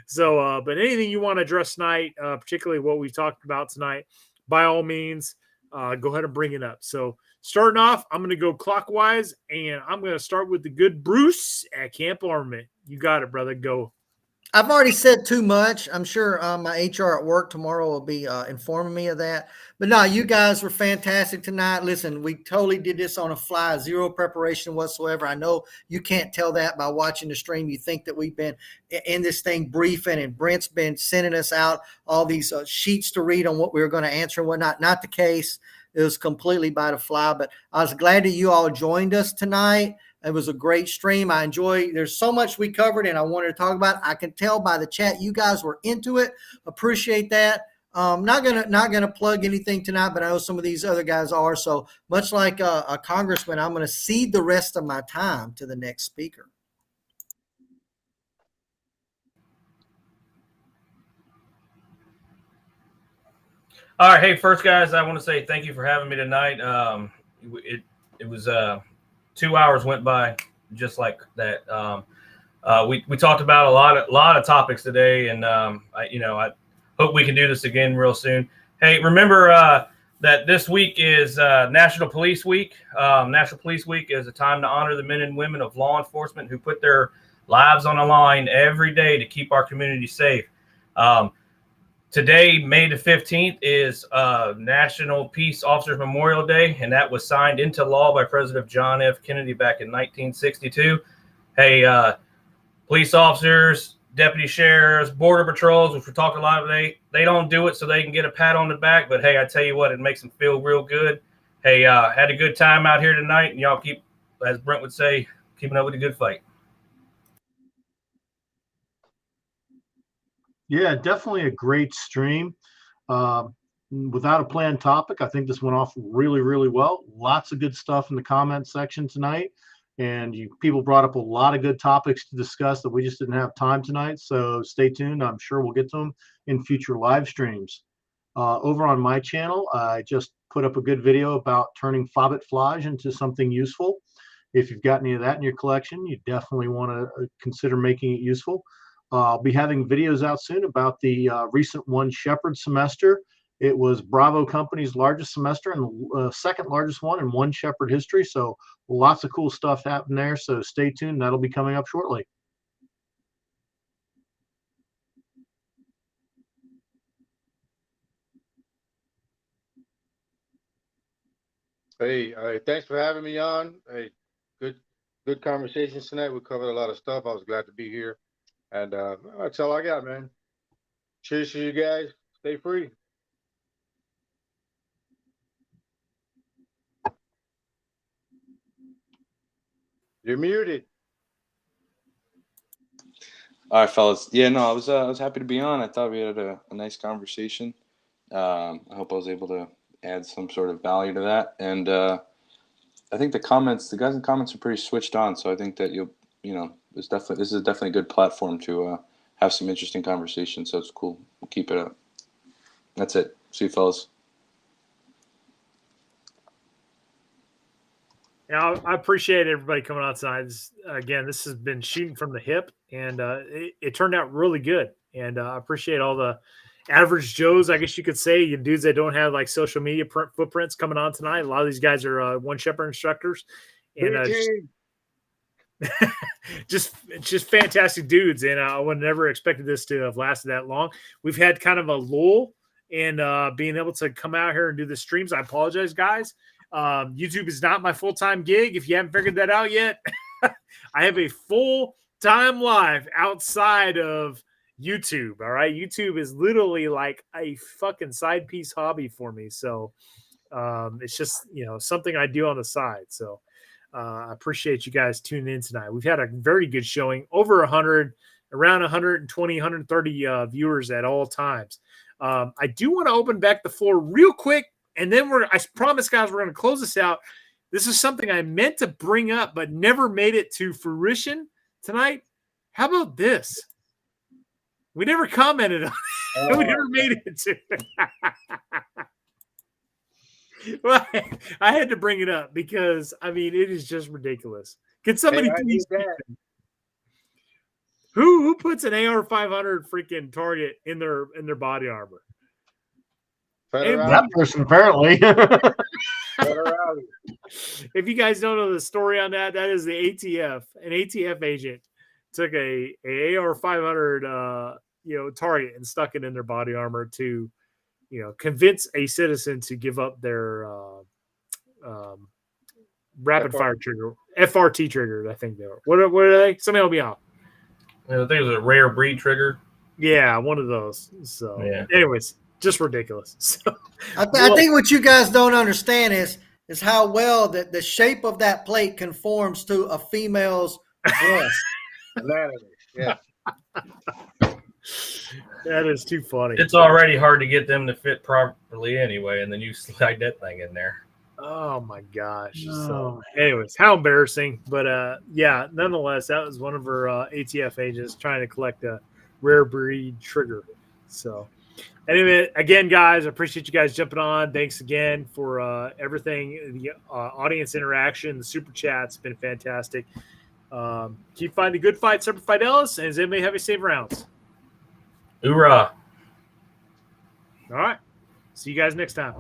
So, but anything you want to address tonight, particularly what we've talked about tonight, by all means, go ahead and bring it up. So starting off, I'm going to go clockwise, and I'm going to start with the good Bruce at Camp Armament. You got it, brother. Go. I've already said too much. I'm sure my HR at work tomorrow will be informing me of that. But no, you guys were fantastic tonight. Listen, we totally did this on a fly, zero preparation whatsoever. I know you can't tell that by watching the stream. You think that we've been in this thing briefing, and Brent's been sending us out all these sheets to read on what we were going to answer and whatnot. Not the case. It was completely by the fly. But I was glad that you all joined us tonight. It was a great stream. I enjoy. There's so much we covered, and I wanted to talk about it. I can tell by the chat you guys were into it. Appreciate that. Not gonna plug anything tonight, but I know some of these other guys are. So much like a congressman, I'm going to cede the rest of my time to the next speaker. All right, hey, first guys, I want to say thank you for having me tonight. It was 2 hours went by just like that. We talked about a lot of topics today, and I hope we can do this again real soon. Hey, remember that this week is National Police Week. National Police Week is a time to honor the men and women of law enforcement who put their lives on the line every day to keep our community safe. Today, May the 15th, is National Peace Officers Memorial Day, and that was signed into law by President John F. Kennedy back in 1962. Hey, police officers, deputy sheriffs, border patrols, which we talked a lot of today, they don't do it so they can get a pat on the back, but hey, I tell you what, it makes them feel real good. Hey, had a good time out here tonight, and y'all keep, as Brent would say, keeping up with a good fight. Yeah, definitely a great stream. Without a planned topic, I think this went off really, really well. Lots of good stuff in the comment section tonight. And people brought up a lot of good topics to discuss that we just didn't have time tonight. So stay tuned. I'm sure we'll get to them in future live streams. Over on my channel, I just put up a good video about turning Fobbit flage into something useful. If you've got any of that in your collection, you definitely want to consider making it useful. I'll be having videos out soon about the recent One Shepherd semester. It was Bravo Company's largest semester and the second largest one in One Shepherd history. So lots of cool stuff happening there. So stay tuned. That'll be coming up shortly. Hey, thanks for having me on. Hey, good conversations tonight. We covered a lot of stuff. I was glad to be here. And that's all I got, man. Cheers to you guys. Stay free. You're muted. All right, fellas. Yeah, no, I was happy to be on. I thought we had a nice conversation. I hope I was able to add some sort of value to that. And I think the guys in the comments are pretty switched on. So I think that this is definitely a good platform to have some interesting conversations. So it's cool. We'll keep it up. That's it. See you, fellas. Yeah, I appreciate everybody coming outside. Again, this has been shooting from the hip, and it turned out really good. And I appreciate all the average Joes, I guess you could say, you dudes that don't have like social media footprints coming on tonight. A lot of these guys are One Shepherd instructors, and just fantastic dudes. And I would never expected this to have lasted that long. We've had kind of a lull in being able to come out here and do the streams. I apologize, guys. YouTube is not my full-time gig. If you haven't figured that out yet, I have a full-time life outside of YouTube. All right. YouTube is literally like a fucking side piece hobby for me. So it's just, something I do on the side. So I appreciate you guys tuning in tonight. We've had a very good showing, over 100, around 120, 130 viewers at all times. I do want to open back the floor real quick. And then I promise, guys, we're going to close this out. This is something I meant to bring up, but never made it to fruition tonight. How about this? We never commented on it. We never made it to Well, I had to bring it up because, it is just ridiculous. Can somebody please who puts an AR-500 freaking target in their body armor? That person, apparently. If you guys don't know the story on that, that is the ATF. An ATF agent took a AR-500 target and stuck it in their body armor to convince a citizen to give up their rapid fire trigger, FRT trigger. I think they were. What are they? Somebody help me out. I think it was a rare breed trigger. Yeah, one of those. So, anyways, just ridiculous. So, I think what you guys don't understand is how well that the shape of that plate conforms to a female's breast. Yeah. That is too funny. It's already hard to get them to fit properly anyway, and then you slide that thing in there. Oh my gosh. So anyways, how embarrassing. But nonetheless, that was one of her ATF agents trying to collect a rare breed trigger. So anyway, again, guys, I appreciate you guys jumping on. Thanks again for everything. The audience interaction, the super chat's been fantastic. Keep fighting the good fight, Semper Fidelis, and does anybody have any safe rounds? Hoorah. All right. See you guys next time.